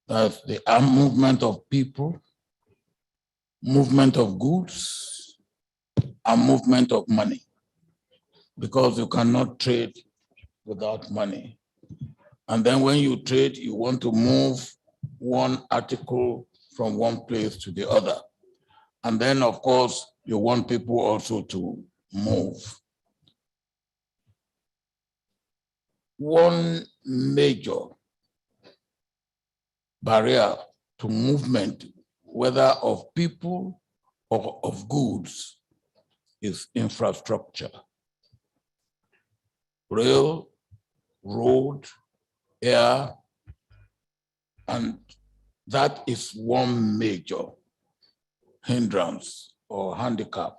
That's the movement of people, movement of goods, and movement of money. Because you cannot trade without money. And then when you trade, you want to move one article from one place to the other. And then, of course, you want people also to move. One major barrier to movement, whether of people or of goods, is infrastructure. Rail, road, air, and that is one major hindrance or handicap.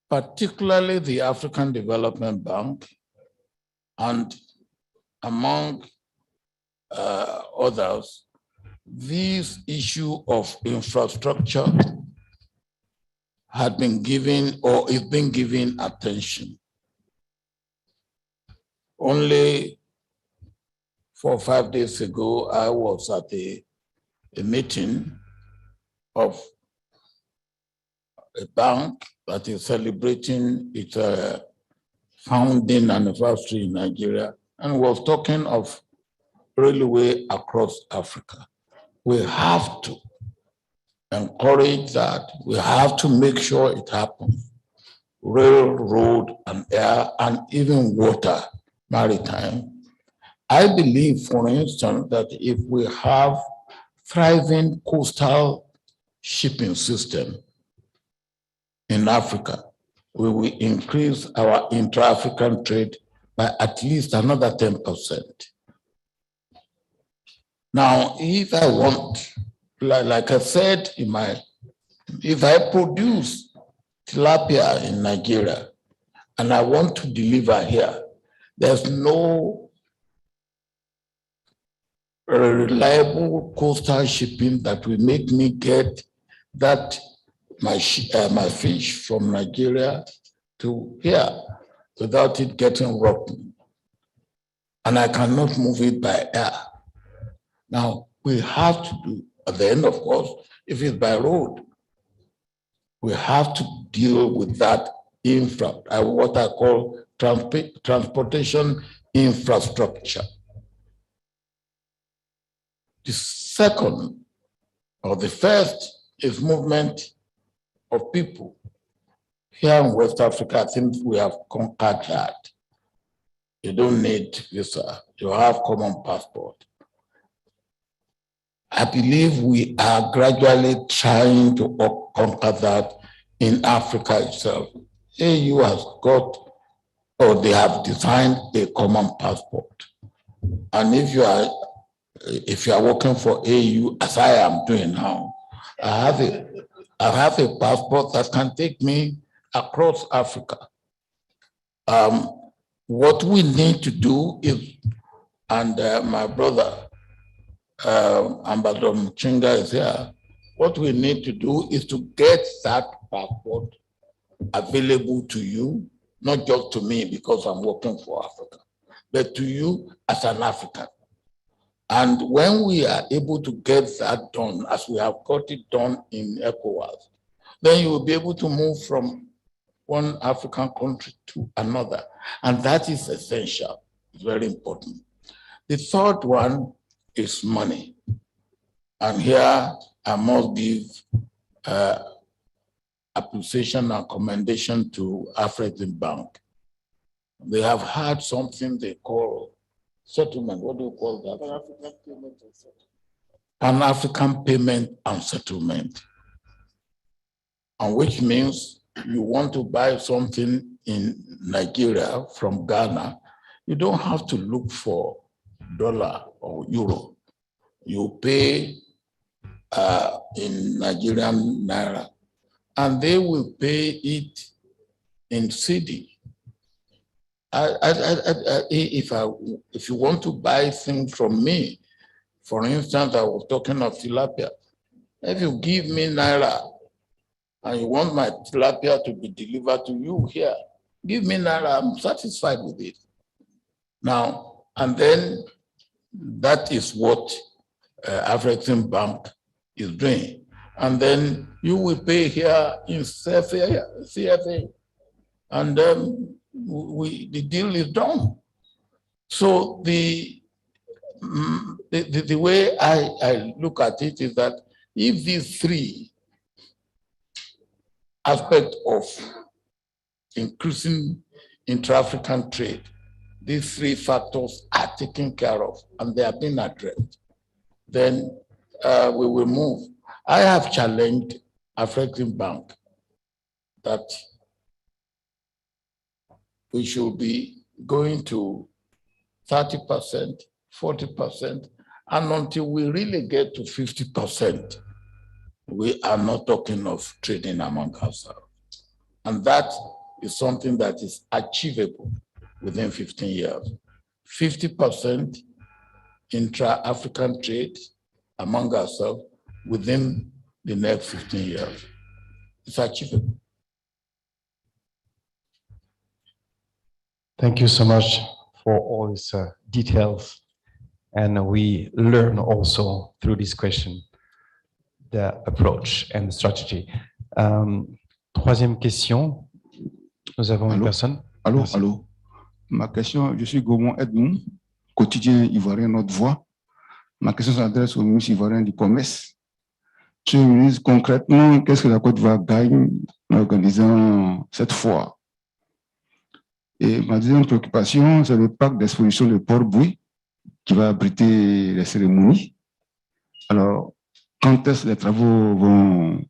Particularly the African Development Bank, and among others, this issue of infrastructure had been given or is being given attention. Only 4 or 5 days ago, I was at a meeting of a bank that is celebrating its founding anniversary in Nigeria, and was talking of railway across Africa. We have to encourage that. We have to make sure it happens. Rail, road, and air, and even water, maritime. I believe, for instance, that if we have thriving coastal shipping system in Africa, we will increase our intra-African trade by at least another 10%. Now, if I want, like I said if I produce tilapia in Nigeria and I want to deliver here, there's no reliable coastal shipping that will make me get that my fish from Nigeria to here without it getting rotten. And I cannot move it by air. Now, we have to do, at the end, of course, if it's by road, we have to deal with that what I call transportation infrastructure. The second, or the first, is movement of people. Here in West Africa, I think we have conquered that. You don't need visa, you have common passport. I believe we are gradually trying to conquer that in Africa itself. AU has got, or they have designed a common passport. And if you are working for AU, as I am doing now, I have a passport that can take me across Africa. What we need to do is, and my brother, Ambassador Mchinga is here, what we need to do is to get that passport available to you, not just to me because I'm working for Africa, but to you as an African. And when we are able to get that done, as we have got it done in ECOWAS, then you will be able to move from one African country to another. And that is essential, it's very important. The third one is money. And here I must give appreciation and commendation to African Bank. They have had something they call settlement. What do you call that? Pan-African Payment and Settlement. And which means you want to buy something in Nigeria from Ghana, you don't have to look for dollar or euro. You pay in Nigerian naira, and they will pay it in cedi. If you want to buy things from me, for instance, I was talking of tilapia. If you give me naira and you want my tilapia to be delivered to you here, give me naira, I'm satisfied with it. Now, and then that is what African Bank is doing. And then you will pay here in CFA. And the deal is done. So the way I look at it is that if these three aspects of increasing intra-African trade, these three factors are taken care of and they are being addressed, then we will move. I have challenged Afreximbank that we should be going to 30%, 40%, and until we really get to 50%, we are not talking of trading among ourselves. And that is something that is achievable within 15 years. 50% intra-African trade among ourselves within the next 15 years. It's achievable. Thank you so much for all these details. And we learn also through this question the approach and the strategy. Troisième question. Nous avons une personne. Allô, Merci. allô. Ma question, je suis Gaumont Edmond, quotidien ivoirien Notre Voix. Ma question s'adresse au ministre ivoirien du Commerce. Monsieur le ministre, concrètement, qu'est-ce que la Côte d'Ivoire gagne en organisant cette foire? Et ma deuxième préoccupation, c'est le parc d'exposition de Port-Bouilly qui va abriter les cérémonies. Alors, quand est-ce que les travaux vont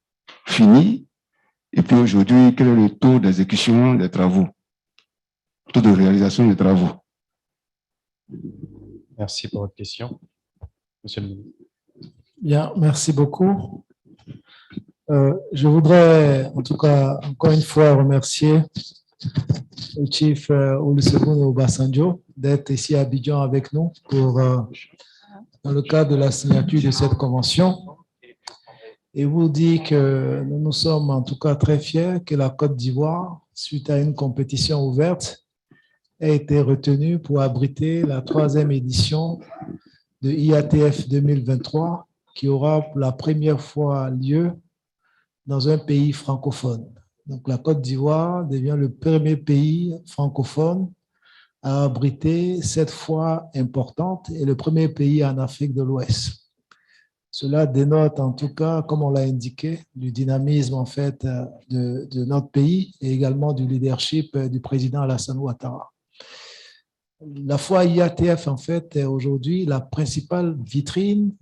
finir? Et puis aujourd'hui, quel est le taux d'exécution des travaux? Taux de réalisation des travaux? Merci pour votre question. Monsieur le ministre. Bien, merci beaucoup. Je voudrais en tout cas encore une fois remercier le Chief Olusegun Obasanjo d'être ici à Abidjan avec nous pour, dans le cadre de la signature de cette convention. Et vous dire que nous sommes en tout cas très fiers que la Côte d'Ivoire, suite à une compétition ouverte, ait été retenue pour abriter la 3e édition de IATF 2023 qui aura pour la première fois lieu dans un pays francophone. Donc la Côte d'Ivoire devient le premier pays francophone à abriter cette foire importante et le premier pays en Afrique de l'Ouest. Cela dénote en tout cas, comme on l'a indiqué, du dynamisme en fait de notre pays et également du leadership du président Alassane Ouattara. La foire IATF en fait est aujourd'hui la principale vitrine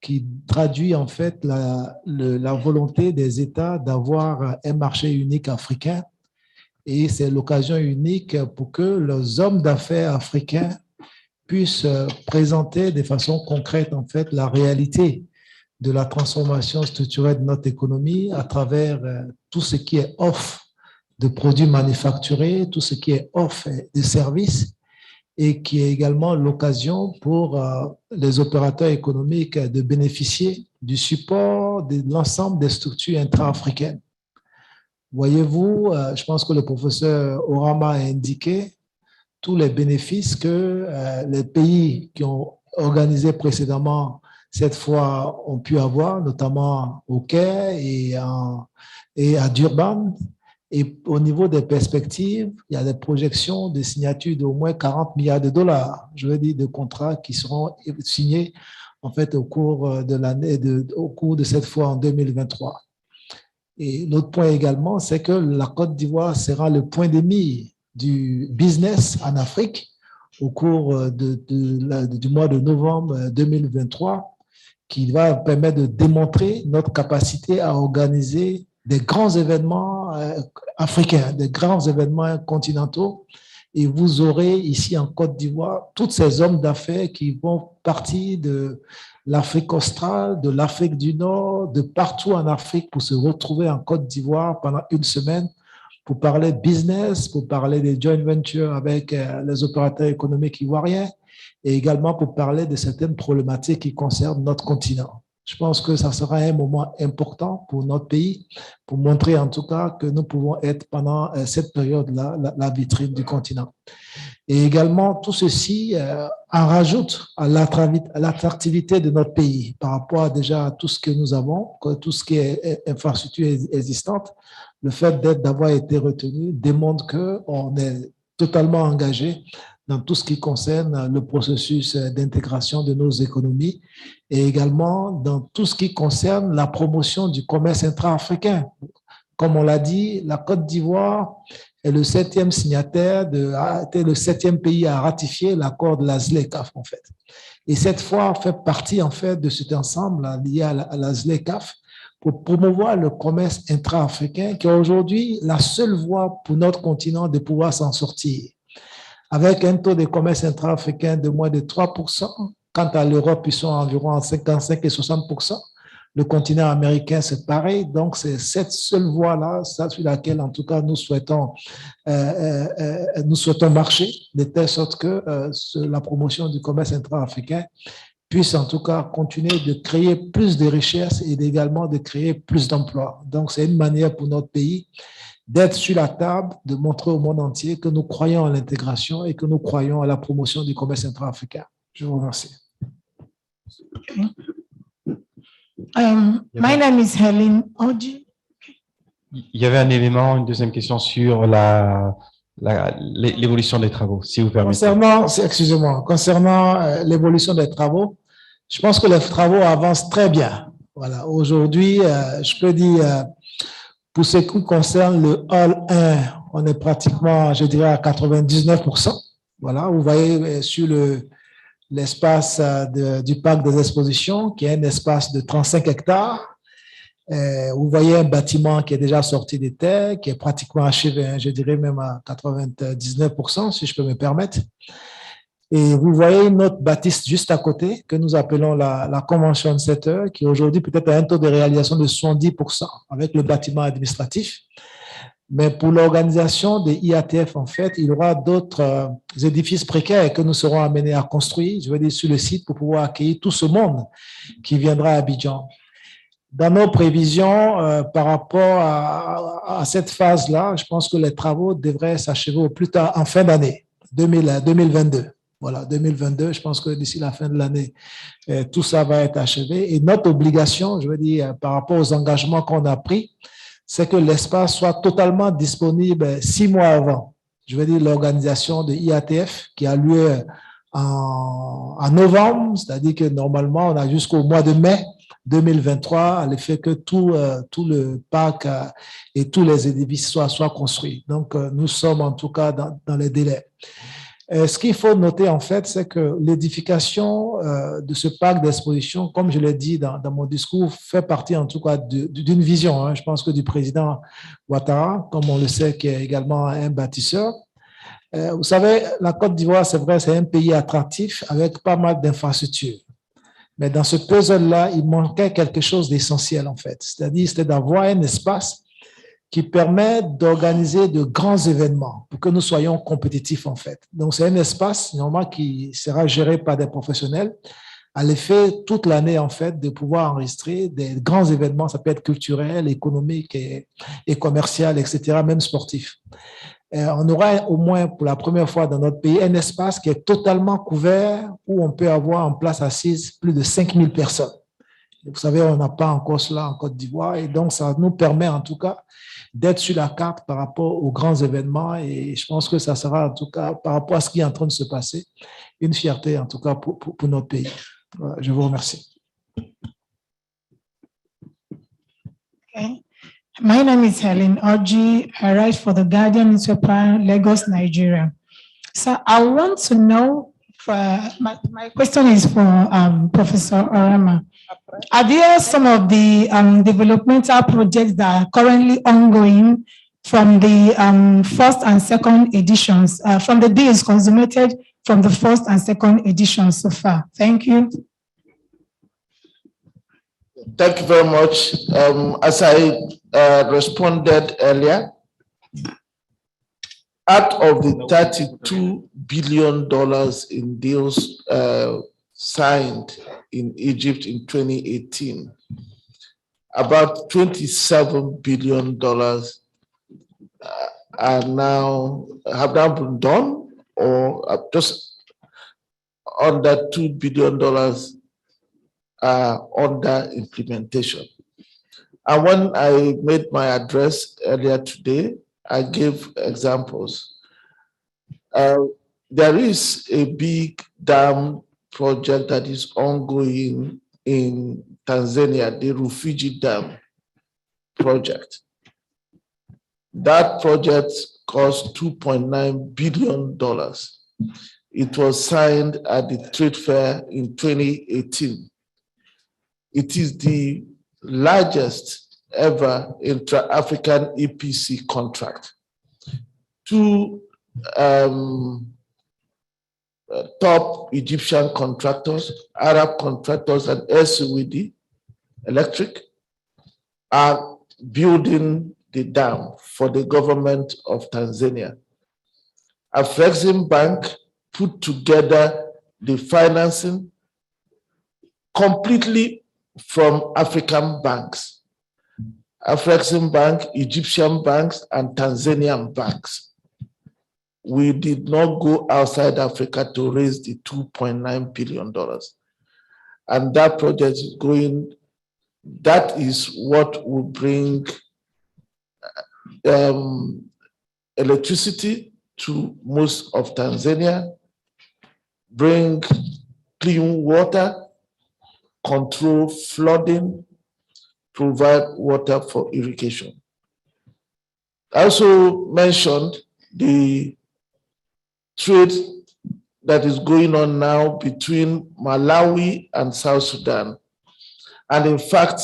qui traduit en fait la volonté des États d'avoir un marché unique africain et c'est l'occasion unique pour que les hommes d'affaires africains puissent présenter de façon concrète en fait la réalité de la transformation structurelle de notre économie à travers tout ce qui est offre de produits manufacturés, tout ce qui est offre de services et qui est également l'occasion pour les opérateurs économiques de bénéficier du support de l'ensemble des structures intra-africaines. Voyez-vous, je pense que le professeur Orama a indiqué tous les bénéfices que les pays qui ont organisé précédemment cette fois ont pu avoir, notamment au Caire et à Durban. Et au niveau des perspectives, il y a des projections de signature d'au moins 40 milliards de dollars, je veux dire, de contrats qui seront signés en fait au cours de l'année, au cours de cette fois en 2023. Et l'autre point également, c'est que la Côte d'Ivoire sera le point de mire du business en Afrique au cours du mois de novembre 2023, qui va permettre de démontrer notre capacité à organiser des grands événements africains, des grands événements continentaux. Et vous aurez ici en Côte d'Ivoire tous ces hommes d'affaires qui vont partir de l'Afrique australe, de l'Afrique du Nord, de partout en Afrique pour se retrouver en Côte d'Ivoire pendant une semaine pour parler business, pour parler des joint ventures avec les opérateurs économiques ivoiriens et également pour parler de certaines problématiques qui concernent notre continent. Je pense que ça sera un moment important pour notre pays, pour montrer en tout cas que nous pouvons être pendant cette période-là la vitrine du continent. Et également, tout ceci en rajoute à l'attractivité de notre pays par rapport à déjà tout ce que nous avons, tout ce qui est infrastructure existante. Le fait d'avoir été retenu démontre qu'on est totalement engagé dans tout ce qui concerne le processus d'intégration de nos économies et également dans tout ce qui concerne la promotion du commerce intra-africain. Comme on l'a dit, la Côte d'Ivoire est le 7e signataire, était le 7e pays à ratifier l'accord de la ZLECAf, en fait. Et cette fois, fait partie, en fait, de cet ensemble lié à la ZLECAf pour promouvoir le commerce intra-africain, qui est aujourd'hui la seule voie pour notre continent de pouvoir s'en sortir. Avec un taux de commerce intra-africain de moins de 3%, quant à l'Europe, ils sont environ à 55 et 60%. Le continent américain, c'est pareil. Donc, c'est cette seule voie-là, sur laquelle, en tout cas, nous souhaitons marcher, de telle sorte que la promotion du commerce intra-africain puisse, en tout cas, continuer de créer plus de richesses et également de créer plus d'emplois. Donc, c'est une manière pour notre pays d'être sur la table, de montrer au monde entier que nous croyons à l'intégration et que nous croyons à la promotion du commerce intra-africain. Je vous remercie. My name is Helen Oji. Il y avait un élément, une deuxième question sur l'évolution des travaux, si vous permettez. Concernant l'évolution des travaux, je pense que les travaux avancent très bien. Voilà. Aujourd'hui, je peux dire, pour ce qui concerne le Hall 1, on est pratiquement, je dirais, à 99%. Voilà, vous voyez sur l'espace du parc des expositions, qui est un espace de 35 hectares. Vous voyez un bâtiment qui est déjà sorti des terres, qui est pratiquement achevé, hein, je dirais même à 99%, si je peux me permettre. Et vous voyez une autre bâtisse juste à côté, que nous appelons la Convention Center, qui aujourd'hui peut-être a un taux de réalisation de 70% avec le bâtiment administratif. Mais pour l'organisation des IATF, en fait, il y aura d'autres édifices précaires que nous serons amenés à construire, je veux dire, sur le site pour pouvoir accueillir tout ce monde qui viendra à Abidjan. Dans nos prévisions, par rapport à cette phase-là, je pense que les travaux devraient s'achever au plus tard en fin d'année, 2022. Voilà, 2022, je pense que d'ici la fin de l'année, tout ça va être achevé. Et notre obligation, je veux dire, par rapport aux engagements qu'on a pris, c'est que l'espace soit totalement disponible 6 mois avant. Je veux dire, l'organisation de IATF qui a lieu en novembre, c'est-à-dire que normalement, on a jusqu'au mois de mai 2023 à l'effet que tout le parc et tous les édifices soient construits. Donc, nous sommes en tout cas dans les délais. Ce qu'il faut noter, en fait, c'est que l'édification de ce parc d'exposition, comme je l'ai dit dans mon discours, fait partie en tout cas d'une vision, hein, je pense que du président Ouattara, comme on le sait, qui est également un bâtisseur. Vous savez, la Côte d'Ivoire, c'est vrai, c'est un pays attractif avec pas mal d'infrastructures. Mais dans ce puzzle-là, il manquait quelque chose d'essentiel, en fait. C'est-à-dire, c'était d'avoir un espace qui permet d'organiser de grands événements pour que nous soyons compétitifs, en fait. Donc, c'est un espace, normalement, qui sera géré par des professionnels, à l'effet, toute l'année, en fait, de pouvoir enregistrer des grands événements, ça peut être culturel, économique et commercial, etc., même sportif. On aura au moins pour la première fois dans notre pays un espace qui est totalement couvert où on peut avoir en place assise plus de 5000 personnes. Vous savez, on n'a pas encore cela en Côte d'Ivoire et donc ça nous permet en tout cas d'être sur la carte par rapport aux grands événements et je pense que ça sera en tout cas par rapport à ce qui est en train de se passer une fierté en tout cas pour notre pays. Voilà, je vous remercie. Okay. My name is Helen Oji. I write for the Guardian newspaper, Lagos, Nigeria. So I want to know, my question is for Professor Orama. Are there some of the developmental projects that are currently ongoing from the first and second editions, from the deals consummated from the first and second editions so far? Thank you. Thank you very much. As I responded earlier, out of the $32 billion in deals signed in Egypt in 2018, about $27 billion have now been done, or just under $2 billion under implementation. And when I made my address earlier today, I gave examples. There is a big dam project that is ongoing in Tanzania, the Refugee Dam Project. That project cost $2.9 billion. It was signed at the trade fair in 2018. It is the largest ever intra-African EPC contract. Two top Egyptian contractors, Arab contractors, and SWD Electric are building the dam for the government of Tanzania. Afrexim Bank put together the financing completely from African banks. Afrexim Bank, Egyptian banks, and Tanzanian banks. We did not go outside Africa to raise the $2.9 billion. And that project is going, that is what will bring electricity to most of Tanzania, bring clean water, control flooding, provide water for irrigation. I also mentioned the trade that is going on now between Malawi and South Sudan. And in fact,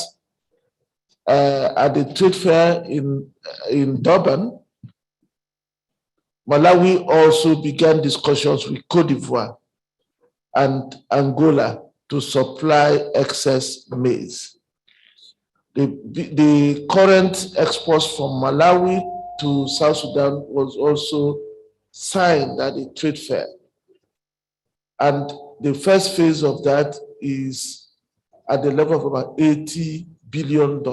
at the trade fair in Durban, Malawi also began discussions with Cote d'Ivoire and Angola to supply excess maize. The current exports from Malawi to South Sudan was also signed at the trade fair. And the first phase of that is at the level of about $80 billion.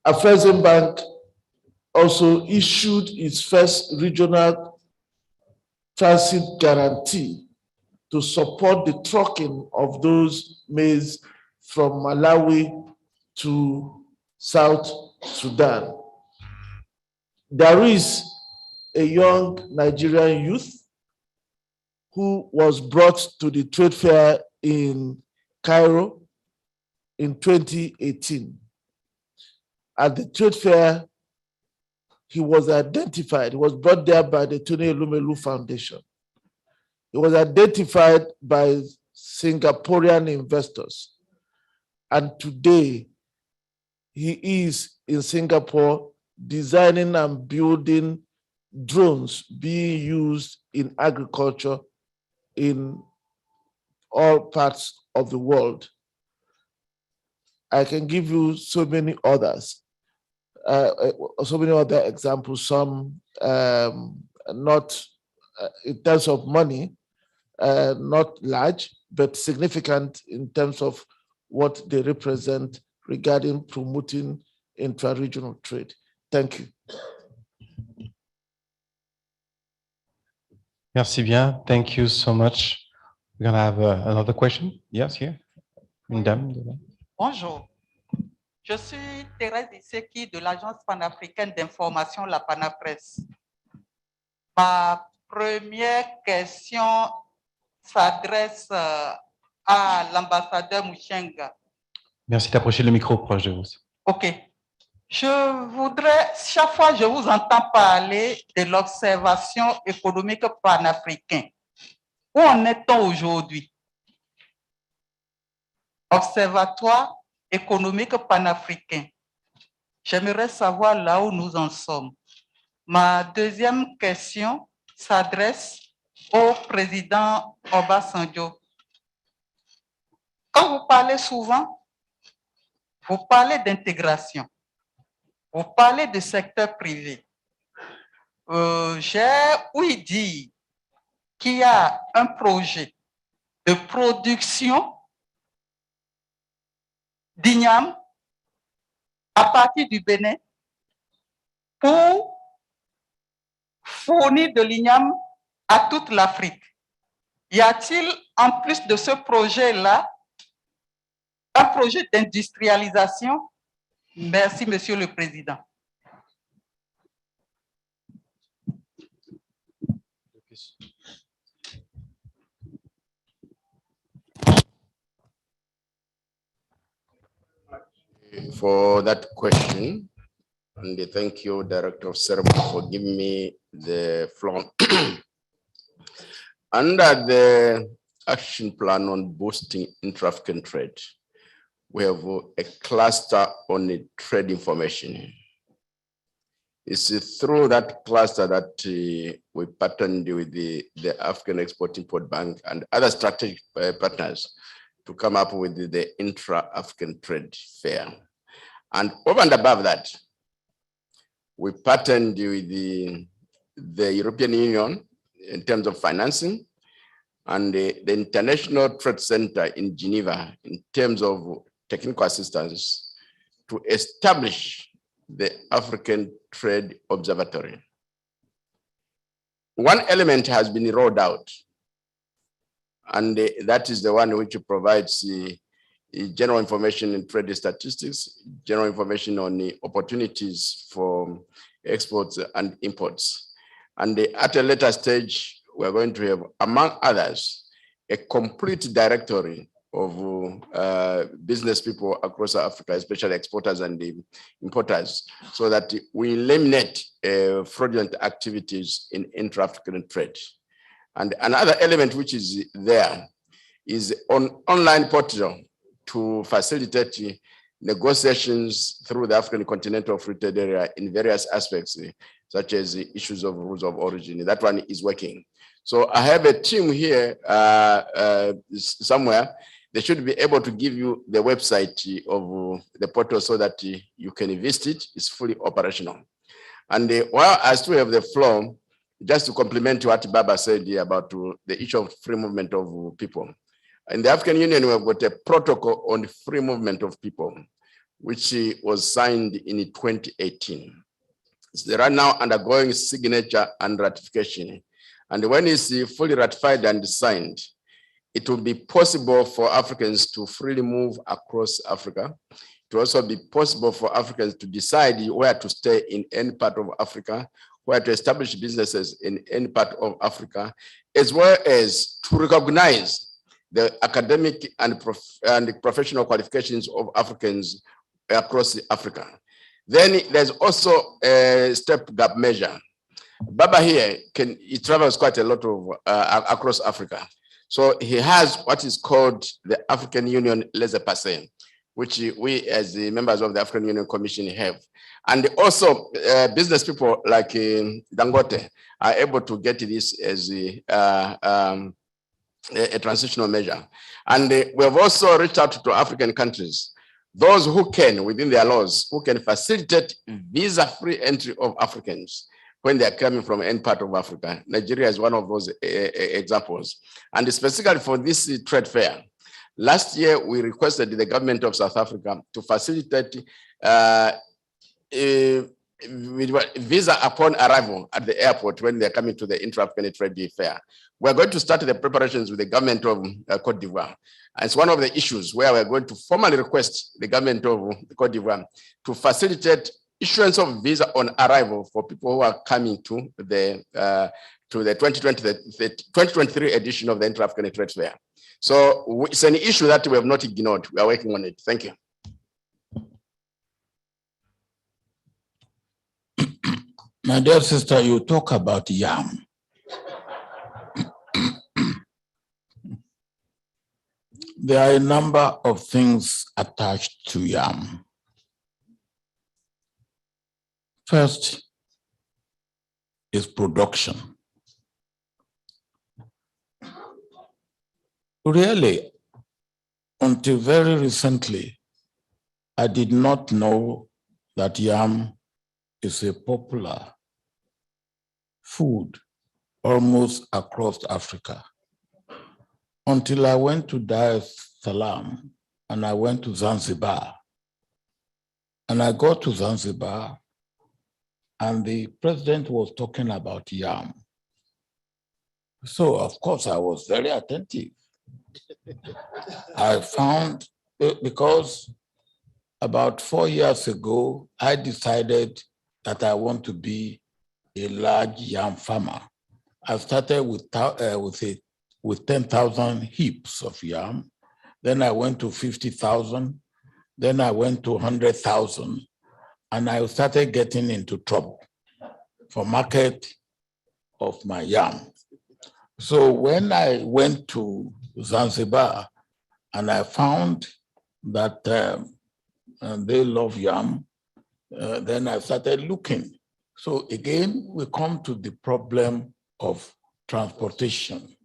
Afrexim Bank also issued its first regional transit guarantee to support the trucking of those maize from Malawi to South Sudan. There is a young Nigerian youth who was brought to the trade fair in Cairo in 2018. At the trade fair, he was identified, he was brought there by the Tony Elumelu Foundation. He was identified by Singaporean investors. And today, he is in Singapore designing and building drones being used in agriculture in all parts of the world. I can give you so many others, so many other examples, some not in terms of money, not large, but significant in terms of what they represent regarding promoting intra-regional trade. Thank you. Merci bien. Thank you so much. We're going to have another question. Yes, here. Une dame. Bonjour. Je suis Thérèse Isseki de l'Agence panafricaine d'information, la Panafresse. Ma première question s'adresse à l'ambassadeur Mouchenga. Merci d'approcher le micro proche de vous. OK. Je voudrais, chaque fois je vous entends parler de l'observation économique panafricaine. Où en est-on aujourd'hui? Observatoire économique panafricain. J'aimerais savoir là où nous en sommes. Ma deuxième question s'adresse au président Obasanjo. Quand vous parlez souvent, vous parlez d'intégration. Vous parlez du secteur privé. J'ai ouï dire qu'il y a un projet de production d'igname à partir du Bénin pour fournir de l'igname à toute l'Afrique. Y a-t-il, en plus de ce projet-là, un projet d'industrialisation? Merci, Monsieur le Président. For that question, And thank you, Director of Ceremony, for giving me the floor. Under the action plan on boosting intra-African trade, we have a cluster on the trade information. It's through that cluster that we partnered with the African Export-Import Bank and other strategic partners to come up with the intra-African trade fair. And over and above that, we partnered with the European Union in terms of financing and the International Trade Center in Geneva in terms of technical assistance to establish the African Trade Observatory. One element has been rolled out, and that is the one which provides general information in trade statistics, general information on the opportunities for exports and imports. And at a later stage, we're going to have, among others, a complete directory of business people across Africa, especially exporters and importers, so that we eliminate fraudulent activities in intra-African trade. And another element which is there is on online portal to facilitate negotiations through the African Continental Free Trade Area in various aspects, such as issues of rules of origin. That one is working. So I have a team here somewhere. They should be able to give you the website of the portal so that you can visit it. It's fully operational. And while I still have the floor, just to complement what Baba said here about the issue of free movement of people. In the African Union, we have got a protocol on free movement of people, which was signed in 2018. They are now undergoing signature and ratification. And when it's fully ratified and signed, it will be possible for Africans to freely move across Africa. It will also be possible for Africans to decide where to stay in any part of Africa, where to establish businesses in any part of Africa, as well as to recognize the academic and professional qualifications of Africans across Africa. Then there's also a step-gap measure. Baba here, he travels quite a lot of across Africa. So he has what is called the African Union laissez-passer, which we as the members of the African Union Commission have. And also business people like Dangote are able to get this as a transitional measure. And we have also reached out to African countries, those who can, within their laws, who can facilitate visa-free entry of Africans when they are coming from any part of Africa. Nigeria is one of those examples. And specifically for this trade fair, last year we requested the government of South Africa to facilitate visa upon arrival at the airport when they're coming to the intra-African trade fair. We're going to start the preparations with the government of Cote d'Ivoire. And it's one of the issues where we're going to formally request the government of Cote d'Ivoire to facilitate issuance of visa on arrival for people who are coming to the 2023 edition of the Intra-African Trade Fair. So it's an issue that we have not ignored. We are working on it. Thank you. My dear sister, you talk about yam. There are a number of things attached to yam. First is production. Really, until very recently, I did not know that yam is a popular food almost across Africa. Until I went to Dar es Salaam and I went to Zanzibar. And I got to Zanzibar and the president was talking about yam. So of course I was very attentive. I found, because about 4 years ago, I decided that I want to be a large yam farmer. I started with 10,000 heaps of yam. Then I went to 50,000. Then I went to 100,000. and I started getting into trouble for market of my yam. So when I went to Zanzibar and I found that they love yam, then I started looking. So again, we come to the problem of transportation.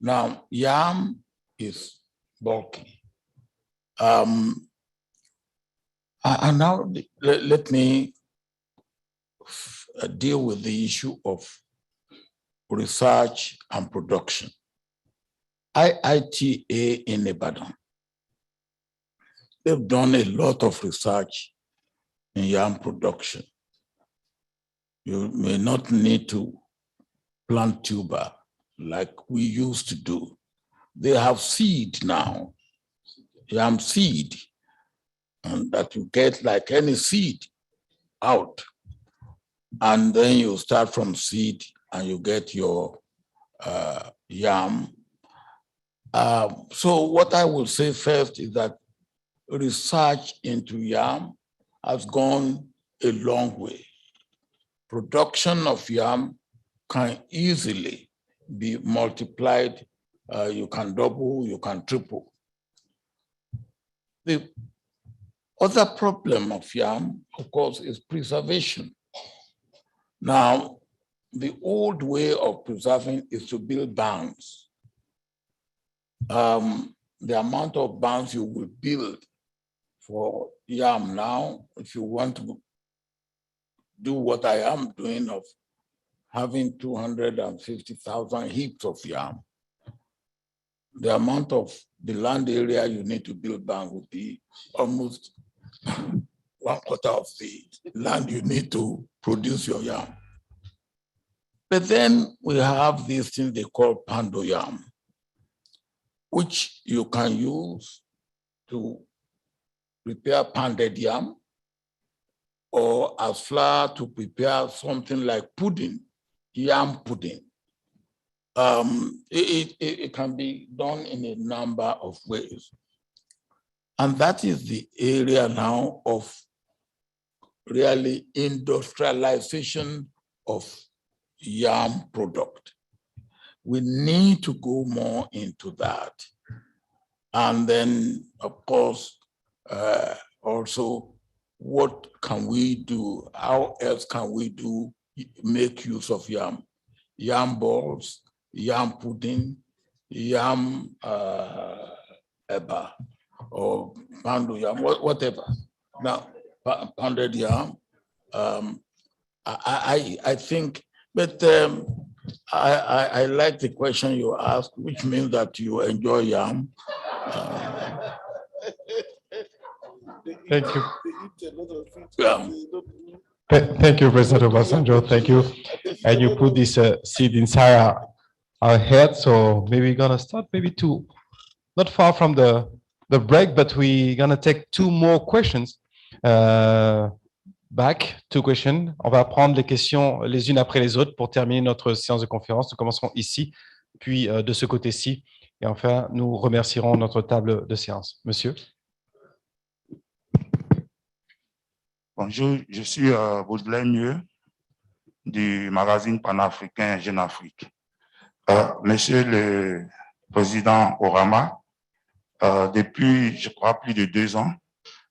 Now, yam is bulky. And now let me deal with the issue of research and production. IATA in Ibadan, they've done a lot of research in yam production. You may not need to plant tuber like we used to do. They have seed now, yam seed, and that you get like any seed out. And then you start from seed and you get your yam. So what I will say first is that research into yam has gone a long way. Production of yam can easily be multiplied. You can double, you can triple. The other problem of yam, of course, is preservation. Now, the old way of preserving is to build barns. The amount of barns you will build for yam now, if you want to do what I am doing of having 250,000 heaps of yam, the amount of the land area you need to build barn would be almost 1/4 of the land you need to produce your yam. But then we have this thing they call pando yam, which you can use to prepare pounded yam, or as flour to prepare something like pudding, yam pudding. It can be done in a number of ways. And that is the area now of really industrialization of yam product. We need to go more into that. And then, of course, also, what can we do? How else can we make use of yam? Yam balls, yam pudding, yam eba, or pando yam, whatever. Now, pounded yam, I think, but I like the question you asked, which means that you enjoy yam. Thank you. Thank you, President Obasanjo. Thank you. And you put this seed inside our head. So maybe we're gonna start not far from the break, but we're gonna take 2 more questions. Back, 2 questions. On va prendre les questions les unes après les autres pour terminer notre séance de conférence. Nous commencerons ici, puis de ce côté-ci. Et enfin, nous remercierons notre table de séance. Monsieur. Bonjour, je suis Baudelaire Mieux du magazine panafricain Jeune Afrique. Monsieur le Président Orama, depuis, je crois, plus de 2 ans,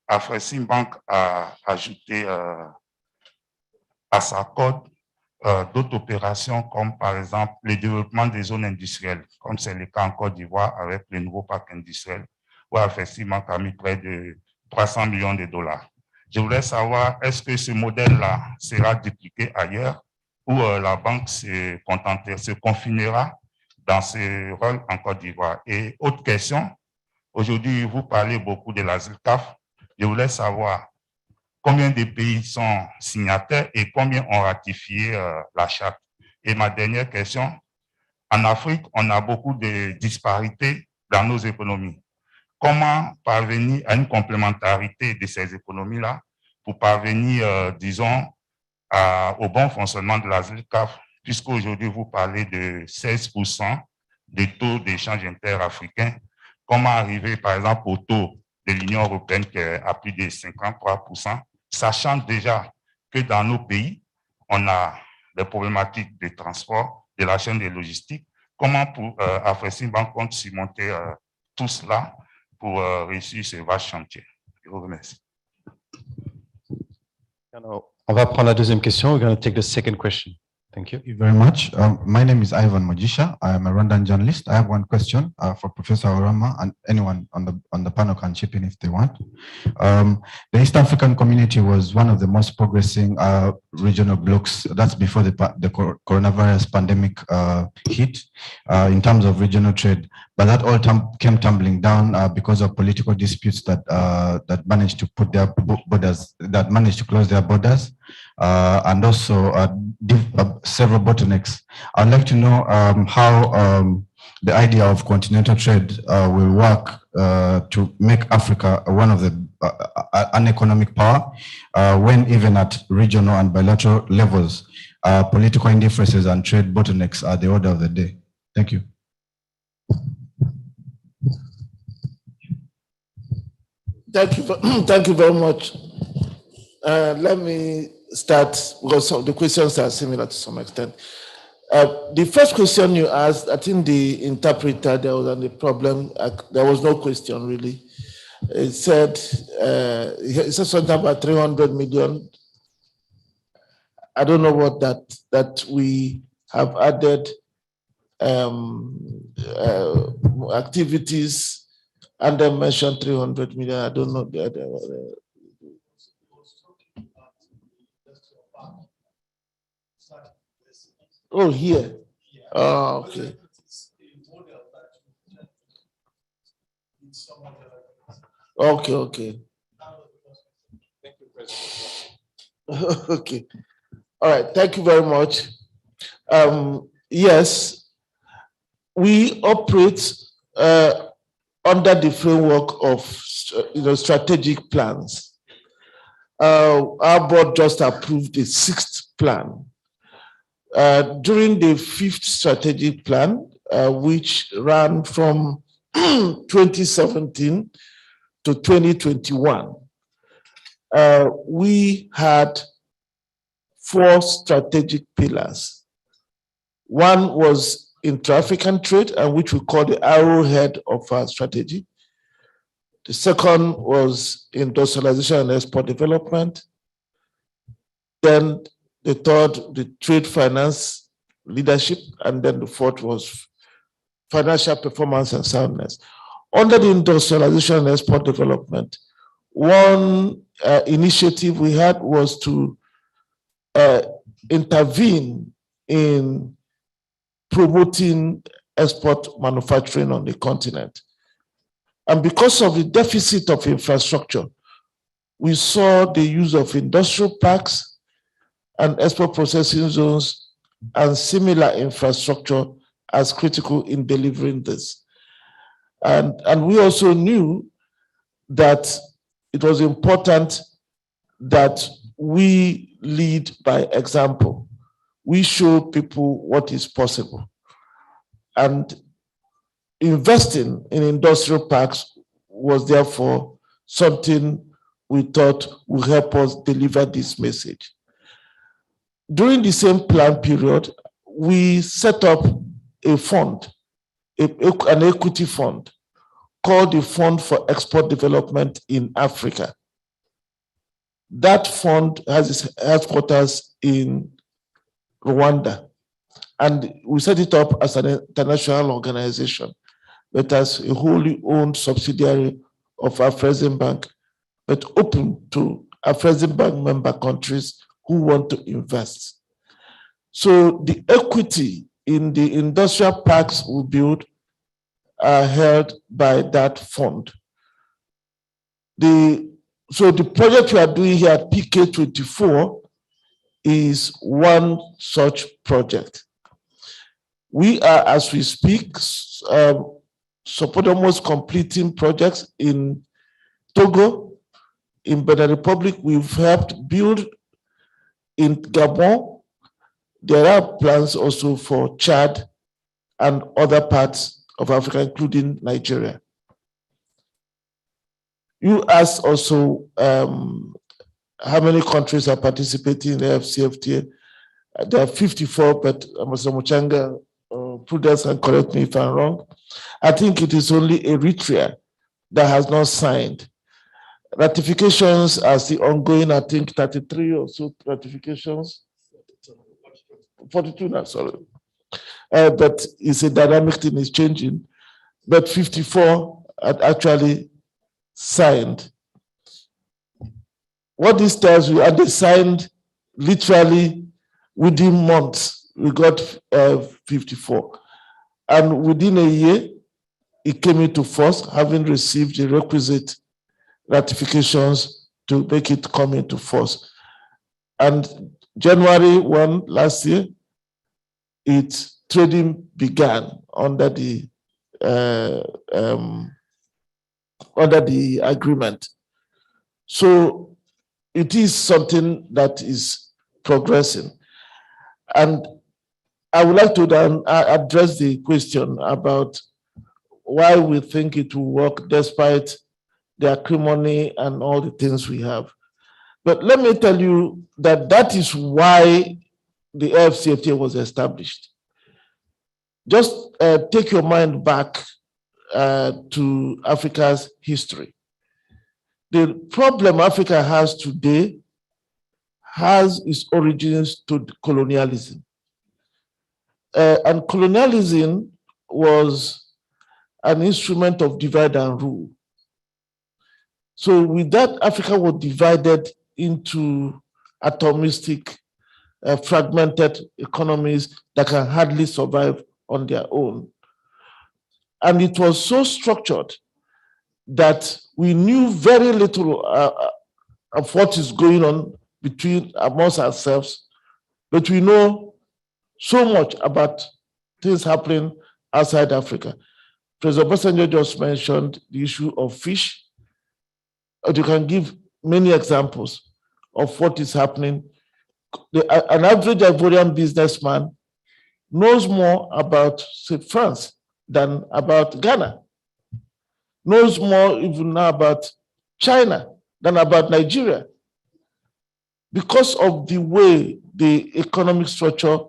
Afreximbank a ajouté à sa code d'autres opérations comme par exemple le développement des zones industrielles, comme c'est le cas en Côte d'Ivoire avec le nouveau parc industriel où Afreximbank a mis près de 300 millions de dollars. Je voulais savoir, est-ce que ce modèle-là sera dupliqué ailleurs ou la banque se confinera dans ce rôle en Côte d'Ivoire? Et autre question, aujourd'hui, vous parlez beaucoup de la ZILCAF. Je voulais savoir combien de pays sont signataires et combien ont ratifié la charte. Et ma dernière question, en Afrique, on a beaucoup de disparités dans nos économies. Comment parvenir à une complémentarité de ces économies-là pour parvenir, disons, au bon fonctionnement de la ZILCAF, puisqu'aujourd'hui, vous parlez de 16% de taux d'échange interafricain. Comment arriver, par exemple, au taux de l'Union européenne qui est à plus de 53%? sachant déjà que dans nos pays, on a des problématiques de transport, de la chaîne de logistique. Comment Afreximbank compte surmonter tout cela pour réussir ce vaste chantier? Je vous remercie. On va prendre la deuxième question. We're going to take the second question. Thank you. Thank you very much. My name is Ivan Mojisha. I am a Rwandan journalist. I have one question for Professor Orama, and anyone on the panel can chip in if they want. The East African community was one of the most progressing regional blocs. That's before the coronavirus pandemic hit in terms of regional trade. But that all came tumbling down because of political disputes that managed to put their borders, that managed to close their borders, and also several bottlenecks. I'd like to know how the idea of continental trade will work to make Africa one of an economic power when even at regional and bilateral levels, political indifferences and trade bottlenecks are the order of the day. Thank you. Thank you very much. Let me start because some of the questions are similar to some extent. The first question you asked, I think the interpreter, there was a problem. There was no question really. It said something about 300 million. I don't know what that we have added activities and then mentioned 300 million. I don't know the other. Oh, here. Oh, okay. Okay. Okay. All right. Thank you very much. Yes, we operate under the framework of strategic plans. Our board just approved the 6th plan. During the 5th strategic plan, which ran from 2017 to 2021, we had 4 strategic pillars. One was intra-African trade, and which we call the arrowhead of our strategy. The second was industrialization and export development. Then the third, the trade finance leadership, and then the fourth was financial performance and soundness. Under the industrialization and export development, one initiative we had was to intervene in promoting export manufacturing on the continent. And because of the deficit of infrastructure, we saw the use of industrial parks and export processing zones and similar infrastructure as critical in delivering this. And we also knew that it was important that we lead by example. We show people what is possible. And investing in industrial parks was therefore something we thought would help us deliver this message. During the same plan period, we set up a fund, an equity fund called the Fund for Export Development in Africa. That fund has its headquarters in Rwanda, and we set it up as an international organization, but as a wholly owned subsidiary of Afreximbank, but open to Afreximbank member countries who want to invest. So the equity in the industrial parks we build are held by that fund. So the project we are doing here at PK24 is one such project. We are, as we speak, almost completing projects in Togo, in Benin Republic. We've helped build in Gabon. There are plans also for Chad and other parts of Africa, including Nigeria. You asked also how many countries are participating in the FCFTA? There are 54, but Mr. Muchanga, Prudence, and correct me if I'm wrong. I think it is only Eritrea that has not signed. Ratifications are still ongoing, I think 33 or so ratifications. 42 now, sorry. But it's a dynamic thing, is changing. But 54 had actually signed. What this tells you, and they signed literally within months, we got 54. And within a year, it came into force, having received the requisite ratifications to make it come into force. And January 1 last year, its trading began under the agreement. So it is something that is progressing. And I would like to then address the question about why we think it will work despite the acrimony and all the things we have. But let me tell you that that is why the FCFTA was established. Just take your mind back to Africa's history. The problem Africa has today has its origins to colonialism. And colonialism was an instrument of divide and rule. So with that, Africa was divided into atomistic, fragmented economies that can hardly survive on their own. And it was so structured that we knew very little of what is going on amongst ourselves, but we know so much about things happening outside Africa. President Obasanjo just mentioned the issue of fish. You can give many examples of what is happening. An average Ivorian businessman knows more about, say, France than about Ghana, knows more even now about China than about Nigeria, because of the way the economic structure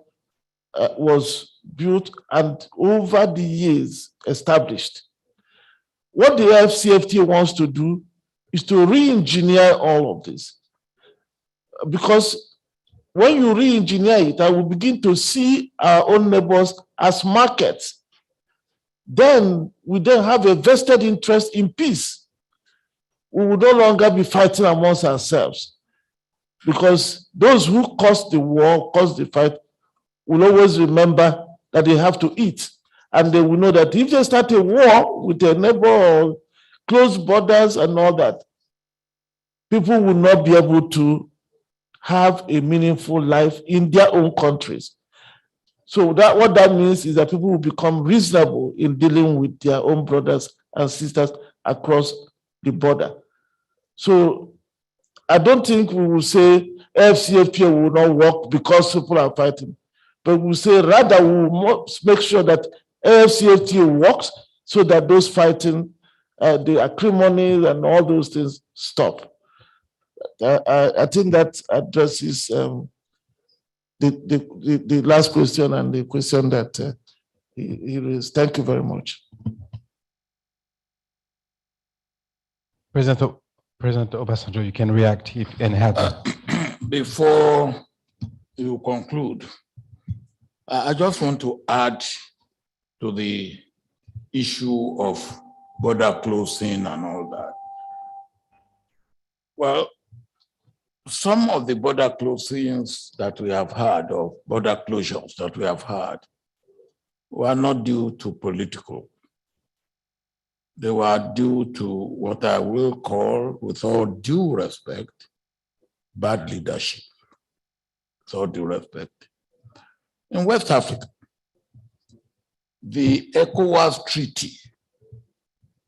was built and over the years established. What the FCFTA wants to do is to re-engineer all of this. Because when you re-engineer it, I will begin to see our own neighbors as markets. Then we then have a vested interest in peace. We will no longer be fighting amongst ourselves, because those who caused the war, caused the fight, will always remember that they have to eat. And they will know that if they start a war with a neighbor or close borders and all that, people will not be able to have a meaningful life in their own countries. So that what that means is that people will become reasonable in dealing with their own brothers and sisters across the border. So I don't think we will say FCFTA will not work because people are fighting, but we'll say rather we will make sure that FCFTA works so that those fighting, the acrimony and all those things stop. I think that addresses the last question and the question that he raised. Thank you very much. President Obasanjo, you can react and have Before you conclude, I just want to add to the issue of border closing and all that. Well, some of the border closings that we have had, or border closures that we have had, were not due to political. They were due to what I will call, with all due respect, bad leadership. With all due respect. In West Africa, the ECOWAS Treaty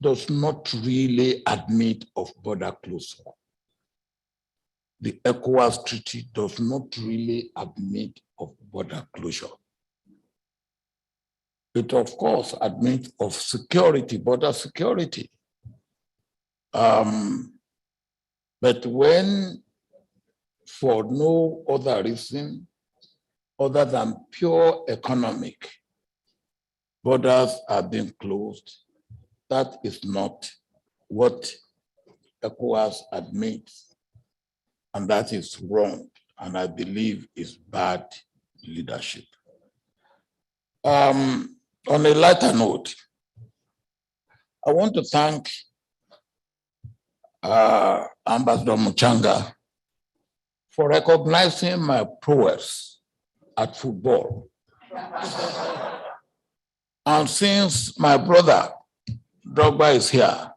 does not really admit of border closure. The ECOWAS Treaty does not really admit of border closure. It, of course, admits of security, border security. But when for no other reason other than pure economic. Borders are being closed. That is not what ECOWAS admits, and that is wrong, and I believe is bad leadership. On a lighter note, I want to thank Ambassador Muchanga for recognizing my prowess at football. And since my brother Drogba is here,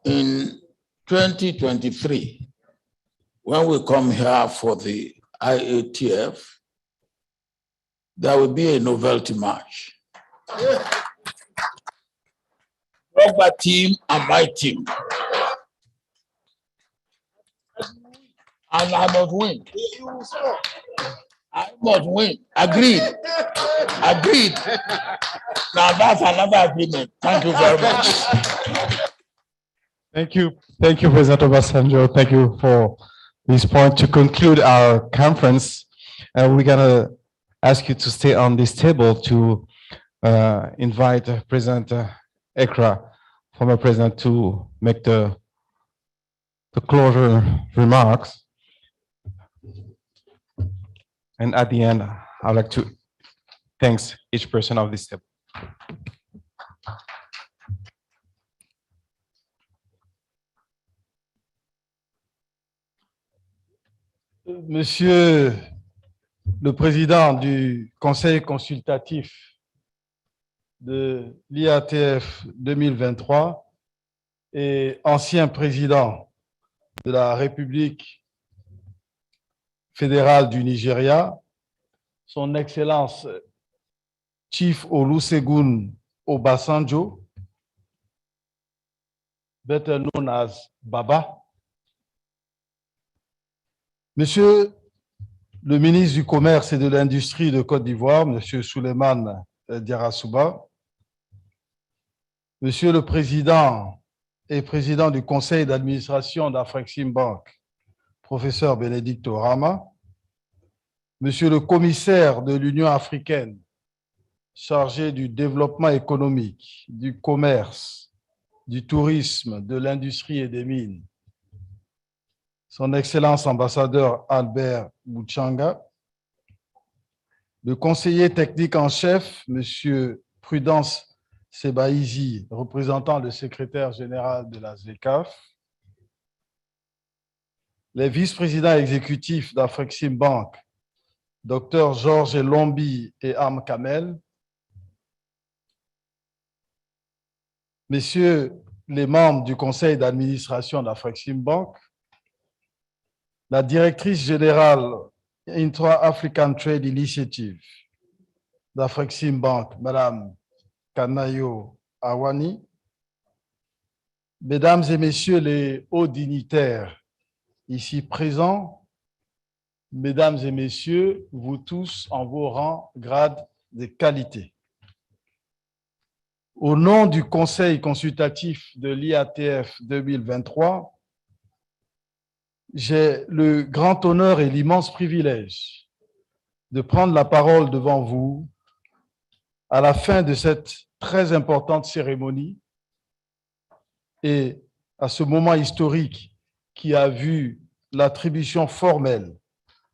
in 2023, when we come here for the IATF, there will be a novelty match. Drogba team and my team. And I must win. I must win. Agreed. Agreed. Now that's another agreement. Thank you very much. Thank you. Thank you, President Obasanjo. Thank you for this point. To conclude our conference, we're going to ask you to stay on this table to invite President Ekra, former president, to make the closure remarks. And at the end, I'd like to thank each person of this table. Monsieur le Président du Conseil consultatif de l'IATF 2023 et ancien président de la République fédérale du Nigeria, Son Excellence Chief Olusegun Obasanjo, better known as Baba, Monsieur le ministre du Commerce et de l'Industrie de Côte d'Ivoire, Monsieur Souleymane Diarra-Souba, Monsieur le Président et Président du Conseil d'administration d'Afreximbank, Professeur Bénédicte Orama, Monsieur le Commissaire de l'Union africaine chargé du développement économique, du commerce, du tourisme, de l'industrie et des mines, Son Excellence ambassadeur Albert Muchanga, le conseiller technique en chef, Monsieur Prudence Sebaïzi, représentant le secrétaire général de la ZECAF, les vice-présidents exécutifs d'Afreximbank, Dr Georges Lombi et Am Kamel, Messieurs les membres du conseil d'administration d'Afreximbank, la directrice générale Intra-African Trade Initiative d'Afreximbank, Madame Kanayo Awani, Mesdames et Messieurs les hauts dignitaires ici présents, Mesdames et Messieurs, vous tous en vos rangs, grades de qualité. Au nom du Conseil consultatif de l'IATF 2023, j'ai le grand honneur et l'immense privilège de prendre la parole devant vous à la fin de cette très importante cérémonie et à ce moment historique qui a vu l'attribution formelle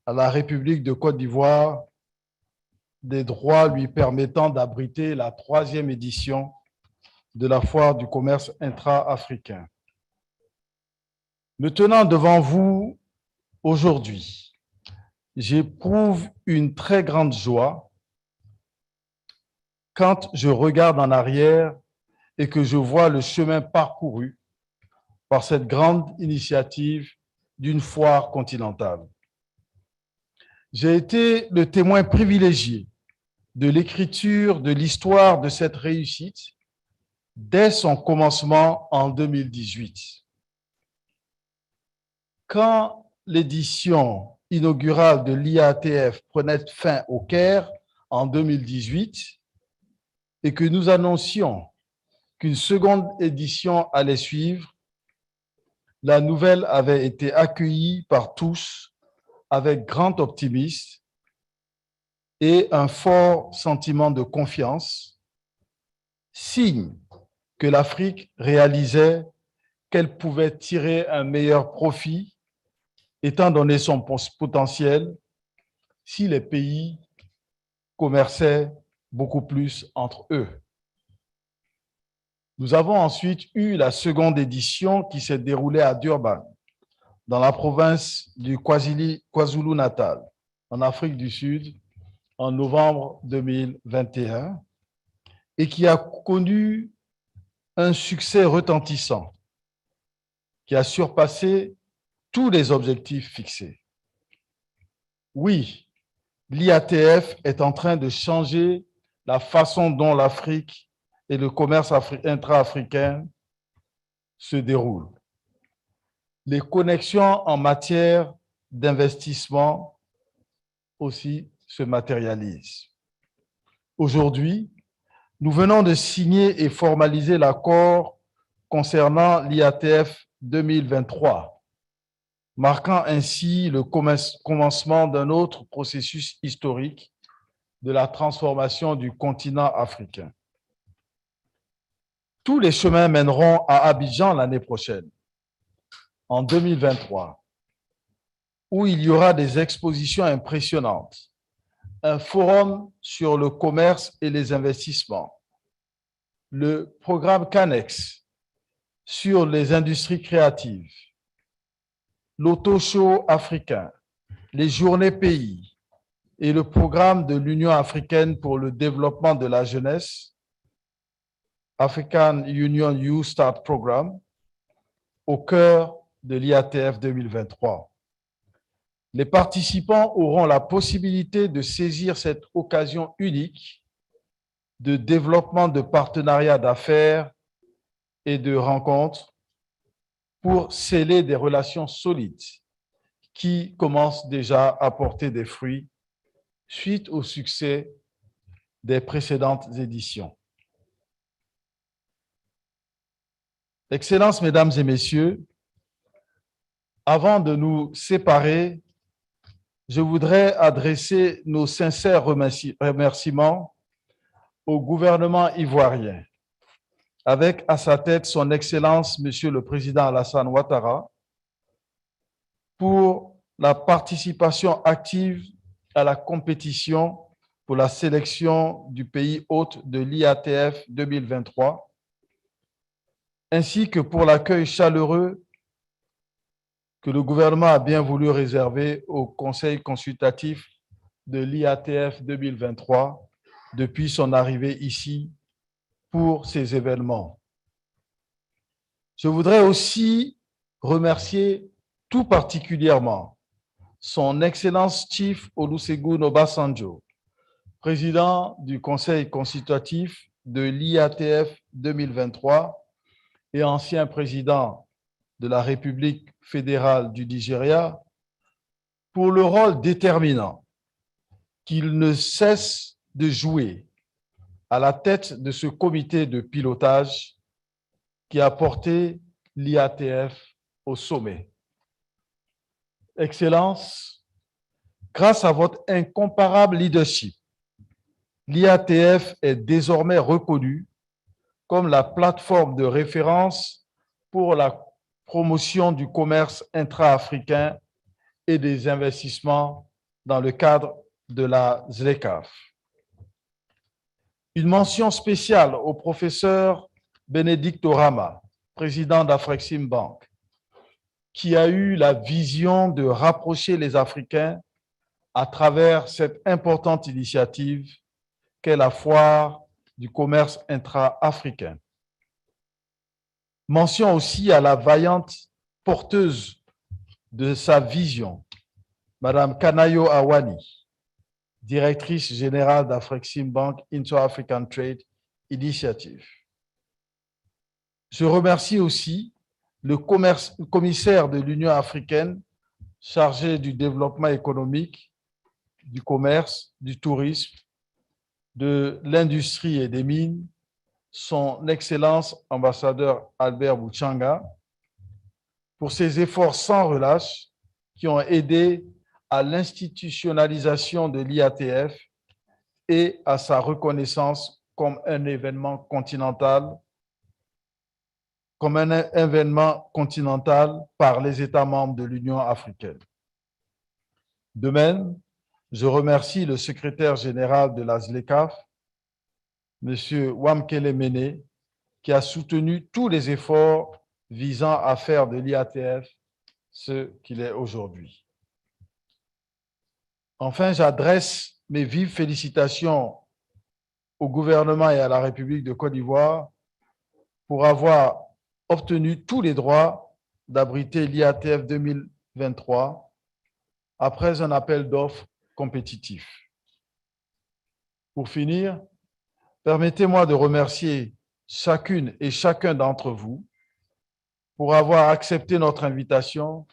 à la République de Côte d'Ivoire des droits lui permettant d'abriter la 3e édition de la foire du commerce intra-africain. Me tenant devant vous aujourd'hui, j'éprouve une très grande joie quand je regarde en arrière et que je vois le chemin parcouru par cette grande initiative d'une foire continentale. J'ai été le témoin privilégié de l'écriture de l'histoire de cette réussite dès son commencement en 2018. Quand l'édition inaugurale de l'IATF prenait fin au Caire en 2018 et que nous annoncions qu'une seconde édition allait suivre, la nouvelle avait été accueillie par tous avec grand optimisme et un fort sentiment de confiance, signe que l'Afrique réalisait qu'elle pouvait tirer un meilleur profit, étant donné son potentiel, si les pays commerçaient beaucoup plus entre eux. Nous avons ensuite eu la seconde édition qui s'est déroulée à Durban, dans la province du KwaZulu-Natal, en Afrique du Sud, en novembre 2021, et qui a connu un succès retentissant, qui a surpassé tous les objectifs fixés. Oui, l'IATF est en train de changer la façon dont l'Afrique et le commerce intra-africain se déroulent. Les connexions en matière d'investissement aussi se matérialisent. Aujourd'hui, nous venons de signer et formaliser l'accord concernant l'IATF 2023, marquant ainsi le commencement d'un autre processus historique de la transformation du continent africain. Tous les chemins mèneront à Abidjan l'année prochaine, en 2023, où il y aura des expositions impressionnantes, un forum sur le commerce et les investissements, le programme CANEX sur les industries créatives, l'auto-show africain, les journées pays et le programme de l'Union africaine pour le développement de la jeunesse, African Union Youth Start Programme, au cœur de l'IATF 2023. Les participants auront la possibilité de saisir cette occasion unique de développement de partenariats d'affaires et de rencontres pour sceller des relations solides qui commencent déjà à porter des fruits suite au succès des précédentes éditions. Excellences, Mesdames et Messieurs, avant de nous séparer, je voudrais adresser nos sincères remerciements au gouvernement ivoirien, avec à sa tête son Excellence, Monsieur le Président Alassane Ouattara, pour la participation active à la compétition pour la sélection du pays hôte de l'IATF 2023, ainsi que pour l'accueil chaleureux que le gouvernement a bien voulu réserver au Conseil consultatif de l'IATF 2023 depuis son arrivée ici pour ces événements. Je voudrais aussi remercier tout particulièrement son Excellence Chief Olusegun Obasanjo, président du Conseil consultatif de l'IATF 2023 et ancien président de la République fédérale du Nigeria, pour le rôle déterminant qu'il ne cesse de jouer à la tête de ce comité de pilotage qui a porté l'IATF au sommet. Excellences, grâce à votre incomparable leadership, l'IATF est désormais reconnue comme la plateforme de référence pour la promotion du commerce intra-africain et des investissements dans le cadre de la ZLECAf. Une mention spéciale au professeur Bénédicte Orama, président d'Afrexim Bank, qui a eu la vision de rapprocher les Africains à travers cette importante initiative qu'est la foire du commerce intra-africain. Mention aussi à la vaillante porteuse de sa vision, Madame Kanayo Awani, directrice générale d'Afrexim Bank Inter-African Trade Initiative. Je remercie aussi le commissaire de l'Union africaine chargé du développement économique, du commerce, du tourisme, de l'industrie et des mines, son Excellence ambassadeur Albert Bouchanga, pour ses efforts sans relâche qui ont aidé à l'institutionnalisation de l'IATF et à sa reconnaissance comme un événement continental, par les États membres de l'Union africaine. De même, je remercie le secrétaire général de la ZLECAf, M. Wamkele Mene, qui a soutenu tous les efforts visant à faire de l'IATF ce qu'il est aujourd'hui. Enfin, j'adresse mes vives félicitations au gouvernement et à la République de Côte d'Ivoire pour avoir obtenu tous les droits d'abriter l'IATF 2023 après un appel d'offres compétitif. Pour finir, permettez-moi de remercier chacune et chacun d'entre vous pour avoir accepté notre invitation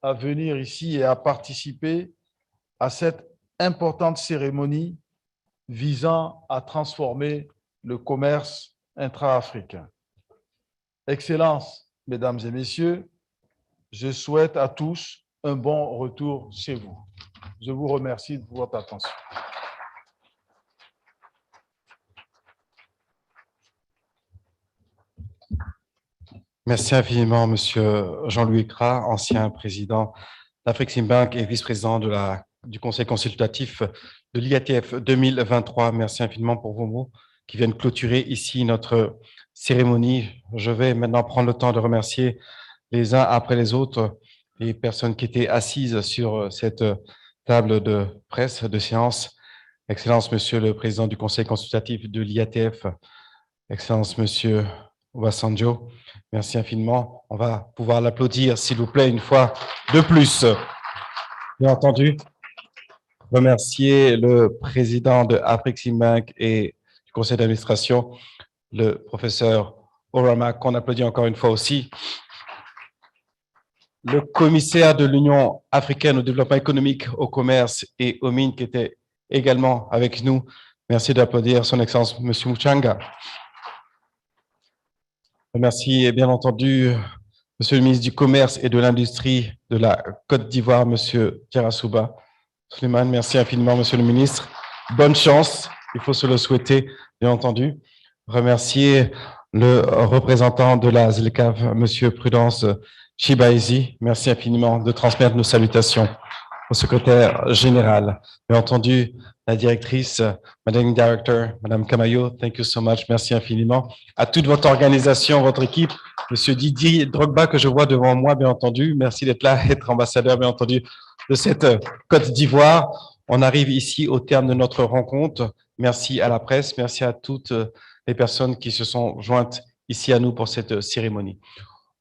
à venir ici et à participer à cette importante cérémonie visant à transformer le commerce intra-africain. Excellences, Mesdames et Messieurs, je souhaite à tous un bon retour chez vous. Je vous remercie de votre attention. Merci infiniment, Monsieur Jean-Louis Cras, ancien président d'Afreximbank et vice-président du Conseil consultatif de l'IATF 2023. Merci infiniment pour vos mots qui viennent clôturer ici notre cérémonie. Je vais maintenant prendre le temps de remercier les uns après les autres les personnes qui étaient assises sur cette table de presse, de séance. Excellence, Monsieur le Président du Conseil consultatif de l'IATF, Excellence, Monsieur Obasanjo, merci infiniment. On va pouvoir l'applaudir, s'il vous plaît, une fois de plus. Bien entendu, remercier le président de Afreximbank et du conseil d'administration, le professeur Orama, qu'on applaudit encore une fois aussi. Le commissaire de l'Union africaine au développement économique, au commerce et aux mines, qui était également avec nous. Merci d'applaudir son Excellence, M. Mouchanga. Merci, bien entendu, Monsieur le ministre du Commerce et de l'Industrie de la Côte d'Ivoire, M. Tiarasouba. Suleiman, merci infiniment, Monsieur le ministre. Bonne chance, il faut se le souhaiter, bien entendu. Remercier le représentant de la ZLECAf, M. Prudence Chibaezi. Merci infiniment de transmettre nos salutations au secrétaire général. Bien entendu, la directrice, Madame Director, Madame Kamayo, thank you so much, merci infiniment. À toute votre organisation, votre équipe, Monsieur Didier Drogba, que je vois devant moi, bien entendu, merci d'être là, être ambassadeur, bien entendu, de cette Côte d'Ivoire. On arrive ici au terme de notre rencontre. Merci à la presse, merci à toutes les personnes qui se sont jointes ici à nous pour cette cérémonie.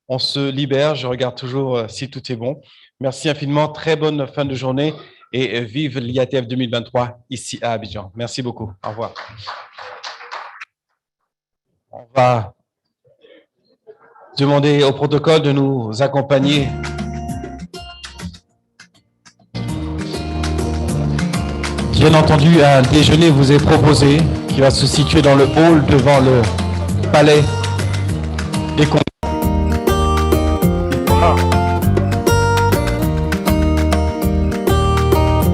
On se libère, je regarde toujours si tout est bon. Merci infiniment, très bonne fin de journée et vive l'IATF 2023 ici à Abidjan. Merci beaucoup, au revoir. On va demander au protocole de nous accompagner. Bien entendu, un déjeuner vous est proposé qui va se situer dans le hall devant le palais des congrès.